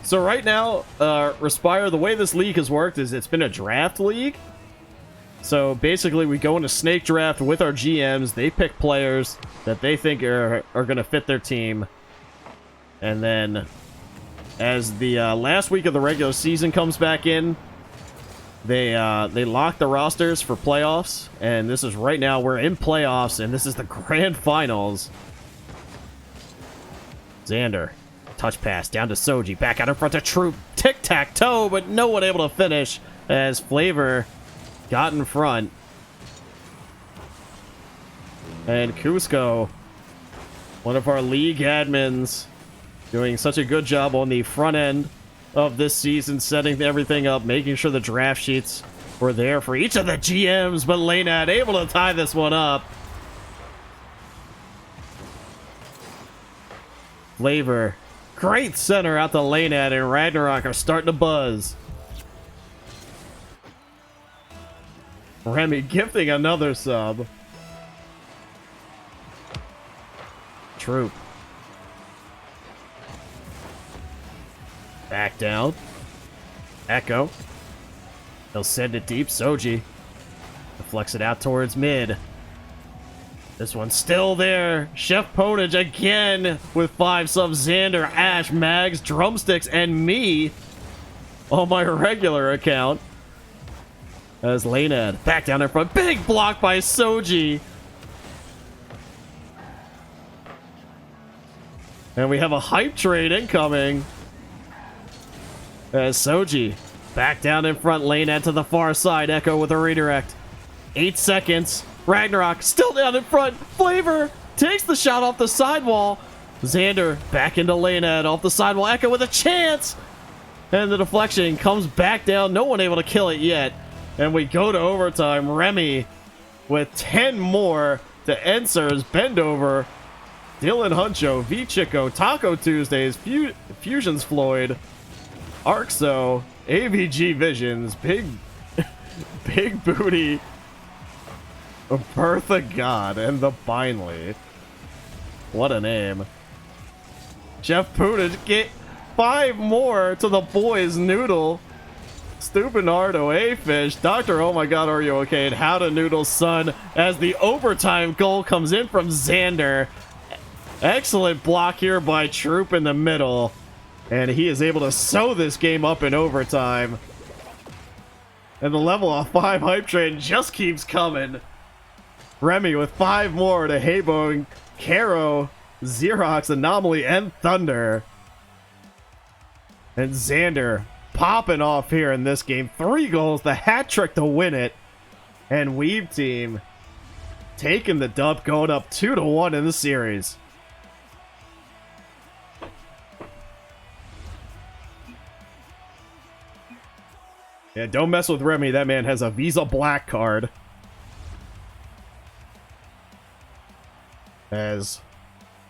So right now, Respire, the way this league has worked is it's been a draft league. So basically, we go into snake draft with our GMs. They pick players that they think are going to fit their team. And then as the last week of the regular season comes back in, they lock the rosters for playoffs. And this is right now, we're in playoffs, and this is the grand finals. Xander. Touch pass down to Soji. Back out in front of Troop. Tic-tac-toe, but no one able to finish as Flavor got in front. And Cusco, one of our league admins, doing such a good job on the front end of this season, setting everything up, making sure the draft sheets were there for each of the GMs, but Laynad able to tie this one up. Flavor. Great center out to Laynad, and Ragnarok are starting to buzz. Remy gifting another sub. Troop. Back down. Echo. He'll send it deep. Soji. Deflects it out towards mid. This one's still there. Chef Ponage again with 5 subs. Xander, Ash, Mags, Drumsticks, and me on my regular account. As Laynad back down in front. Big block by Soji. And we have a hype trade incoming. As Soji back down in front. Laynad to the far side. Echo with a redirect. 8 seconds. Ragnarok still down in front. Flavor takes the shot off the sidewall. Xander back into Laynad off the sidewall. Echo with a chance. And the deflection comes back down. No one able to kill it yet. And we go to overtime. Remy with 10 more to Enser's bend over. Dylan Huncho, V Chico, Taco Tuesdays, Fusions Floyd, Arxo, AVG Visions, Big Booty, Bertha God, and the Binley. What a name. Jeff Punage get 5 more to the boys. Noodle, Stupinardo, A-Fish, Dr. Oh My God, Are You Okay? And How to Noodle's son as the overtime goal comes in from Xander. Excellent block here by Troop in the middle. And he is able to sew this game up in overtime. And the level of 5 hype train just keeps coming. Remy with 5 more to Haybo, Caro, Xerox, Anomaly, and Thunder. And Xander popping off here in this game. 3 goals, the hat trick to win it. And Weeb team taking the dub, going up 2-1 in the series. Yeah, don't mess with Remy. That man has a Visa Black card. As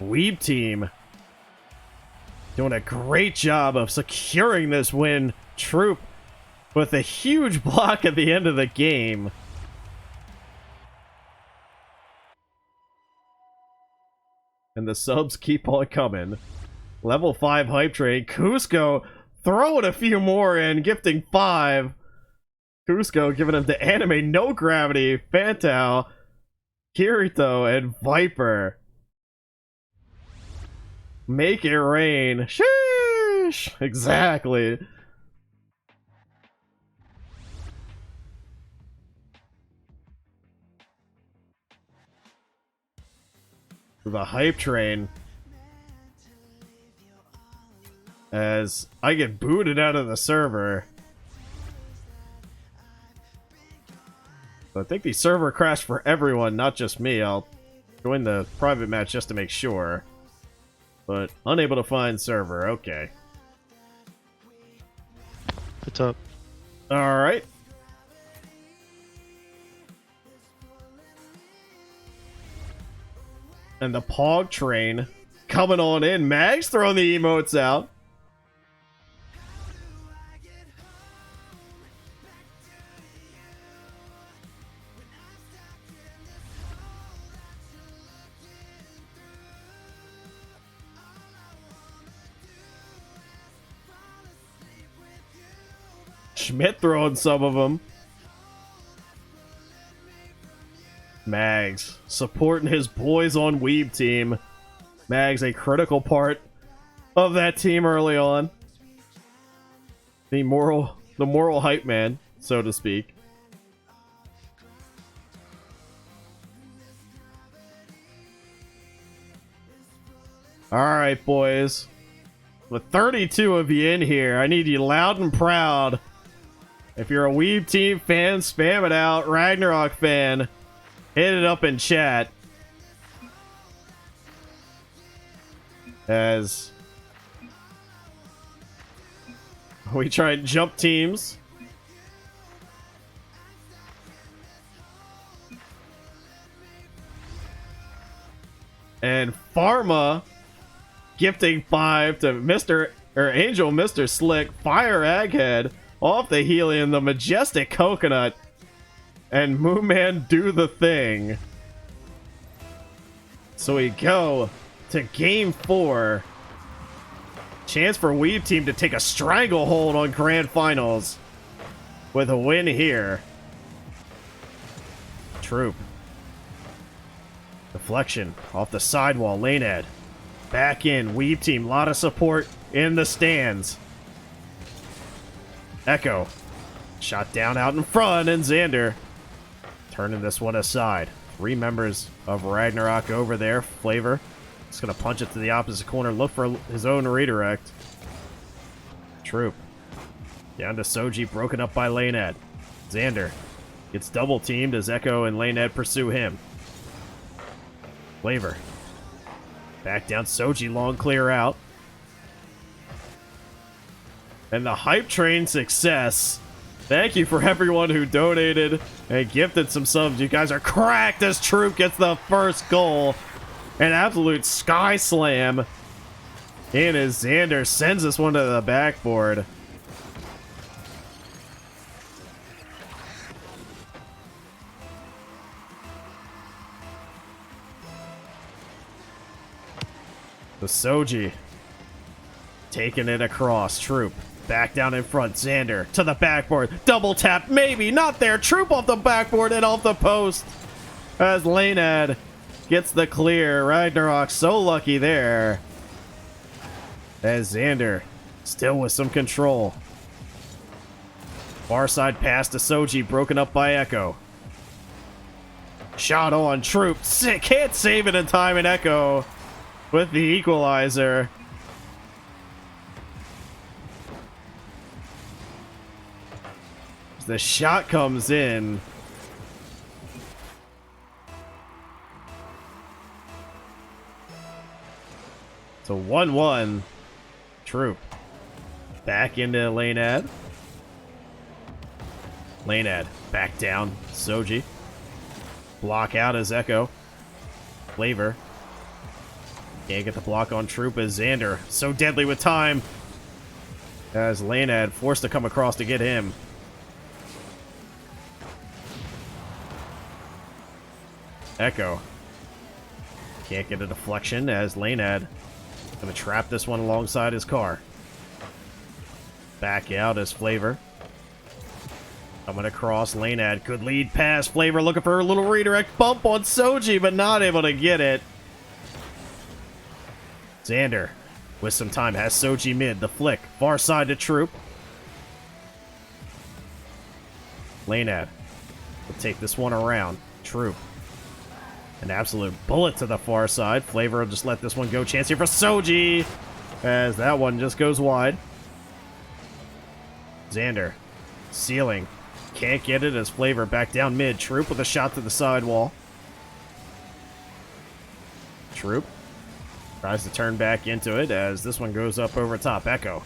Weeb team doing a great job of securing this win. Troop with a huge block at the end of the game. And the subs keep on coming. Level 5 hype train. Cusco throwing a few more in, gifting 5. Cusco giving him to Anime, No Gravity, Fantao, Kirito, and Viper. Make it rain. Sheesh! Exactly. The hype train. As I get booted out of the server. So I think the server crashed for everyone, not just me. I'll join the private match just to make sure. But unable to find server. Okay. What's up? Alright. And the Pog train coming on in. Mag's throwing the emotes out. Schmidt throwing some of them. Mags supporting his boys on Weeb team. Mags a critical part of that team early on. The moral hype man, so to speak. Alright, boys. With 32 of you in here, I need you loud and proud. If you're a Weeb team fan, spam it out. Ragnarok fan, hit it up in chat. As we try and jump teams. And Pharma gifting 5 to Angel Mr. Slick, Fire Egghead off the Helium, the Majestic Coconut, and Moonman do the thing. So we go to game 4. Chance for Weeb team to take a stranglehold on Grand Finals with a win here. Troop. Deflection off the sidewall. Lane Ed. Back in. Weeb team. Lot of support in the stands. Echo. Shot down out in front, and Xander turning this one aside. 3 members of Ragnarok over there. Flavor. Just gonna punch it to the opposite corner. Look for his own redirect. Troop. Down to Soji. Broken up by Lane Ed. Xander gets double teamed as Echo and Lane Ed pursue him. Flavor. Back down. Soji. Long clear out. And the hype train success. Thank you for everyone who donated and gifted some subs. You guys are cracked as Troop gets the first goal. An absolute sky slam in as Xander sends this one to the backboard. The Soji taking it across. Troop back down in front. Xander to the backboard. Double tap. Maybe not there. Troop off the backboard and off the post as Lanad gets the clear. Ragnarok so lucky there. As Xander still with some control. Far side pass to Soji. Broken up by Echo. Shot on. Troop can't save it in time, and Echo with the equalizer. As the shot comes in. It's a 1-1. Troop. Back into Lanad. Lanad back down. Soji. Block out as Echo. Flavor. Can't get the block on Troop as Xander. So deadly with time. As Lanad forced to come across to get him. Echo. Can't get a deflection as Lanad gonna trap this one alongside his car. Back out as Flavor. Coming across, Lanad. Good lead pass. Flavor looking for a little redirect bump on Soji, but not able to get it. Xander, with some time, has Soji mid. The flick. Far side to Troop. Lanad will take this one around. Troop. An absolute bullet to the far side. Flavor will just let this one go. Chance here for Soji, as that one just goes wide. Xander. Ceiling. Can't get it as Flavor back down mid. Troop with a shot to the sidewall. Troop tries to turn back into it as this one goes up over top. Echo.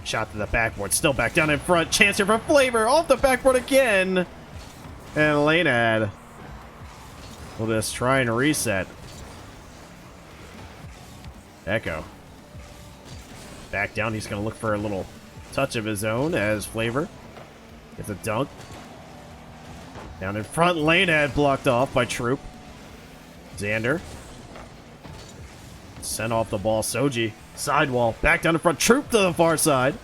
Shot to the backboard. Still back down in front. Chance here for Flavor. Off the backboard again. And Lanad will just try and reset. Echo. Back down. He's going to look for a little touch of his own as Flavor gets a dunk. Down in front. Lanad blocked off by Troop. Xander. Sent off the ball. Soji. Sidewall. Back down in front. Troop to the far side.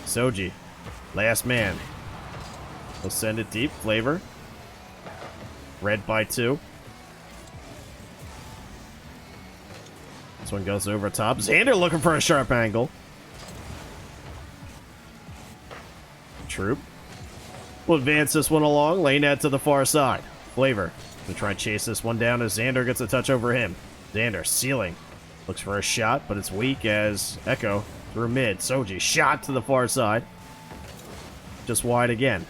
Soji. Last man. We'll send it deep. Flavor. Red by 2. This one goes over top. Xander looking for a sharp angle. Troop. We'll advance this one along. Lane ad to the far side. Flavor. Gonna try and chase this one down as Xander gets a touch over him. Xander ceiling. Looks for a shot, but it's weak as Echo through mid. Soji shot to the far side. Just wide again.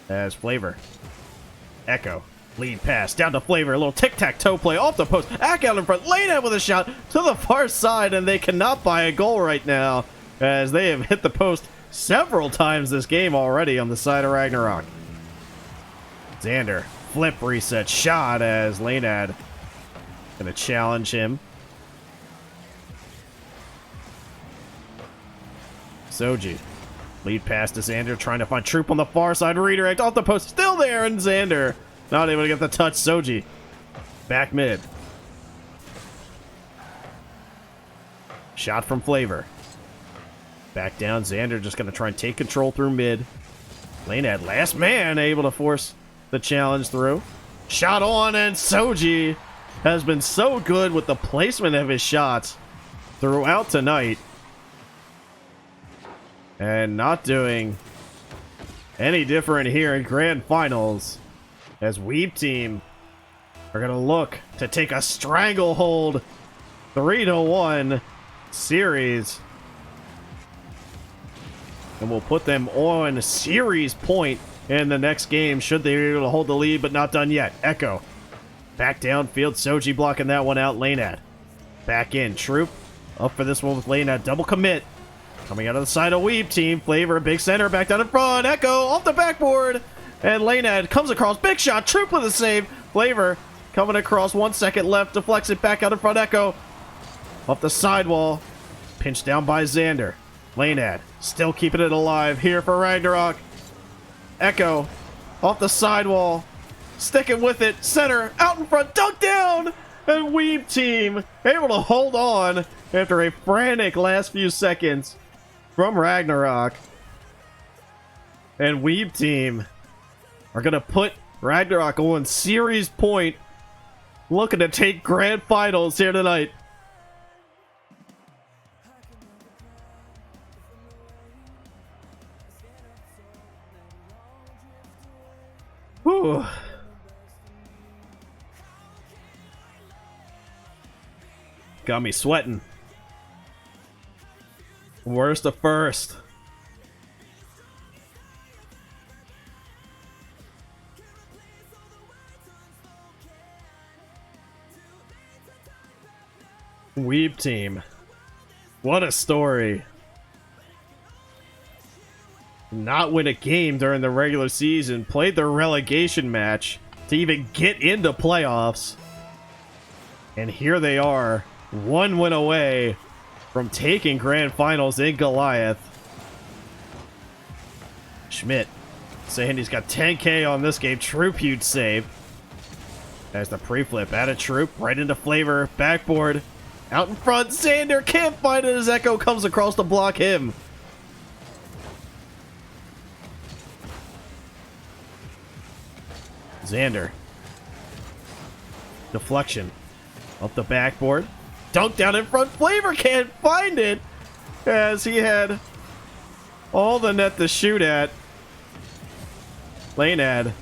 As Flavor. Echo. Lead pass down to Flavor. A little tic-tac-toe play off the post. Ack out in front. Lane out with a shot to the far side, and they cannot buy a goal right now as they have hit the post several times this game already on the side of Ragnarok. Xander. Flip reset shot as Lanad gonna challenge him. Soji. Lead pass to Xander, trying to find Troop on the far side. Redirect off the post, still there, and Xander not able to get the touch. Soji. Back mid. Shot from Flavor. Back down, Xander just gonna try and take control through mid. Lanad, last man, able to force the challenge through. Shot on, and Soji has been so good with the placement of his shots throughout tonight. And not doing any different here in Grand Finals, as Weeb Team are going to look to take a stranglehold 3-1 series. And we'll put them on series point in the next game, should they be able to hold the lead, but not done yet. Echo. Back downfield, Soji blocking that one out. Lanad. Back in, Troop. Up for this one with Lanad. Double commit. Coming out of the side of Weeb Team. Flavor, big center, back down in front. Echo off the backboard. And Lanad comes across. Big shot. Troop with a save. Flavor coming across. 1 second left. Deflects it back out in front. Echo. Off the sidewall. Pinched down by Xander. Lanad still keeping it alive here for Ragnarok. Echo off the sidewall. Sticking with it. Center out in front. Dunk down. And Weeb Team able to hold on after a frantic last few seconds from Ragnarok. And Weeb Team are going to put Ragnarok on series point, looking to take grand finals here tonight. Whew. Got me sweating. Worst to first. Weeb Team. What a story. Not win a game during the regular season. Played their relegation match to even get into playoffs. And here they are. 1 win away from taking grand finals in Goliath. Schmidt saying he's got 10K on this game. Troop huge save. As the pre-flip out of Troop right into Flavor. Backboard. Out in front. Xander can't find it as Echo comes across to block him. Xander. Deflection. Up the backboard. Dunk down in front. Flavor can't find it as he had all the net to shoot at. Lanad.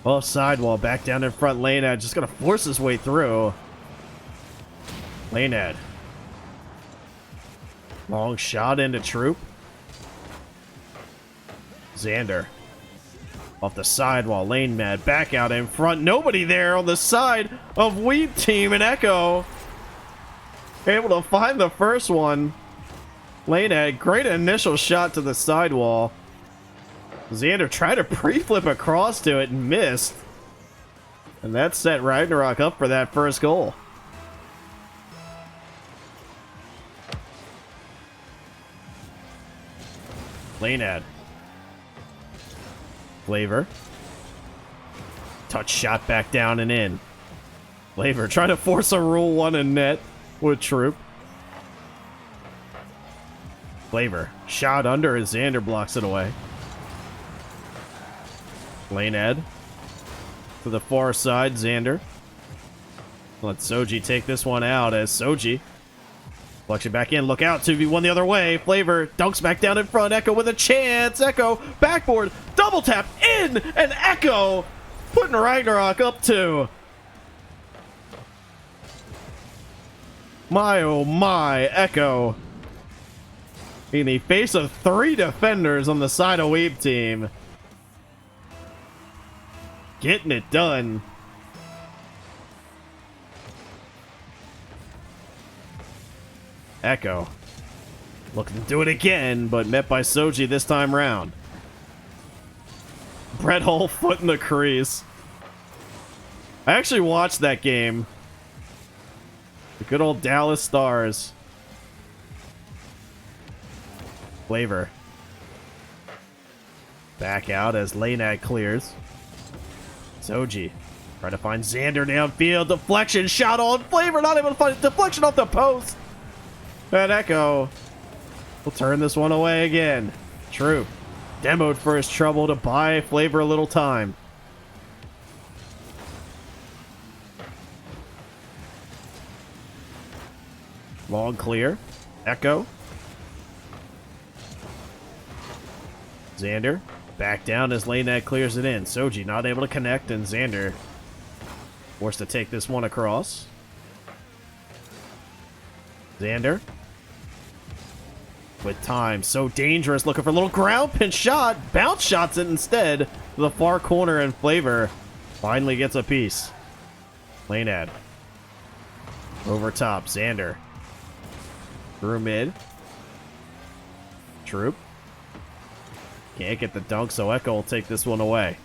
Off sidewall. Back down in front. Lanad just going to force his way through. Lanad. Long shot into Troop. Xander. Off the sidewall. Lane Mad back out in front. Nobody there on the side of Weeb Team, and Echo able to find the first one. Lane had great initial shot to the sidewall. Xander tried to pre-flip across to it and missed. And that set Ragnarok up for that first goal. Lanad. Flavor. Touch shot back down and in. Flavor trying to force a Rule 1 in net with Troop. Flavor. Shot under as Xander blocks it away. Lane Ed. To the far side, Xander. Let Soji take this one out as Soji. Flexion back in. Look out. 2v1 the other way. Flavor dunks back down in front. Echo with a chance. Echo backboard. Double tap in. And Echo putting Ragnarok up 2. My oh my. Echo. In the face of 3 defenders on the side of Weeb team. Getting it done. Echo. Looking to do it again, but met by Soji this time round. Brett Hull foot in the crease. I actually watched that game. The good old Dallas Stars. Flavor. Back out as Lanad clears. Soji. Trying to find Xander downfield. Deflection. Shot on. Flavor not able to find it. Deflection off the post. And Echo will turn this one away again. Troop. Demoed for his trouble to buy Flavor a little time. Long clear. Echo. Xander. Back down as Lanad clears it in. Soji not able to connect, and Xander forced to take this one across. Xander. With time. So dangerous. Looking for a little ground pin shot. Bounce shots it instead to the far corner, and Flavor finally gets a piece. Lanad. Over top. Xander. Through mid. Troop. Can't get the dunk, so Echo will take this one away.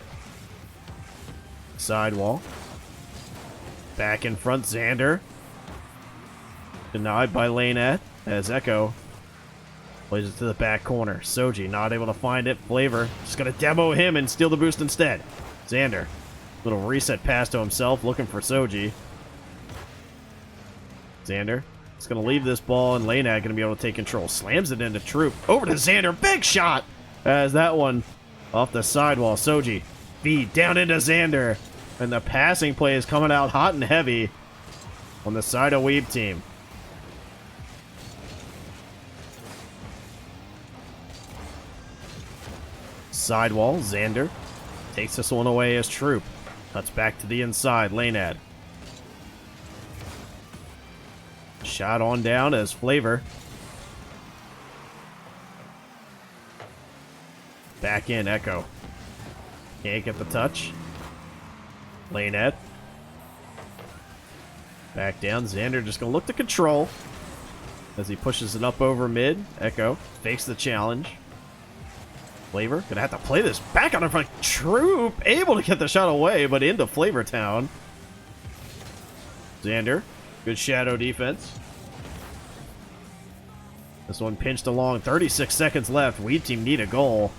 Sidewall. Back in front, Xander. Denied by Lanad as Echo plays it to the back corner. Soji not able to find it. Flavor just going to demo him and steal the boost instead. Xander. Little reset pass to himself, looking for Soji. Xander. He's going to leave this ball, and Lanad going to be able to take control. Slams it into Troop. Over to Xander. Big shot! As that one off the sidewall. Soji. Feed down into Xander. And the passing play is coming out hot and heavy on the side of Weeb team. Sidewall. Xander takes this one away as Troop. Cuts back to the inside. Lanad. Shot on down as Flavor. Back in, Echo. Can't get the touch. Lanad. Back down. Xander just going to look to control as he pushes it up over mid. Echo fakes the challenge. Flavor going to have to play this back on in front. Troop able to get the shot away, but into Flavor Town. Xander. Good shadow defense. This one pinched along. 36 seconds left. Weeb team need a goal.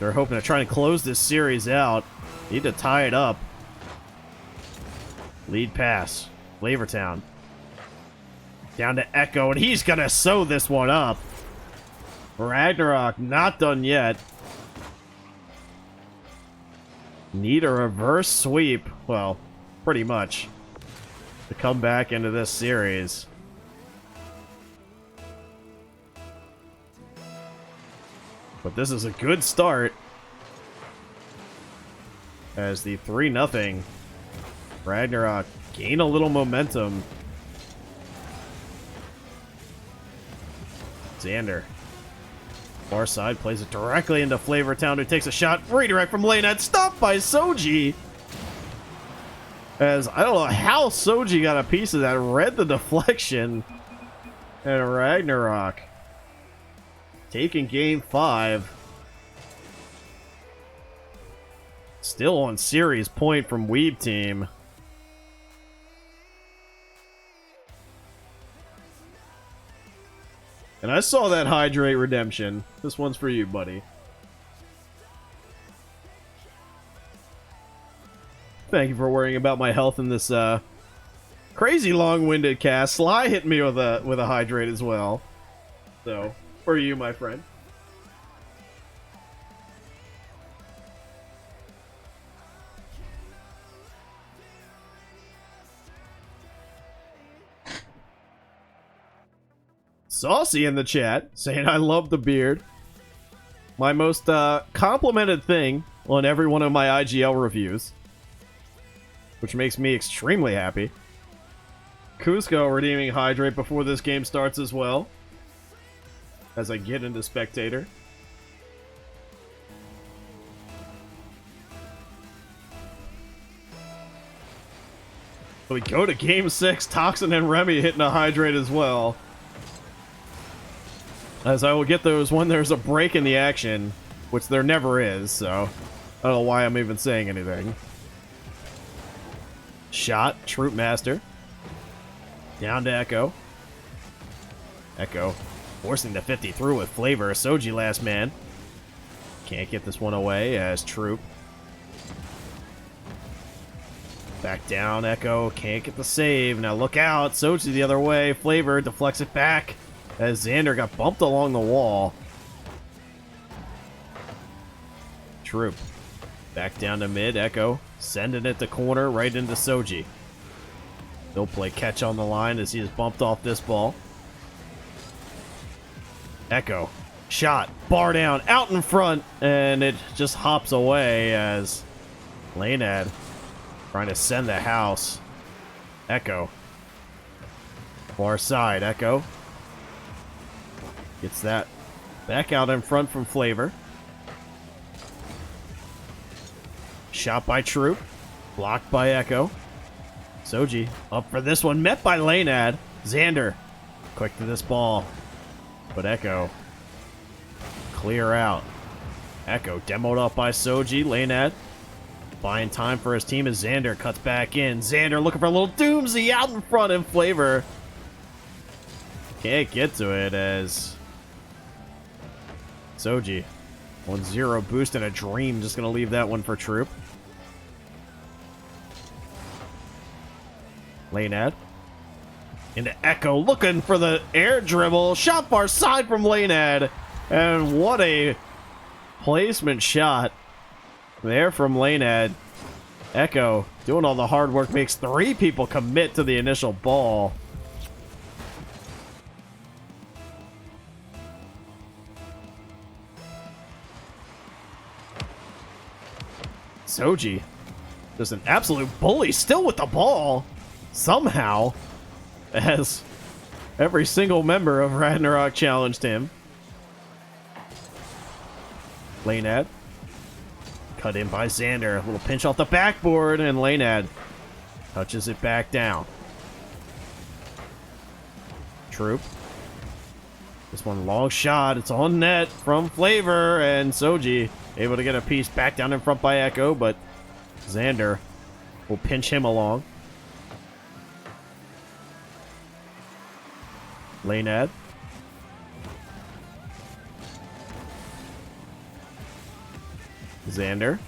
They're hoping to try and close this series out. Need to tie it up. Lead pass. Flavortown. Down to Echo, and he's going to sew this one up. Ragnarok not done yet. Need a reverse sweep. Well, pretty much. To come back into this series. But this is a good start. As the 3-0 Ragnarok gain a little momentum. Xander. Far side plays it directly into Flavortown, who takes a shot. Redirect from Lanad. Stopped by Soji. As I don't know how Soji got a piece of that. Read the deflection. And Ragnarok taking game 5. Still on series point from Weeb team. And I saw that Hydrate redemption. This one's for you, buddy. Thank you for worrying about my health in this crazy long-winded cast. Sly hit me with a Hydrate as well. So, for you, my friend. Saucy in the chat saying I love the beard. My most complimented thing on every one of my IGL reviews, which makes me extremely happy. Cusco redeeming Hydrate before this game starts as well, as I get into Spectator. So we go to Game 6, Toxin and Remy hitting a Hydrate as well. As I will get those when there's a break in the action, which there never is, so I don't know why I'm even saying anything. Shot, Troop Master. Down to Echo. Echo forcing the 50 through with flavor. Soji last man. Can't get this one away as Troop. Back down, Echo. Can't get the save. Now look out. Soji the other way. Flavor deflects it back as Xander got bumped along the wall. Troop. Back down to mid. Echo sending it to corner right into Soji. He'll play catch on the line as he is bumped off this ball. Echo. Shot. Bar down. Out in front. And it just hops away as Lanad trying to send the house. Echo. Far side. Echo. Gets that back out in front from Flavor. Shot by Troop. Blocked by Echo. Soji up for this one. Met by Lanad. Xander. Quick to this ball. But Echo. Clear out. Echo demoed up by Soji. Lanad. Buying time for his team as Xander cuts back in. Xander looking for a little doomsy out in front in Flavor. Can't get to it as Soji. 1-0 boost and a dream. Just going to leave that one for Troop. Lanad. Into Echo. Looking for the air dribble. Shot far side from Lanad. And what a placement shot there from Lanad. Echo doing all the hard work. Makes 3 people commit to the initial ball. Soji, just an absolute bully, still with the ball, somehow, as every single member of Ragnarok challenged him. Lanad, cut in by Xander, a little pinch off the backboard, and Lanad touches it back down. Troop, this one long shot, it's on net from Flavor, and Soji able to get a piece back down in front by Echo, but Xander will pinch him along. Lanad. Xander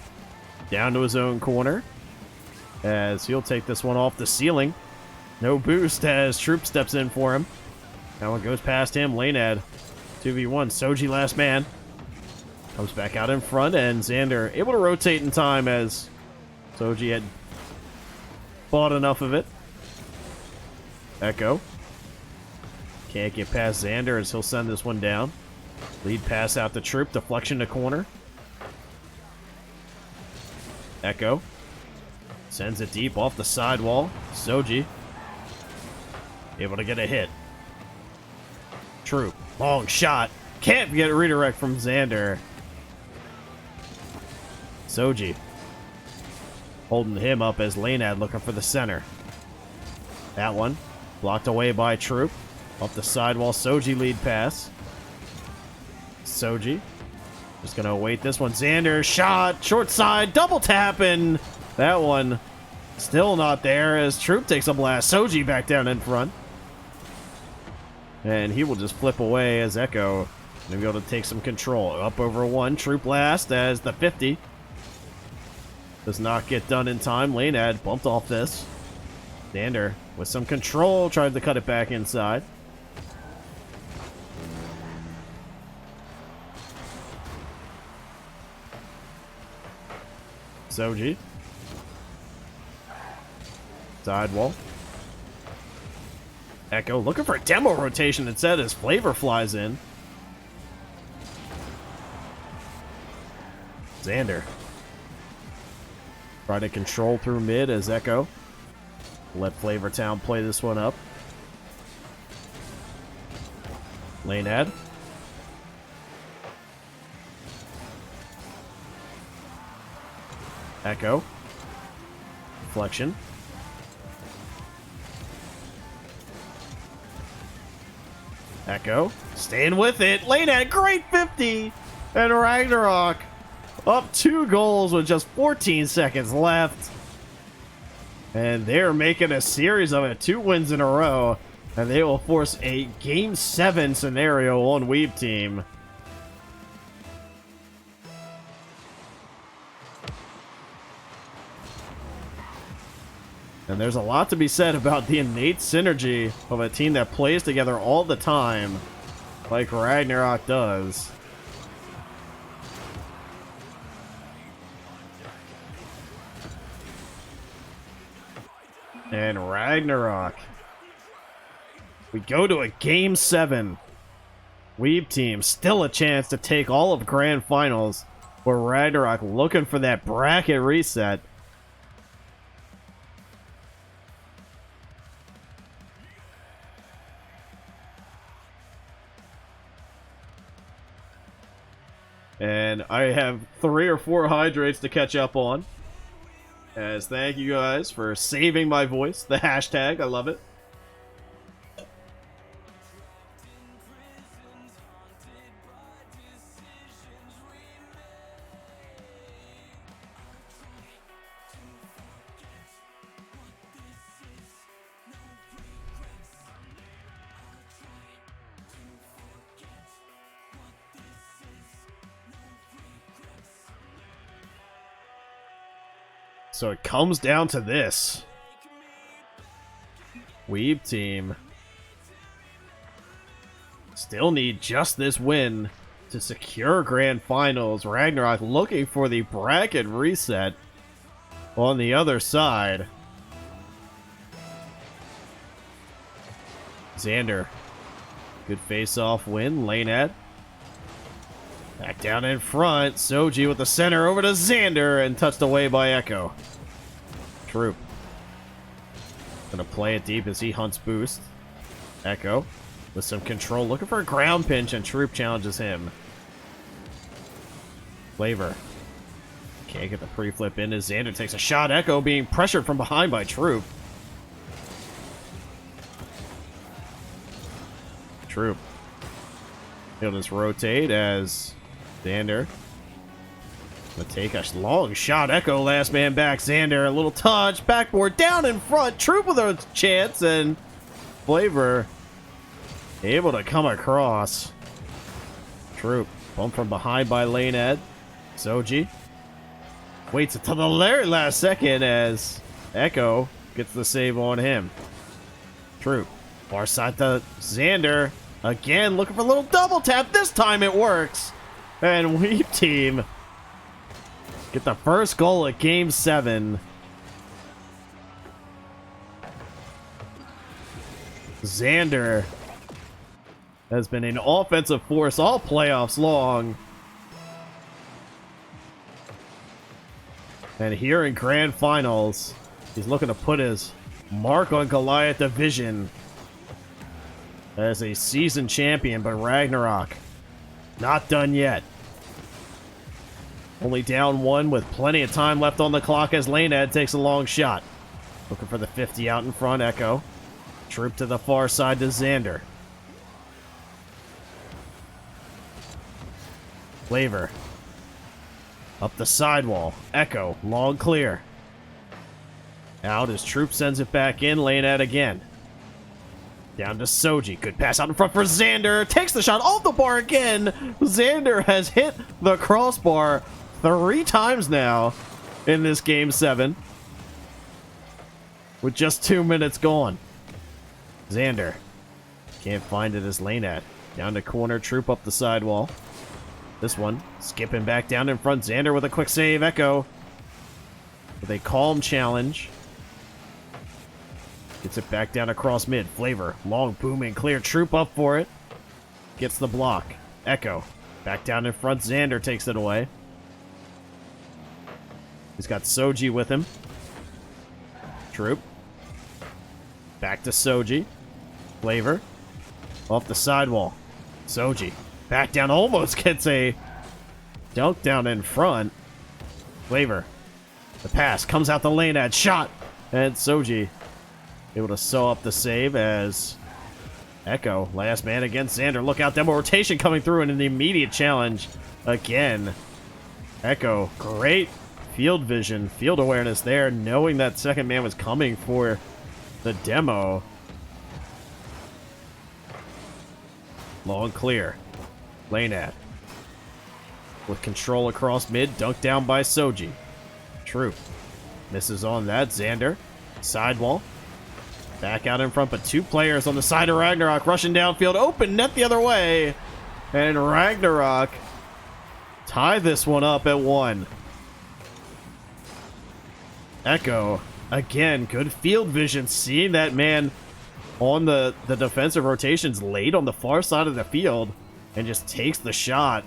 down to his own corner as he'll take this one off the ceiling. No boost as Troop steps in for him. That one goes past him. Lanad 2v1. Soji last man. Comes back out in front, and Xander able to rotate in time as Soji had bought enough of it. Echo. Can't get past Xander as he'll send this one down. Lead pass out to Troop. Deflection to corner. Echo. Sends it deep off the sidewall. Soji. Able to get a hit. Troop. Long shot. Can't get a redirect from Xander. Soji holding him up as Lanad looking for the center. That one blocked away by Troop. Off the sidewall, Soji lead pass. Soji just going to await this one. Xander shot, short side, double tap, and that one still not there as Troop takes a blast. Soji back down in front. And he will just flip away as Echo will be able to take some control. Up over 1, Troop last as the 50. Does not get done in time. Lanad bumped off this. Xander with some control tried to cut it back inside. Soji. Sidewall. Echo looking for a demo rotation instead as Flavor flies in. Xander. Try to control through mid as Echo. Let Flavor Town play this one up. Lane ad. Echo. Reflection. Echo. Staying with it. Lane ad. Great 50. And Ragnarok up 2 goals with just 14 seconds left. And they're making a series of it. 2 wins in a row. And they will force a Game 7 scenario on Weeb Team. And there's a lot to be said about the innate synergy of a team that plays together all the time, like Ragnarok does. And Ragnarok. We go to a Game 7. Weeb Team still a chance to take all of Grand Finals, where Ragnarok looking for that bracket reset. And I have 3 or 4 hydrates to catch up on. As thank you guys for saving my voice. The hashtag, I love it. So it comes down to this. Weeb Team still need just this win to secure Grand Finals. Ragnarok looking for the bracket reset on the other side. Xander. Good face-off win. Lane at. Back down in front. Soji with the center over to Xander and touched away by Echo. Troop. Gonna play it deep as he hunts boost. Echo with some control. Looking for a ground pinch and Troop challenges him. Flavor. Can't get the pre-flip in as Xander takes a shot. Echo being pressured from behind by Troop. Troop. He'll just rotate as Xander gonna take a long shot. Echo last man back. Xander, a little touch. Backboard down in front. Troop with a chance and Flavor able to come across. Troop bumped from behind by Lane Ed. Soji waits until the very last second as Echo gets the save on him. Troop far side to Xander. Again, looking for a little double tap. This time it works. And Weeb Team get the first goal at Game 7. Xander has been an offensive force all playoffs long. And here in Grand Finals, he's looking to put his mark on Goliath division as a season champion, but Ragnarok not done yet. Only down 1 with plenty of time left on the clock as Lane Ed takes a long shot. Looking for the 50 out in front. Echo. Troop to the far side to Xander. Flavor. Up the sidewall. Echo. Long clear. Out as Troop sends it back in. Lane Ed again. Down to Soji. Good pass out in front for Xander. Takes the shot off the bar again. Xander has hit the crossbar 3 times now in this Game 7. With just 2 minutes gone. Xander. Can't find it as Lane at. Down to corner. Troop up the sidewall. This one. Skipping back down in front. Xander with a quick save. Echo. with a calm challenge. Gets it back down across mid. Flavor. Long, booming, clear. Troop up for it. Gets the block. Echo. Back down in front. Xander takes it away. He's got Soji with him. Troop. Back to Soji. Flavor. Off the sidewall. Soji. Back down. Almost gets a dunk down in front. Flavor. The pass. Comes out the lane. Ad shot. And Soji able to sew up the save as Echo, last man against Xander. Look out, demo rotation coming through and an immediate challenge again. Echo, great field vision, field awareness there, knowing that second man was coming for the demo. Long clear. Lane ad. With control across mid, dunked down by Soji. Troop. Misses on that. Xander. Sidewall. Back out in front, but two players on the side of Ragnarok rushing downfield. Open net the other way. And Ragnarok tie this one up at 1. Echo, again, good field vision. Seeing that man on the defensive rotations late on the far side of the field and just takes the shot.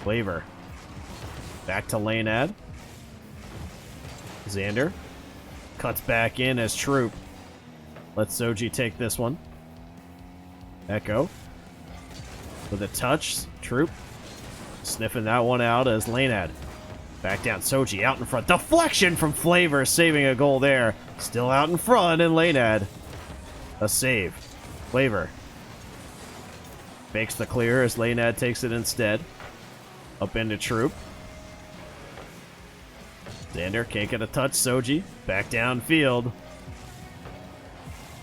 Flavor. Back to lane ad. Xander cuts back in as Troop. Let Soji take this one. Echo with a touch. Troop sniffing that one out as Lanad. Back down. Soji out in front. Deflection from Flavor, saving a goal there. Still out in front, and Lanad. A save. Flavor makes the clear as Lanad takes it instead. Up into Troop. Xander can't get a touch. Soji back downfield.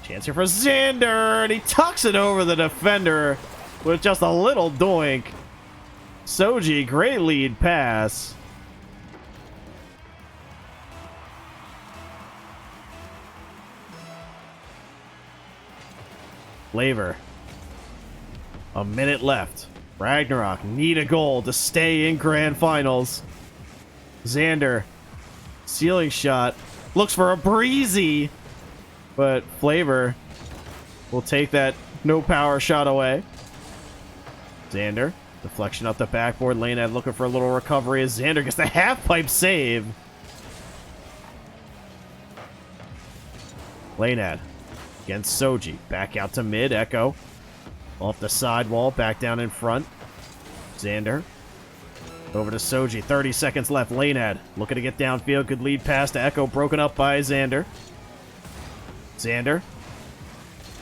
Chance here for Xander, and he tucks it over the defender with just a little doink. Soji, great lead pass. Flavor. A minute left. Ragnarok need a goal to stay in grand finals. Xander. Ceiling shot. Looks for a breezy. But Flavor will take that no power shot away. Xander. Deflection up the backboard. Lanad looking for a little recovery as Xander gets the half pipe save. Lanad against Soji. Back out to mid. Echo. Off the sidewall. Back down in front. Xander. Over to Soji. 30 seconds left. Lanad looking to get downfield. Good lead pass to Echo. Broken up by Xander. Xander.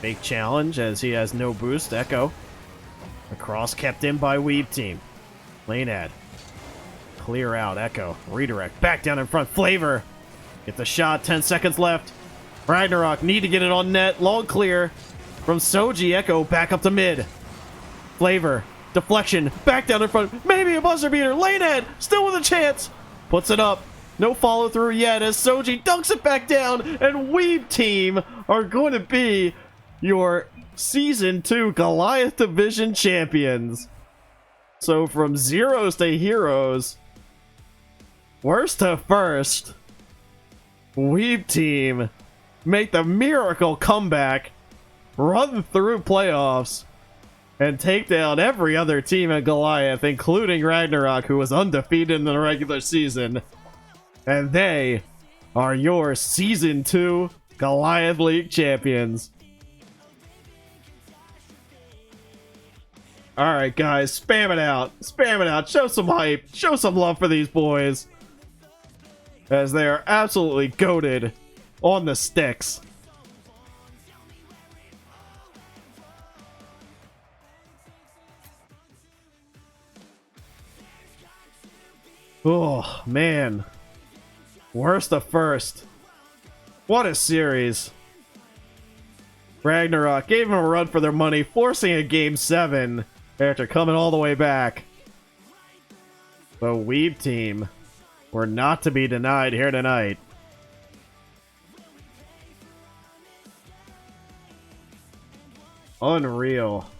Fake challenge as he has no boost. Echo. The cross kept in by Weeb team. Lanad. Clear out. Echo. Redirect. Back down in front. Flavor. Get the shot. 10 seconds left. Ragnarok need to get it on net. Long clear from Soji. Echo back up to mid. Flavor. Deflection. Back down in front. Maybe a buzzer beater. Lanad still with a chance. Puts it up. No follow through yet as Soji dunks it back down. And Weeb team are going to be your Season 2 Goliath Division champions. So from zeros to heroes, worst to first, Weeb team make the miracle comeback, run through playoffs, and take down every other team at Goliath, including Ragnarok, who was undefeated in the regular season. And they are your Season 2 Goliath League champions. Alright, guys, spam it out. Spam it out. Show some hype. Show some love for these boys, as they are absolutely goated on the sticks. Oh, man. Worst to first. What a series. Ragnarok gave them a run for their money, forcing a Game 7 after coming all the way back. The Weeb team were not to be denied here tonight. Unreal.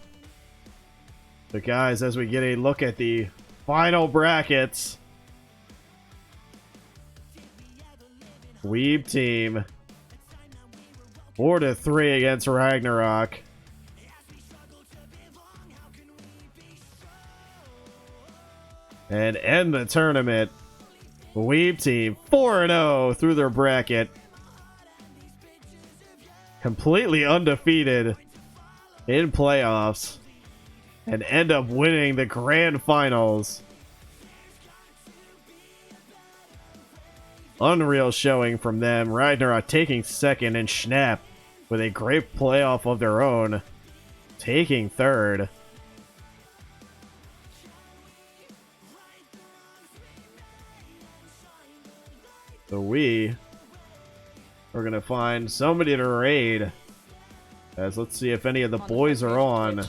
But guys, as we get a look at the final brackets. Weeb team 4-3 against Ragnarok. And end the tournament. Weeb team 4-0 through their bracket. Completely undefeated in playoffs. And end up winning the grand finals. Unreal showing from them. Ragnarok taking second, and Schnapp with a great playoff of their own taking third. So we are going to find somebody to raid. As let's see if any of the boys are on.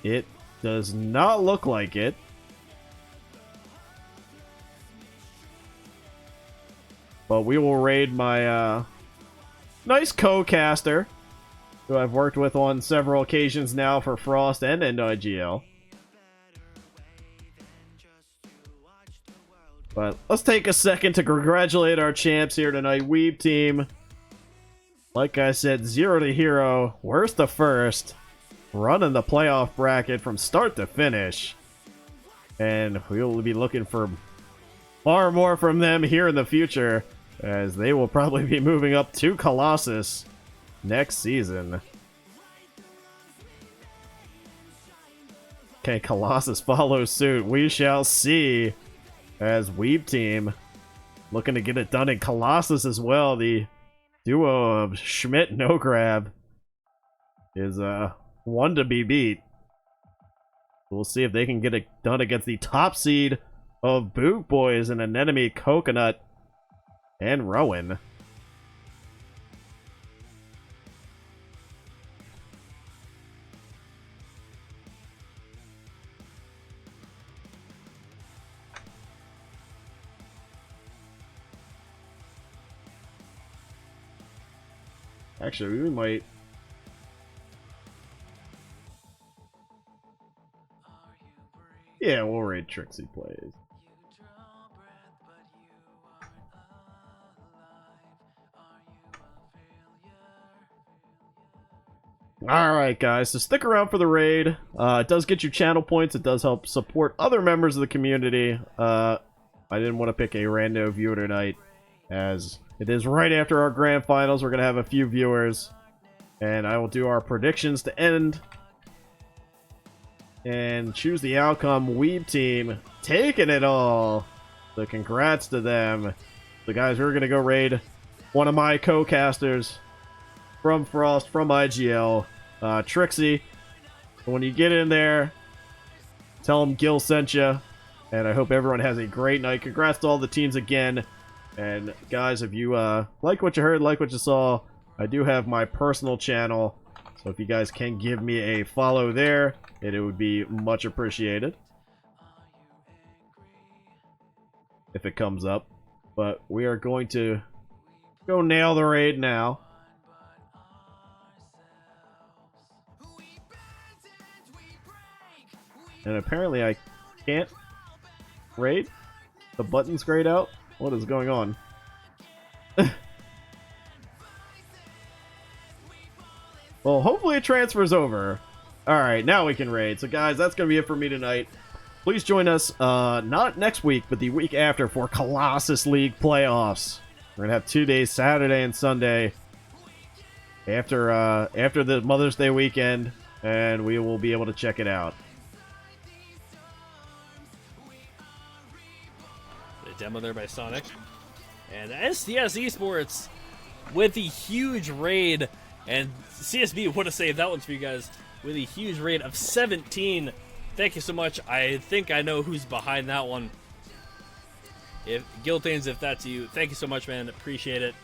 It does not look like it. But we will raid my nice co-caster, who I've worked with on several occasions now for Frost and IGL. But let's take a second to congratulate our champs here tonight. Weeb team, like I said, 0 to hero, worst to first. Running the playoff bracket from start to finish. And we'll be looking for far more from them here in the future, as they will probably be moving up to Colossus next season. Okay, Colossus follows suit. We shall see, as Weeb team looking to get it done in Colossus as well. The duo of Schmidt No Grab is one to be beat. We'll see if they can get it done against the top seed of Boot Boys and Anemone, Coconut, and Rowan. Actually, we might... Yeah, we'll raid Trixie Plays. Alright guys, so stick around for the raid. It does get you channel points, it does help support other members of the community. I didn't want to pick a rando viewer tonight, as it is right after our grand finals. We're going to have a few viewers, and I will do our predictions to end and choose the outcome. Weeb team taking it all, so congrats to them. So guys, we're going to go raid one of my co-casters from Frost, from IGL, Trixie. When you get in there, tell them Gil sent you, and I hope everyone has a great night. Congrats to all the teams again. And guys, if you like what you heard, like what you saw, I do have my personal channel, so if you guys can give me a follow there, it would be much appreciated if it comes up. But we are going to go nail the raid now. And apparently I can't raid. The button's grayed out. What is going on? Well, hopefully it transfers over. Alright, now we can raid. So guys, that's going to be it for me tonight. Please join us, not next week, but the week after for Colossus League playoffs. We're going to have 2 days, Saturday and Sunday, after the Mother's Day weekend, and we will be able to check it out. The demo there by Sonic. And STS Esports with the huge raid, and CSB would have saved that one for you guys, with a huge raid of 17. Thank you so much. I think I know who's behind that one. If Giltanes, if that's you, thank you so much, man. Appreciate it.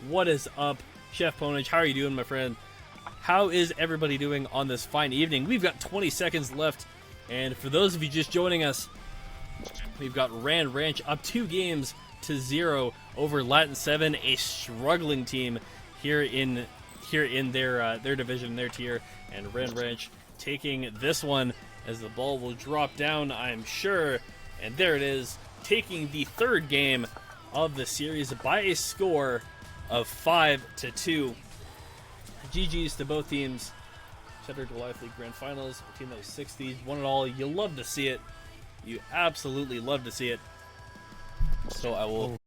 What is up, Chef Ponage? How are you doing, my friend? How is everybody doing on this fine evening? We've got 20 seconds left, and for those of you just joining us, We've got Rand Ranch up 2-0 over Latin 7, a struggling team here in their division, their tier, and Rand Ranch taking this one as the ball will drop down, I'm sure, and there it is, taking the third game of the series by a score of 5-2. GG's to both teams. Cheddar Goliath League Grand Finals, a team that was 60, won it all. You love to see it. You absolutely love to see it. So I will